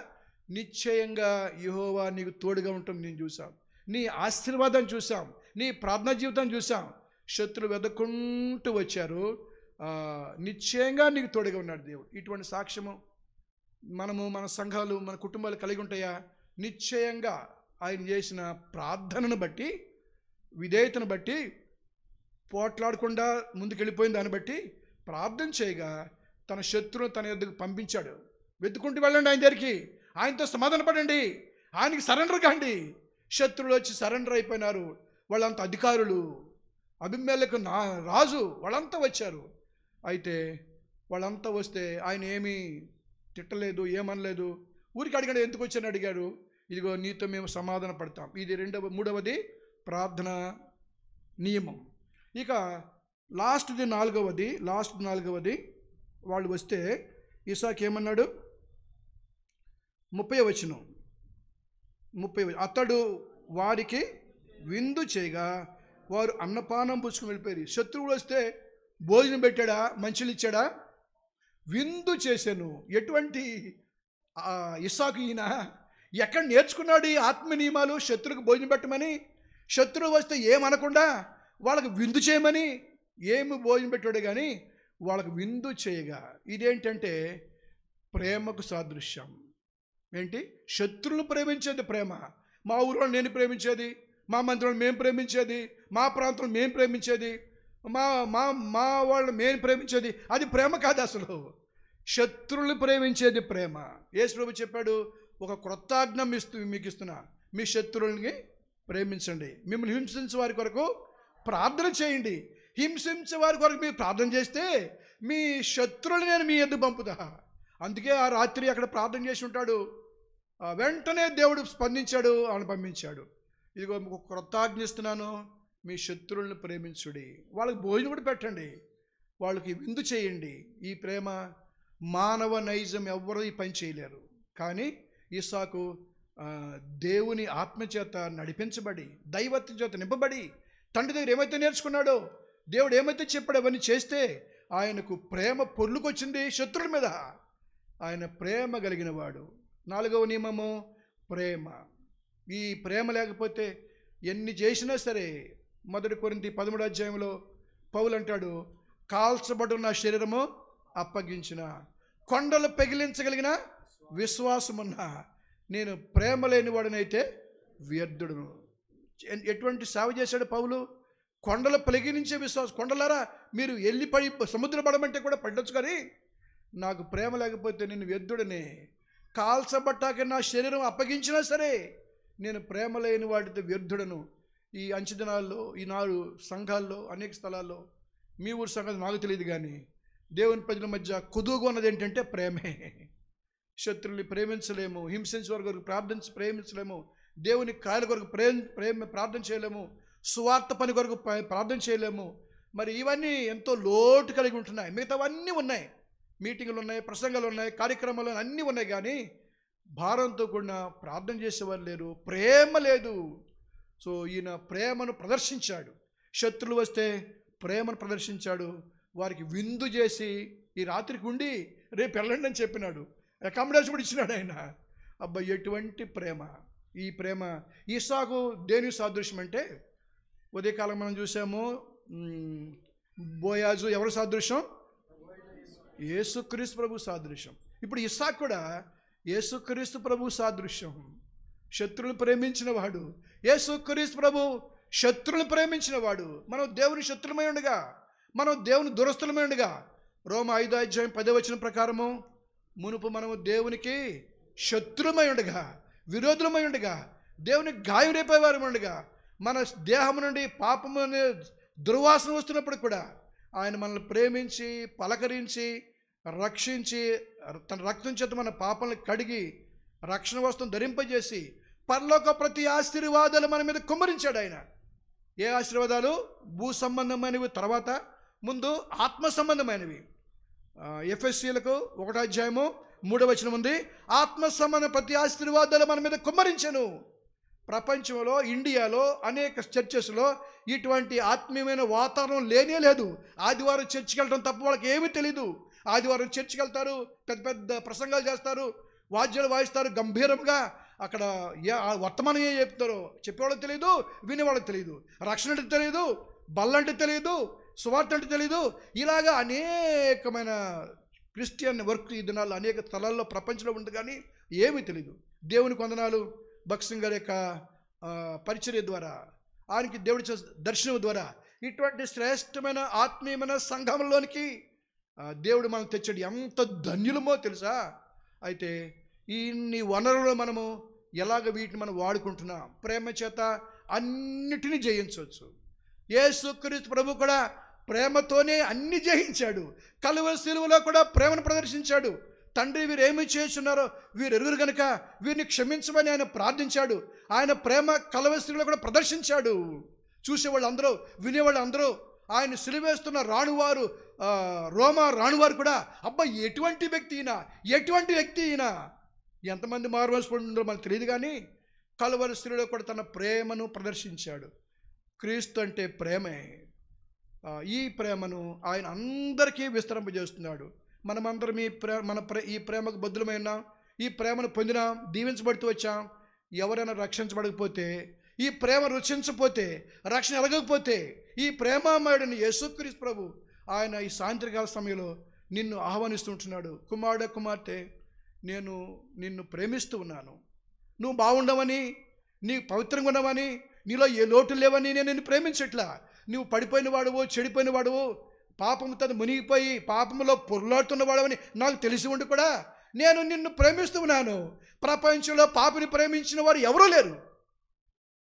నిశ్చయంగా యెహోవా నీకు తోడుగా ఉంటాం నేను చూసాం, నీ ఆశీర్వాదం చూసాం, నీ ప్రార్థనా జీవితం చూసాం. శత్రులు వెదకుంటూ వచ్చారు, నిశ్చయంగా నీకు తోడుగా ఉన్నాడు దేవుడు. ఇటువంటి సాక్ష్యము మన సంఘాలు మన కుటుంబాలు కలిగి ఉంటాయా? నిశ్చయంగా ఆయన చేసిన ప్రార్థనను బట్టి, విధేయతను బట్టి, పోట్లాడకుండా ముందుకెళ్ళిపోయిన దాన్ని బట్టి ప్రార్థన చేయగా తన శత్రువును తన యొద్దకు పంపించాడు. వెతుకుంటూ వెళ్ళండి ఆయన దగ్గరికి, ఆయనతో సమాధాన పడండి, ఆయనకి సరెండర్ కాండి. శత్రువులు వచ్చి సరెండర్ అయిపోయినారు. వాళ్ళంతా అధికారులు, అబీమెలెకు రాజు, వాళ్ళంతా వచ్చారు. అయితే వాళ్ళంతా వస్తే ఆయన ఏమీ తిట్టలేదు, ఏమనలేదు. ఊరికి అడిగాడు, ఎందుకు వచ్చాను అడిగాడు. ఇదిగో నీతో మేము సమాధాన పడతాం. ఇది మూడవది ప్రార్థన నియమం. ఇక లాస్ట్ది నాలుగవది వాళ్ళు వస్తే ఇసాక్ ఏమన్నాడు, 30వ వచనం, అతడు వారికి విందు చేయగా వారు అన్నపానం పుచ్చుకుని వెళ్ళిపోయారు. శత్రువులు వస్తే భోజనం పెట్టాడా, మంచిలు ఇచ్చాడా? విందు చేశాను. ఎటువంటి ఇస్సాకు ఈయన ఎక్కడ నేర్చుకున్నాడు ఈ ఆత్మ నియమాలు? శత్రువుకు భోజనం పెట్టమని, శత్రువు వస్తే ఏమనకుండా వాళ్ళకి విందు చేయమని. ఏమి భోజనం పెట్టాడు కానీ వాళ్ళకి విందు చేయగా. ఇదేంటంటే ప్రేమకు సాదృశ్యం. ఏంటి? శత్రువులను ప్రేమించేది ప్రేమ. మా ఊరిలో నేను ప్రేమించేది, మా మందిరంలో మేము ప్రేమించేది, మా ప్రాంతంలో మేము ప్రేమించేది, మా మా మా వాళ్ళు మేము ప్రేమించేది, అది ప్రేమ కాదు అసలు. శత్రువులు ప్రేమించేది ప్రేమ. యేసు ప్రభు చెప్పాడు, ఒక క్రొత్త ఆజ్ఞ మీకు ఇస్తున్నా, మీ శత్రువుల్ని ప్రేమించండి, మిమ్మల్ని హింసించే వారి కొరకు ప్రార్థన చేయండి. హింసించే వారి కొరకు మీరు ప్రార్థన చేస్తే మీ శత్రువులు నేను మీ ఎద్దు పంపుతా. అందుకే ఆ రాత్రి అక్కడ ప్రార్థన చేసి ఉంటాడు. వెంటనే దేవుడు స్పందించాడు, ఆయన పంపించాడు. ఇదిగో మీకు క్రొత్త ఆజ్ఞ ఇస్తున్నాను, మీ శత్రువులను ప్రేమించుడి, వాళ్ళకి భోజనం కూడా పెట్టండి, వాళ్ళకి విందు చేయండి. ఈ ప్రేమ మానవ నైజం ఎవ్వరూ ఈ పని చేయలేరు. కానీ ఇస్సాకు దేవుని ఆత్మచేత నడిపించబడి, దైవత్వం చేత నింపబడి, తండ్రి దగ్గర ఏమైతే నేర్చుకున్నాడో, దేవుడు ఏమైతే చెప్పాడో అవన్నీ చేస్తే ఆయనకు ప్రేమ పొర్లుకొచ్చింది శత్రువుల మీద. ఆయన ప్రేమ కలిగిన వాడు. 4వ నియమము ప్రేమ. ఈ ప్రేమ లేకపోతే ఎన్ని చేసినా సరే, 1 కొరింథీ 13వ అధ్యాయంలో పౌలు అంటాడు, కాల్చబడున్న శరీరము అప్పగించిన, కొండలు పెగిలించగలిగిన విశ్వాసమున్నా, నేను ప్రేమ లేని వాడినైతే వ్యర్థుడును. ఎటువంటి సేవ చేశాడు పౌలు? కొండలు పెగిలించే విశ్వాసం. కొండలారా మీరు వెళ్ళి పడి సముద్ర పడమంటే కూడా పడొచ్చు, కానీ నాకు ప్రేమ లేకపోతే నేను వ్యర్థుడనే. కాల్చబట్టాక నా శరీరం అప్పగించినా సరే నేను ప్రేమ లేని వాటితో వ్యర్థుడను. ఈ అంచెదినాల్లో, ఈనాడు సంఘాల్లో, అనేక స్థలాల్లో, మీ ఊరి సంఘాలు నాకు తెలియదు కానీ దేవుని ప్రజల మధ్య కొదువుగా ఉన్నది ఏంటంటే ప్రేమే. శత్రువుల్ని ప్రేమించలేము, హింసించే వారి కొరకు ప్రేమించలేము, దేవుని కార్యాల కొరకు ప్రార్థన చేయలేము, సువార్త పని కొరకు ప్రార్థన చేయలేము. మరి ఇవన్నీ ఎంతో లోటు కలిగి ఉంటున్నాయి. మిగతావన్నీ ఉన్నాయి, మీటింగులు ఉన్నాయి, ప్రసంగాలు ఉన్నాయి, కార్యక్రమాలు అన్నీ ఉన్నాయి, కానీ భారంతో కూడిన ప్రార్థన చేసేవారు లేరు, ప్రేమ లేదు. సో ఈయన ప్రేమను ప్రదర్శించాడు. శత్రులు వస్తే ప్రేమను ప్రదర్శించాడు, వారికి విందు చేసి ఈ రాత్రికి ఉండి రేపు వెళ్ళండి అని చెప్పినాడు. అకామిడేషన్ కూడా ఇచ్చినాడు ఆయన. అబ్బా, ఎటువంటి ప్రేమ! ఈ ప్రేమ ఇస్సాకు దేని సాదృశ్యం అంటే, ఉదయకాలం మనం చూసాము, బోయాజు ఎవరు సాదృశ్యం? యేసుక్రీస్తు ప్రభు సాదృశ్యం. ఇప్పుడు ఇస్సాకు కూడా యేసుక్రీస్తు ప్రభు సాదృశ్యం. శత్రువులు ప్రేమించిన వాడు యేసుక్రీస్తు ప్రభు. శత్రువులు ప్రేమించిన వాడు. మనం దేవుని శత్రులమై ఉండగా, మనం దేవుని దురస్తులమై ఉండగా, రోమ 5:10 ప్రకారము, మునుపు మనము దేవునికి శత్రులమై ఉండగా, విరోధులమై ఉండగా, దేవునికి గాయం రేపేవారు ఉండగా, మన దేహం నుండి పాపము అనే దుర్వాసన వస్తున్నప్పుడు కూడా ఆయన మనల్ని ప్రేమించి, పలకరించి, రక్షించి, తన రక్తం చేత మన పాపలను కడిగి రక్షణ వస్తువును ధరింపజేసి పరలోక ప్రతి ఆశీర్వాదాలు మన మీద కుమ్మరించాడు ఆయన. ఏ ఆశీర్వాదాలు? భూ సంబంధమైనవి, తర్వాత ముందు ఆత్మ సంబంధమైనవి. ఎఫెసీయులకు 1:3 ఉంది, ఆత్మ సంబంధ ప్రతి ఆశీర్వాదాలు మన మీద కుమ్మరించను. ప్రపంచంలో, ఇండియాలో అనేక చర్చెస్లో ఇటువంటి ఆత్మీయమైన వాతావరణం లేనే లేదు. ఆదివారం చర్చికి వెళ్ళడం తప్ప వాళ్ళకి ఏమీ తెలీదు. ఆదివారం చర్చికి వెళ్తారు, పెద్ద పెద్ద ప్రసంగాలు చేస్తారు, వాద్యాలు వాయిస్తారు గంభీరంగా. అక్కడ వర్తమానం ఏం చెప్తారో చెప్పేవాళ్ళకి తెలియదు, వినేవాళ్ళకి తెలియదు. రక్షణ అంటే తెలియదు, బల్లంటే తెలియదు, సువార్త అంటే తెలియదు. ఇలాగా అనేకమైన క్రిస్టియన్ వర్క్ ఈ దినాల్లో అనేక స్థలాల్లో ప్రపంచంలో ఉంది, కానీ ఏమీ తెలియదు. దేవుని వందనాలు. భక్త్ సింగ్ గారి యొక్క పరిచర్య ద్వారా, ఆయనకి దేవుడి దర్శనం ద్వారా ఇటువంటి శ్రేష్టమైన ఆత్మీయమైన సంఘంలోనికి దేవుడు మనం తెచ్చాడు. ఎంత ధన్యులమో తెలుసా? అయితే ఇన్ని వనరులు మనము ఎలాగ వీటిని మనం వాడుకుంటున్నాం? ప్రేమ చేత అన్నిటినీ జయించవచ్చు. యేసుక్రీస్తు ప్రభు కూడా ప్రేమతోనే అన్ని జయించాడు. కలువరి శిలువలో కూడా ప్రేమను ప్రదర్శించాడు. తండ్రి, వీరు ఏమి చేస్తున్నారో వీరు ఎరుగురు కనుక వీరిని క్షమించమని ఆయన ప్రార్థించాడు. ఆయన ప్రేమ కలువరి శిలువలో కూడా ప్రదర్శించాడు. చూసేవాళ్ళు అందరూ, వినేవాళ్ళు అందరూ, ఆయన సిలువేస్తున్న రాణువారు, రోమా రాణువారు కూడా, అబ్బా ఎటువంటి వ్యక్తి ఈయన, ఎటువంటి వ్యక్తి ఈయన, ఎంతమంది మారుమోసపడిందో మనకు తెలియదు, కానీ కలువరి శిలువలో కూడా తన ప్రేమను ప్రదర్శించాడు. క్రీస్తు అంటే ప్రేమే. ఈ ప్రేమను ఆయన అందరికీ విస్తరింపజేస్తున్నాడు. మనమందరం ఈ ప్రేమకు బద్దులమై ఉన్నాం, ఈ ప్రేమను పొందినాం, దీవించబడుతూ వచ్చాం. ఎవరైనా రక్షించబడకపోతే, ఈ ప్రేమ రుచించకపోతే, రక్షణ ఎలగకపోతే, ఈ ప్రేమామయుడిని యేసుక్రీస్తు ప్రభు ఆయన ఈ సాయంత్రకాల సమయంలో నిన్ను ఆహ్వానిస్తుంటున్నాడు. కుమారుడు, కుమార్తె, నేను నిన్ను ప్రేమిస్తూ ఉన్నాను. నువ్వు బాగుండవని, నీ పవిత్రంగా ఉండవని, నీలో ఏ లోటు లేవని నేను నిన్ను ప్రేమించట్లా. నువ్వు పడిపోయిన వాడువో, చెడిపోయిన వాడువో, పాపముతో మునిగిపోయి పాపములో పొర్లాడుతున్న వాడవని నాకు తెలిసి ఉండి కూడా నేను నిన్ను ప్రేమిస్తూ ఉన్నాను. ప్రపంచంలో పాపిని ప్రేమించిన వారు ఎవరూ లేరు.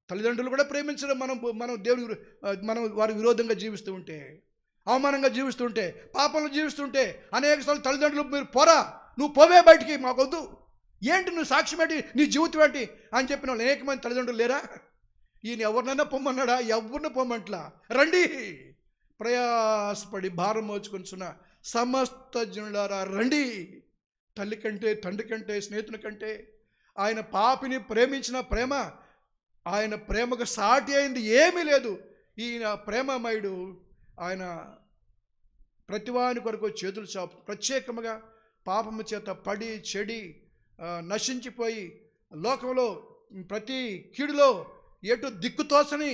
తల్లిదండ్రులు కూడా ప్రేమించడం. మనం దేవుని మనం వారి విరోధంగా జీవిస్తూ ఉంటే, అవమానంగా జీవిస్తుంటే, పాపంలో జీవిస్తుంటే అనేక సార్లు తల్లిదండ్రులు, మీరు పోరా, నువ్వు పోవే బయటికి, మాకొద్దు, ఏంటి నువ్వు సాక్ష్యం ఏంటి, నీ జీవితం ఏంటి అని చెప్పిన వాళ్ళు అనేక మంది తల్లిదండ్రులు లేరా? ఈయన ఎవరినైనా పొమ్మన్నాడా? ఎవరిని పొమ్మంట్లా. రండి, ప్రయాసపడి భారం మోచుకొనిచున్న సమస్త జనులారా రండి. తల్లి కంటే, తండ్రి కంటే, స్నేహితుని కంటే ఆయన పాపిని ప్రేమించిన ప్రేమ, ఆయన ప్రేమకు సాటి అయింది ఏమీ లేదు. ఈయన ప్రేమమయుడు. ఆయన ప్రతివాని కొరకు చేతులు చాపు, ప్రత్యేకముగా పాపము చేత పడి చెడి నశించిపోయి లోకంలో ప్రతి కీడులో ఎటు దిక్కుతోసని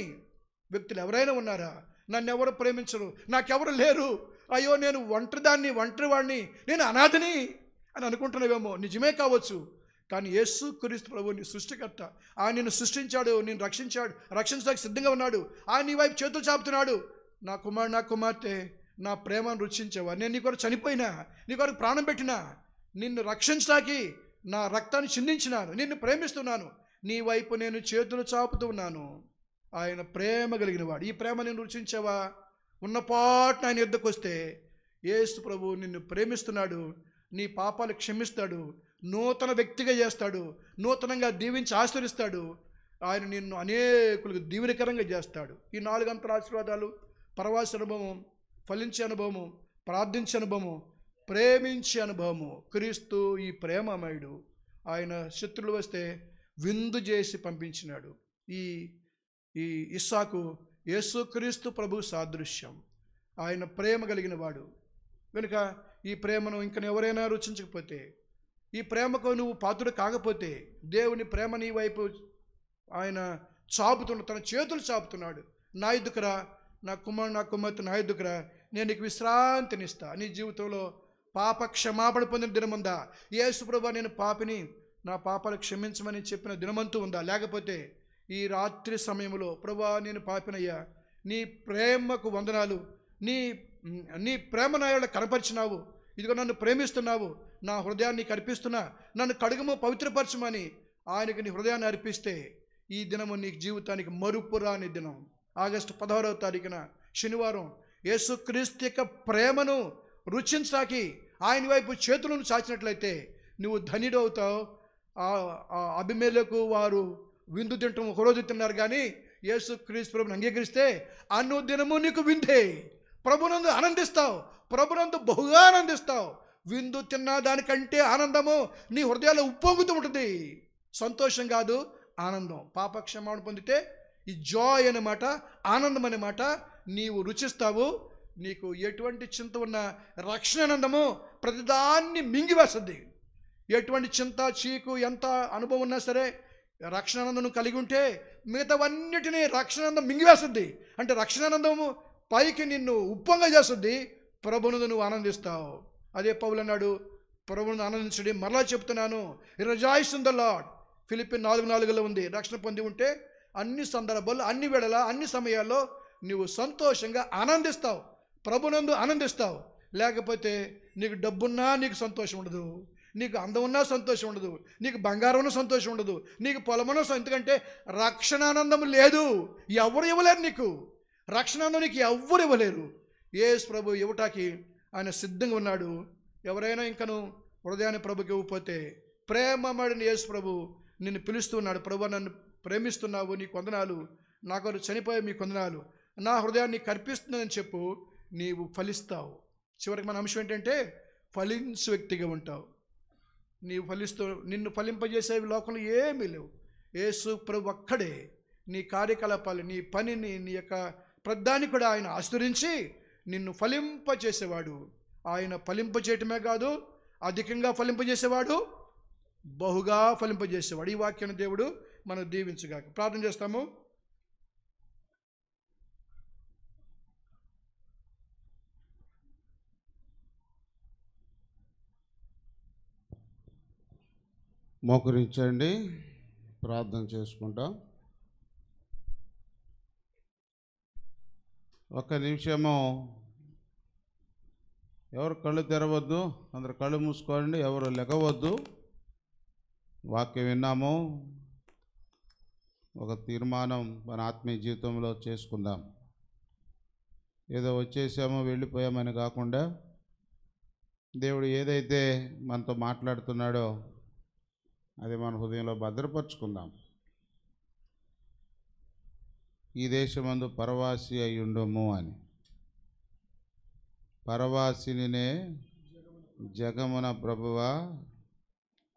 వ్యక్తులు ఎవరైనా ఉన్నారా? నన్ను ఎవరు ప్రేమించరు, నాకెవరు లేరు, అయ్యో నేను ఒంటరివాడిని, నేను అనాథని అని అనుకుంటున్నావేమో. నిజమే కావచ్చు, కానీ యేసుక్రీస్తు ప్రభువు నీ సృష్టికర్త. ఆయన నిన్ను సృష్టించాడు, నేను రక్షించడానికి సిద్ధంగా ఉన్నాడు. ఆయన నీ వైపు చేతులు చాపుతున్నాడు. నా కుమారుడు, నా కుమార్తె, నా ప్రేమను రుచించేవా? నేను నీ కొరకు చనిపోయినా, నీ కొరకు ప్రాణం పెట్టినా, నిన్ను రక్షించడానికి నా రక్తాన్ని చిందించినాను, నిన్ను ప్రేమిస్తున్నాను, నీ వైపు నేను చేతులు చాపుతూ ఉన్నాను. ఆయన ప్రేమ కలిగిన వాడు. ఈ ప్రేమ నేను రుచించావా? ఉన్నపాటున ఆయన యుద్ధకు వస్తే యేసు ప్రభువు నిన్ను ప్రేమిస్తున్నాడు, నీ పాపాలు క్షమిస్తాడు, నూతన వ్యక్తిగా చేస్తాడు, నూతనంగా దీవించి ఆశీర్వదిస్తాడు. ఆయన నిన్ను అనేకులకు దీవెనకరంగా చేస్తాడు. ఈ 4 అంతల ఆశీర్వాదాలు పరవాస అనుభవం, ఫలించే అనుభవము, ప్రార్థించే అనుభవము, ప్రేమించే అనుభవము. క్రీస్తు ఈ ప్రేమమయుడు. ఆయన శత్రులు వస్తే విందు చేసి పంపించినాడు. ఈ ఈ ఇస్సాకు యేసుక్రీస్తు ప్రభు సాదృశ్యం. ఆయన ప్రేమ కలిగిన వాడు కనుక ఈ ప్రేమను ఇంక ఎవరైనా రుచించకపోతే, ఈ ప్రేమకు నువ్వు పాత్రుడు కాకపోతే, దేవుని ప్రేమ నీ వైపు ఆయన తన చేతులు చాపుతున్నాడు. నా ఎదుకురా, నా కుమార్తె నా ఎదుకురా, నేను నీకు విశ్రాంతినిస్తా. నీ జీవితంలో పాప క్షమాపణ పొందిన దినముందా? యేసు ప్రభువా నేను పాపిని, నా పాపాలు క్షమించమని చెప్పిన దినమంతూ ఉందా? లేకపోతే ఈ రాత్రి సమయంలో ప్రభువా నేను పాపినయ్యా, నీ ప్రేమకు వందనాలు, నీ ప్రేమ నా యొద్ద కనపరిచినావు, ఇదిగో నన్ను ప్రేమిస్తున్నావు, నా హృదయాన్ని అర్పిస్తున్నా, నన్ను కడుగుము పవిత్రపరచమని ఆయనకి నీ హృదయాన్ని అర్పిస్తే ఈ దినము నీ జీవితానికి మరుపురాని దినం. ఆగస్టు 16వ తారీఖున శనివారం యేసుక్రీస్తు యొక్క ప్రేమను రుచించడానికి ఆయన వైపు చేతులను చాచినట్లయితే నువ్వు ధనిడు అవుతావు. అభిమేలకు వారు విందు తింటాం, ఒకరోజు తిన్నారు, కానీ యేసుక్రీస్తు ప్రభుని అంగీకరిస్తే అనుదినము నీకు విందే. ప్రభునందు ఆనందిస్తావు, ప్రభునందు బహుగా ఆనందిస్తావు. విందు తిన్న దానికంటే ఆనందము నీ హృదయాల్లో ఉప్పొంగుతూ ఉంటుంది. సంతోషం కాదు, ఆనందం. పాప క్షమాపణ పొందితే ఈ జాయ్ అనే మాట, ఆనందం అనే మాట నీవు రుచిస్తావు. నీకు ఎటువంటి చింత ఉన్న రక్షణానందము ప్రతిదాన్ని మింగివేస్తుంది. ఎటువంటి చింత, చీకు, ఎంత అనుభవం ఉన్నా సరే రక్షణానందం కలిగి ఉంటే మిగతావన్నిటినీ రక్షణానందం మింగివేస్తుంది. అంటే రక్షణానందము పైకి నిన్ను ఉప్పొంగ చేస్తుంది, ప్రభువును నువ్వు ఆనందిస్తావు. అదే పౌలు అన్నాడు, ప్రభువును ఆనందించండి. మరలా చెప్తున్నాను, rejoice in the lord. Philippi 4:4 ఉంది. రక్షణ పొంది ఉంటే అన్ని సందర్భాల్లో, అన్ని వేళలా, అన్ని సమయాల్లో నువ్వు సంతోషంగా ఆనందిస్తావు, ప్రభునందు ఆనందిస్తావు. లేకపోతే నీకు డబ్బున్నా నీకు సంతోషం ఉండదు, నీకు అందం ఉన్నా సంతోషం ఉండదు, నీకు బంగారం ఉన్నా సంతోషం ఉండదు, నీకు పొలమున్నా. ఎందుకంటే రక్షణానందం లేదు, ఎవరు ఇవ్వలేరు నీకు. రక్షణానందం నీకు ఎవ్వరు ఇవ్వలేరు. యేసు ప్రభు ఇవ్వటానికి ఆయన సిద్ధంగా ఉన్నాడు. ఎవరైనా ఇంకను హృదయాన్ని ప్రభుకి ఇవ్వకపోతే, ప్రేమమడిన యేసు ప్రభు నిన్ను పిలుస్తూ ఉన్నాడు. ప్రభు నన్ను ప్రేమిస్తున్నావు, నీకు వందనాలు, నా కొరకు చనిపోయే మీకు వందనాలు, నా హృదయాన్ని కర్పిస్తుందని చెప్పు, నీవు ఫలిస్తావు. చివరికి మన అంశం ఏంటంటే ఫలించు వ్యక్తిగా ఉంటావు. నీవు నిన్ను ఫలింపజేసేవి లోకంలో ఏమీ లేవు. యేసు ప్రభు ఒక్కడే నీ కార్యకలాపాలు, నీ పనిని, నీ యొక్క ప్రధాని కూడా ఆయన ఆశ్రయించి నిన్ను ఫలింపజేసేవాడు. ఆయన ఫలింపజేయటమే కాదు, అధికంగా ఫలింపజేసేవాడు, బహుగా ఫలింపజేసేవాడు. ఈ వాక్యాన్ని దేవుడు మనకు దీవించుగాక. ప్రార్థన చేస్తాము. మోకరించండి, ప్రార్థన చేసుకుంటాం. ఒక్క నిమిషము ఎవరు కళ్ళు తెరవద్దు, అందరు కళ్ళు మూసుకోండి, ఎవరు లెగవద్దు. వాక్యం విన్నాము, ఒక తీర్మానం మన ఆత్మీయ జీవితంలో చేసుకుందాం. ఏదో వచ్చేసామో వెళ్ళిపోయామని కాకుండా దేవుడు ఏదైతే మనతో మాట్లాడుతున్నాడో అది మన హృదయంలో భద్రపరుచుకుందాం. ఈ దేశమందు పరవాసి అయ్యుండము అని. పరవాసినినే జగమున ప్రభువా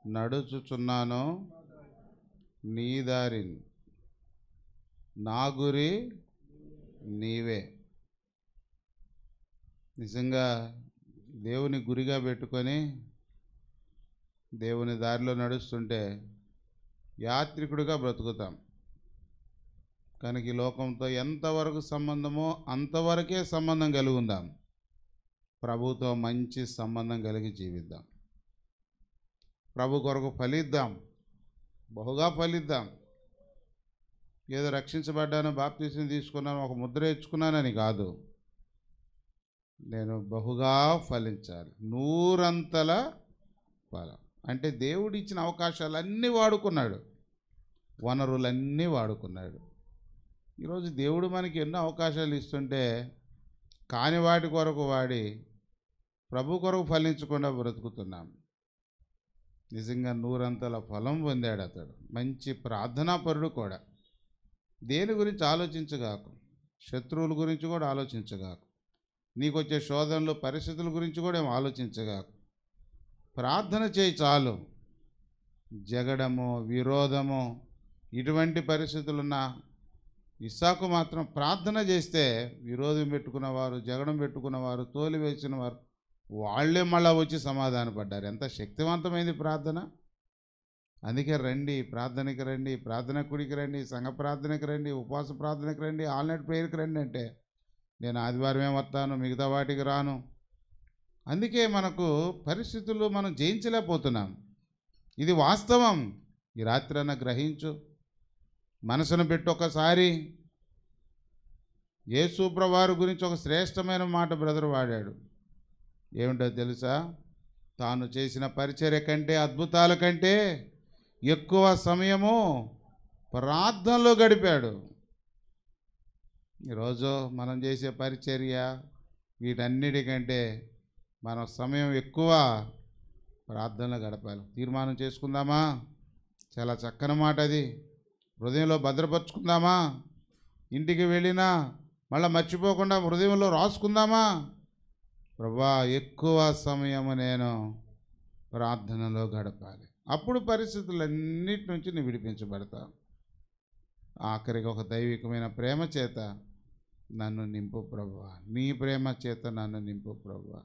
నడుచుచున్నాను నీ దారిని, నా గురి నీవే. నిజంగా దేవుని గురిగా పెట్టుకొని దేవుని దారిలో నడుస్తుంటే యాత్రికుడిగా బ్రతుకుతాం. కనుక ఈ లోకంతో ఎంతవరకు సంబంధమో అంతవరకే సంబంధం కలిగి ఉందాం. ప్రభుతో మంచి సంబంధం కలిగి జీవిద్దాం. ప్రభు కొరకు ఫలిద్దాం, బహుగా ఫలిద్దాం. ఏదో రక్షించబడ్డాను, బాప్తీసం తీసుకున్నాను, ఒక ముద్ర ఇచ్చుకున్నానని కాదు. నేను బహుగా ఫలించాలి, 100 ఫలం. అంటే దేవుడు ఇచ్చిన అవకాశాలన్నీ వాడుకున్నాడు, వనరులన్నీ వాడుకున్నాడు. ఈరోజు దేవుడు మనకి ఎన్నో అవకాశాలు ఇస్తుంటే కాని వాటి కొరకు వాడి ప్రభు కొరకు ఫలించకుండా బ్రతుకుతున్నాం. నిజంగా 100 ఫలం పొందాడు అతడు. మంచి ప్రార్థనాపరుడు కూడా. దేని గురించి ఆలోచించగాకు, శత్రువుల గురించి కూడా ఆలోచించగాకు. నీకు వచ్చే శోధనలు, పరిస్థితుల గురించి కూడా ఏం ఆలోచించగాకు. ప్రార్థన చేయి చాలు. జగడము, విరోధము, ఇటువంటి పరిస్థితులున్నా ఇస్సాకు మాత్రం ప్రార్థన చేస్తే విరోధం పెట్టుకున్నవారు, జగడం పెట్టుకున్నవారు, తోలివేసిన వారు వాళ్ళే మళ్ళా వచ్చి సమాధానపడ్డారు. ఎంత శక్తివంతమైంది ప్రార్థన. అందుకే రండి, ప్రార్థనకి రండి, ప్రార్థన కుడికి రండి, సంఘ ప్రార్థనకి రండి, ఉపవాస ప్రార్థనకి రండి, ఆల్నైట్ ప్రేయర్కి రండి అంటే నేను ఆదివారమే వస్తాను, మిగతా వాటికి రాను. అందుకే మనకు పరిస్థితులు మనం జయించలేకపోతున్నాం. ఇది వాస్తవం. ఈ రాత్రన్న గ్రహించు, మనసును పెట్టి ఒకసారి. యేసు ప్రభువారి గురించి ఒక శ్రేష్టమైన మాట బ్రదర్ వాడాడు. ఏమిటో తెలుసా? తాను చేసిన పరిచర్య కంటే, అద్భుతాల కంటే ఎక్కువ సమయము ప్రార్థనలో గడిపాడు. ఈరోజు మనం చేసే పరిచర్య వీటన్నిటికంటే మన సమయం ఎక్కువ ప్రార్థనలో గడపాలి. తీర్మానం చేసుకుందామా? చాలా చక్కని మాట అది. హృదయంలో భద్రపరుచుకుందామా? ఇంటికి వెళ్ళినా మళ్ళీ మర్చిపోకుండా హృదయంలో రాసుకుందామా? ప్రభువా, ఎక్కువ సమయము నేను ప్రార్థనలో గడపాలి. అప్పుడు పరిస్థితులన్నిటి నుంచి నేను విడిపించబడతాను. ఆఖరికి ఒక దైవికమైన ప్రేమ చేత నన్ను నింపు ప్రభువా. నీ ప్రేమ చేత నన్ను నింపు ప్రభువా.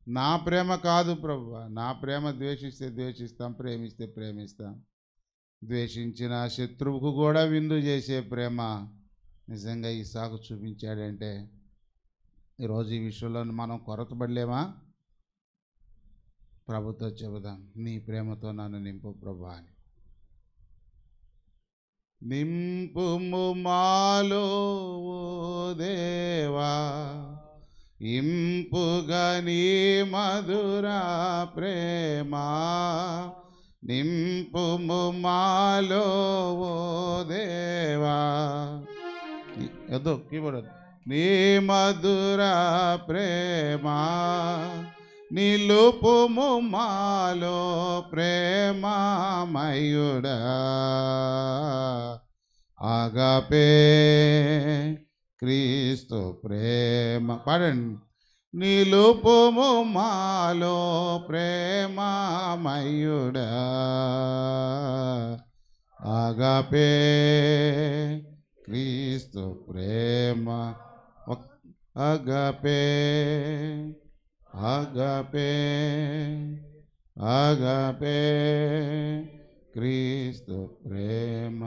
నా ప్రేమ కాదు ప్రభువా. నా ప్రేమ ద్వేషిస్తే ద్వేషిస్తాం, ప్రేమిస్తే ప్రేమిస్తాం. ద్వేషించిన శత్రువుకు కూడా విందు చేసే ప్రేమ నిజంగా ఇస్సాకు చూపించాడంటే ఈరోజు ఈ విషయంలో మనం కొరతపడలేమా? ప్రభుతో చెబుదాం, నీ ప్రేమతో నన్ను నింపు ప్రభువా అని. నింపుము మాలో ఓ దేవా, ఇంపుగా నీ మధుర ప్రేమ. నింపుము మాలో ఓ దేవా, ఏదో కీబోర్డ్. నీ మధుర ప్రేమ నిలుపుము మాలో ప్రేమమయుడా. ఆగాపే క్రీస్తు ప్రేమ పాడండి. నిలుపుము మాలో ప్రేమమయుడా. ఆగాపే క్రీస్తు ప్రేమ. ఆగాపే ఆగాపే ఆగాపే క్రీస్తు ప్రేమ.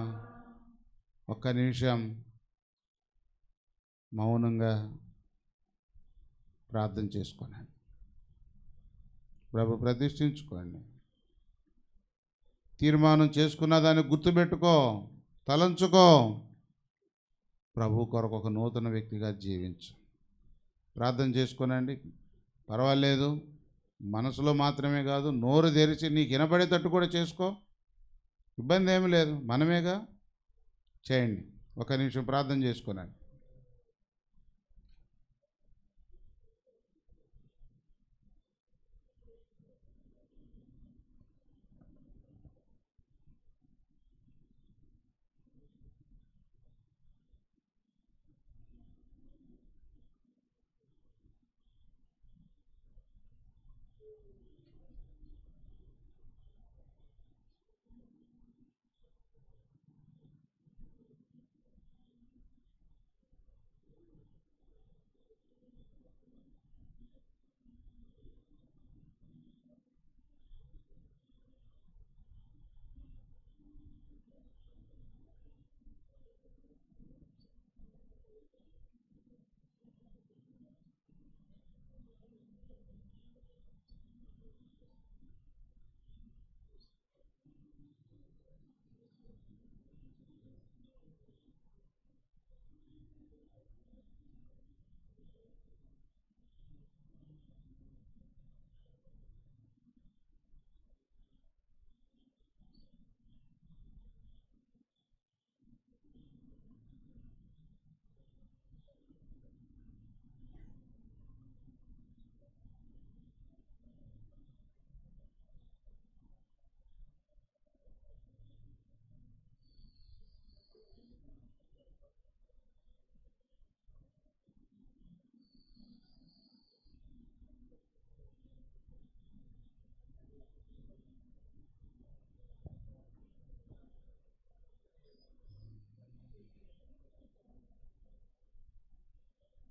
ఒక్క నిమిషం మౌనంగా ప్రార్థన చేసుకోండి. ప్రభు ప్రతిష్ఠించుకోండి. తీర్మానం చేసుకున్న దాన్ని గుర్తుపెట్టుకో, తలంచుకో. ప్రభు కొరకు ఒక నూతన వ్యక్తిగా జీవించు. ప్రార్థన చేసుకోనండి, పర్వాలేదు. మనసులో మాత్రమే కాదు, నోరు తెరిచి నీకు వినపడేటట్టు కూడా చేసుకో. ఇబ్బంది ఏమి లేదు, మనమేగా. చేయండి. ఒక నిమిషం ప్రార్థన చేసుకోనండి.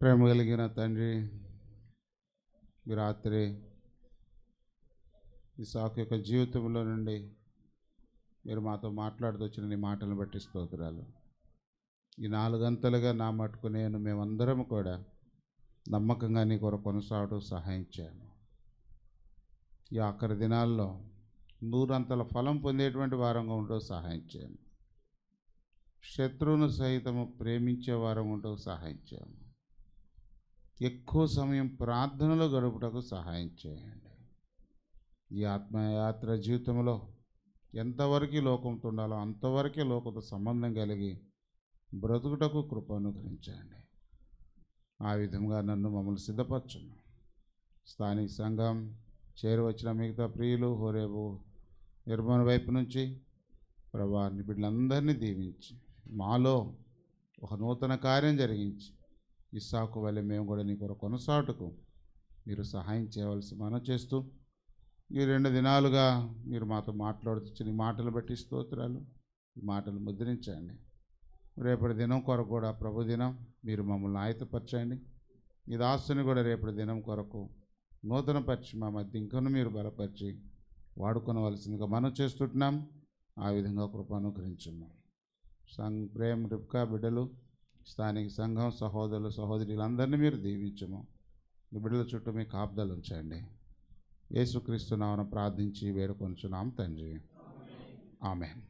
ప్రేమ కలిగిన తండ్రి, ఈ రాత్రి ఇస్సాకు యొక్క జీవితంలో నుండి మీరు మాతో మాట్లాడుతూ వచ్చిన నీ మాటలను బట్టి స్తోత్రాలు. ఈ 4 గంటలుగా నా మటుకు నేను మేమందరం కూడా నమ్మకంగా నీ కొరకు కొనసాగడం సహాయం చేయాలి. ఈ ఆఖరి దినాల్లో 100 ఫలం పొందేటువంటి వారంగా ఉండవు సహాయం చేయండి. శత్రువును సైతము ప్రేమించే వారం ఉండవు సహాయం చేయండి. ఎక్కువ సమయం ప్రార్థనలో గడుపుటకు సహాయం చేయండి. ఈ ఆత్మయాత్ర జీవితంలో ఎంతవరకు లోకంతో ఉండాలో అంతవరకే లోకంతో సంబంధం కలిగి బ్రతుకుటకు కృప అనుగ్రహించండి. ఆ విధంగా నన్ను మమ్మల్ని సిద్ధపరచును. స్థానిక సంఘం చేరువచ్చిన మిగతా ప్రియులు హోరేబు నిర్మాణ వైపు నుంచి ప్రభాని బిడ్డలందరినీ దీవించి మాలో ఒక నూతన కార్యం జరిగించి ఇస్సాకు వల్ల మేము కూడా నీ కొరకు కొనసాగుటకు మీరు సహాయం చేయవలసి మనం చేస్తూ ఈ 2 దినాలుగా మీరు మాతో మాట్లాడుతూ నీ మాటలు బట్టి స్తోత్రాలు. ఈ మాటలు ముద్రించండి. రేపటి దినం కొరకు కూడా ప్రభు దినం మీరు మమ్మల్ని ఆయతపరచండి. ఈ దాసుని కూడా రేపటి దినం కొరకు నూతనపరిచి మా మధ్య ఇంకను మీరు బలపరిచి వాడుకొనవలసిందిగా మనం చేస్తుంటున్నాం. ఆ విధంగా కృప అనుగ్రహించున్నాం. ప్రేమ్ రిబ్కా బిడ్డలు స్థానిక సంఘం సహోదరులు సహోదరులందరినీ మీరు దీవించము. మీ బిడ్డల చుట్టూ మీ కాపుదలు ఉంచండి. యేసుక్రీస్తు నామమున ప్రార్థించి వేడుకొనుచున్నాం తండ్రి, ఆమేన్.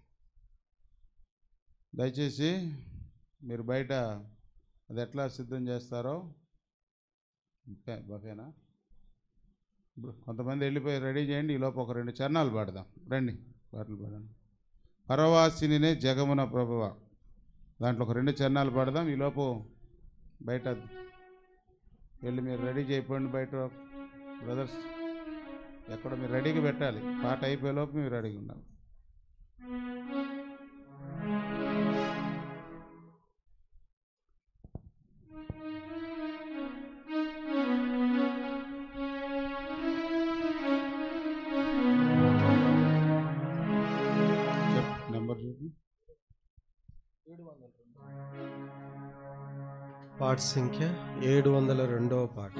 దయచేసి మీరు బయట అది ఎట్లా సిద్ధం చేస్తారో బఫేనా కొంతమంది వెళ్ళిపోయి రెడీ చేయండి. ఈలోపు ఒక 2 చరణాలు పాడదాం. రండి, పాటలు పాడండి. పరవాసినినే జగమున ప్రభువ, దాంట్లో ఒక 2 చరణాలు పాడదాం. ఈలోపు బయట వెళ్ళి మీరు రెడీ చేయకండి. బయట బ్రదర్స్ ఎక్కడ మీరు రెడీగా పెట్టాలి. పాట అయిపోయేలోపు మీరు రెడీగా ఉండాలి. నెంబర్ చూపి. పాట సంఖ్య 702వ పాట.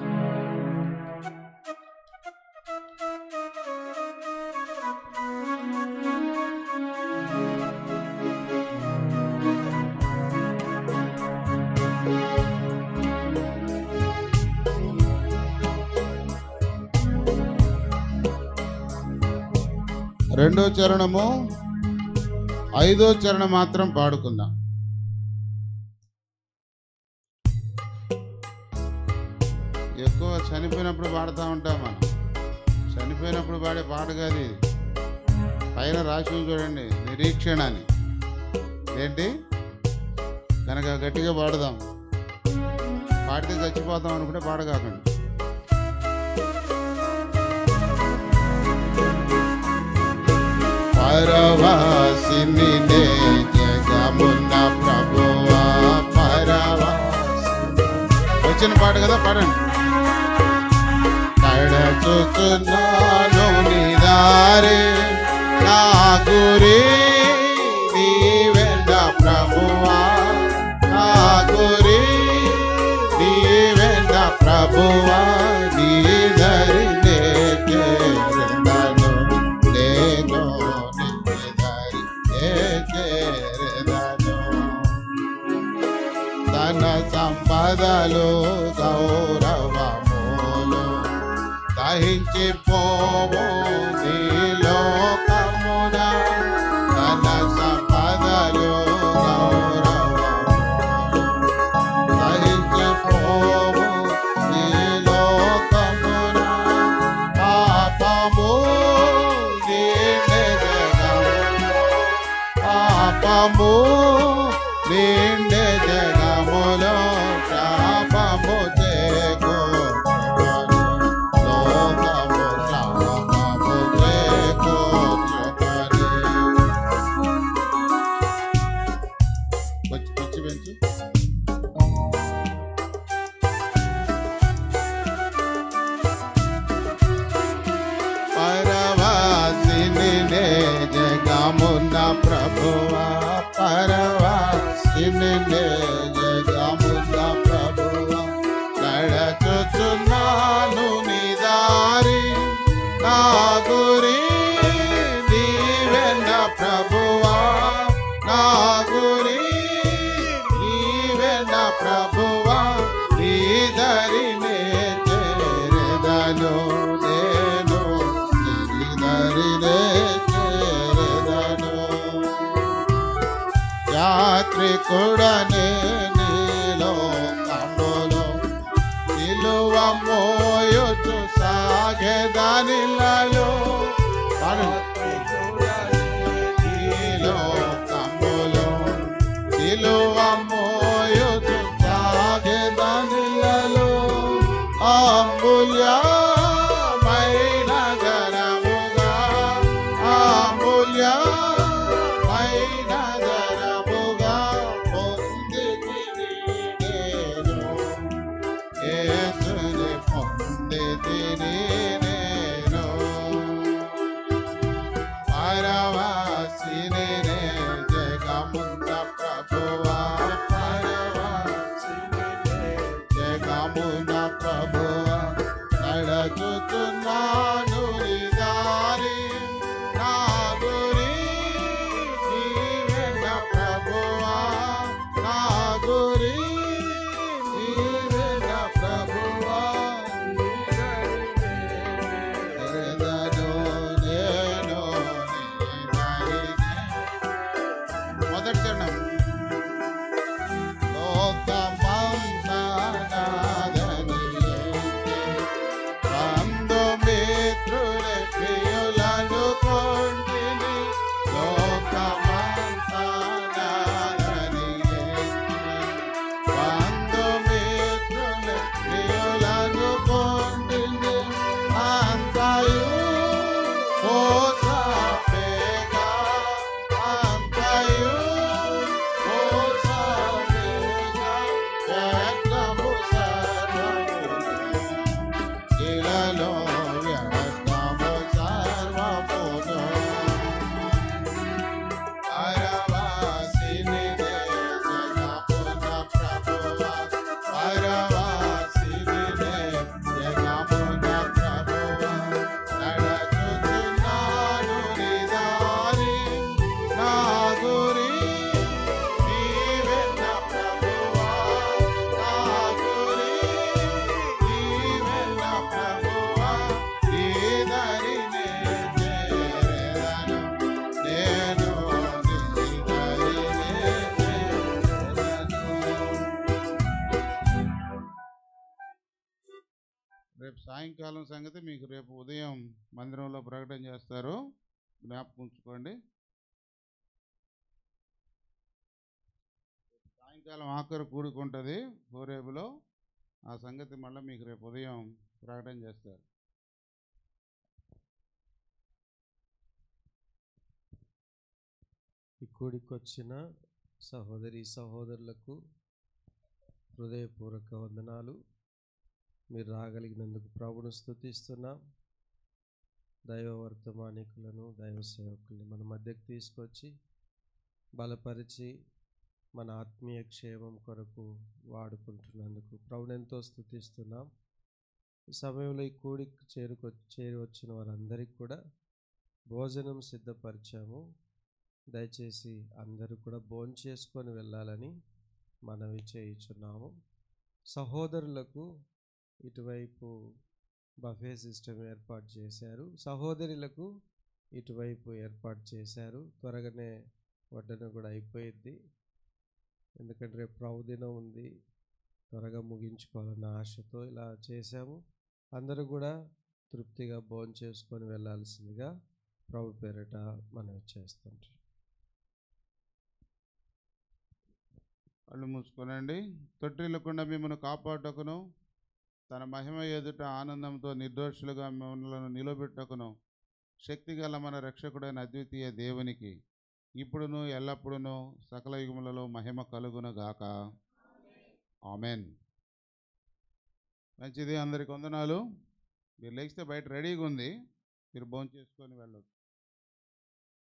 రెండో చరణము 5వ చరణం మాత్రం పాడుకుందాం. ఎక్కువ చనిపోయినప్పుడు పాడుతూ ఉంటాం మనం. చనిపోయినప్పుడు పాడే పాట కాదు ఇది. పైన రాసి చూడండి, నిరీక్షణ అని. ఏంటి కనుక గట్టిగా పాడదాం. పాడితే చచ్చిపోతాం అనుకుంటే పాడకాకండి. పరవాసిని జగమున్న ప్రభువా పరవాసిని. వచ్చిన పాట కదా, పాడండి. కడ చూస్తున్నాను నీ దారి, నా గురి నీవెంట ప్రభువా, నా గురి నీవెంట ప్రభువా, నీ దరి చేరదను నేను, నీ దరి చేరదను. తన సంపదలు గౌరవములు దహించిపోవు నీ లోకమున. తన సంపదలు గౌరవములు దహించిపోవు నీ లోకమున. పాపము నిండే జగములో, పాపము నిండే జగములో శాపము చేకూర్చుకొని, లోకము శాపము చేకూర్చుకొని. పిచ్చి పెంచు. పరవాసిని జగమున్న ప్రభువా పరవాసిని జగమున్న ప్రభువా, గురి నీవే నా ప్రభువా నీ దరినే చేరెదను నేను నీ దరినే చేరెదను యాత్రికుడనే నీలో కమ్ములో నిలువ మోయుచు సాగెదనిలలో నీలో కమ్ములో నిలువ మోయుచు సాగెదనిలలో అమూల్యమైన ధనముగా అమూల్యమైన ధనముగా పొందితిని నేను యేసుని పొందితిని నేను పరవాసిని నే జగమున్న ప్రభువా పరవాసిని నే జగమున్న ప్రభువా నడచుచున్నాను నీ దారి నా గురి నీవే నా ప్రభువా నా గురి నీవే నా ప్రభువా ఎరదను నేను నీ దారినే మొదటి చరణం లోకమంతా నాదని బంధుమిత్రులే ప్రియులను కొంటిని లోకమంతా నాదని బంధుమిత్రులే ప్రియులను కొంటిని అంతయు కోసమేగా అంతయు కోసమేగా వ్యర్థము సర్వముగా ఇలలో వ్యర్థము సర్వముగా పరవాసిని నే జగమున ప్రభువా పరవాసిని నే జగమున ప్రభువా నడచుచున్నాను నీ దారి నా గురి నీవే నా ప్రభువా నా గురి నీవే నా ప్రభువా నీ దరినే చేరెదను నేను నీ దరినే చేరెదను. రేపు సాయంకాలం సంగతి మీకు రేపు ఉదయం మందిరంలో ప్రకటన చేస్తారు, జ్ఞాపకం ఉంచుకోండి. సాయంకాలం ఆఖరు కూడుకుంటుంది హోరేబులో, ఆ సంగతి మళ్ళీ మీకు రేపు ఉదయం ప్రకటన చేస్తారు. ఈ కూడికొచ్చిన సహోదరి సహోదరులకు హృదయపూర్వక వందనాలు. మీరు రాగలిగినందుకు ప్రభువును స్తుతిస్తున్నాం. దైవ వర్తమానికులను దైవ సేవకుల్ని మన మధ్యకు తీసుకొచ్చి బలపరిచి మన ఆత్మీయ క్షేమం కొరకు వాడుకుంటున్నందుకు ప్రభువును ఎంతో స్తుతిస్తున్నాం. ఈ సమయంలో ఈ కూడికి చేరి వచ్చిన వారందరికీ కూడా భోజనం సిద్ధపరిచాము. దయచేసి అందరూ కూడా భోంచేసుకొని వెళ్ళాలని మనవి చేయుచున్నాము. సహోదరులకు ఇటువైపు బఫే సిస్టమ్ ఏర్పాటు చేశారు, సహోదరులకు ఇటువైపు ఏర్పాటు చేశారు. త్వరగానే వడ్డన కూడా అయిపోయింది, ఎందుకంటే రేపు ప్రభుదినం ఉంది, త్వరగా ముగించుకోవాలన్న ఆశతో ఇలా చేశాము. అందరూ కూడా తృప్తిగా భోంచేసుకొని వెళ్ళాల్సిందిగా ప్రభు పేరిట మనవి చేస్తుంటాం. కళ్ళు మూసుకోనండి. తొట్టిల్లకుండా మిమ్మల్ని కాపాడుటకును తన మహిమ ఎదుట ఆనందంతో నిర్దోషులుగా మిమ్మల్ని నిలబెట్టుటకును శక్తిగల మన రక్షకుడైన అద్వితీయ దేవునికి ఇప్పుడును ఎల్లప్పుడూ సకల యుగములలో మహిమ కలుగును గాక. ఆమెన్. మంచిది, అందరికి వందనాలు. మీరు లేస్తే బయట రెడీగా ఉంది, మీరు భోంచేసుకొని వెళ్ళొచ్చు.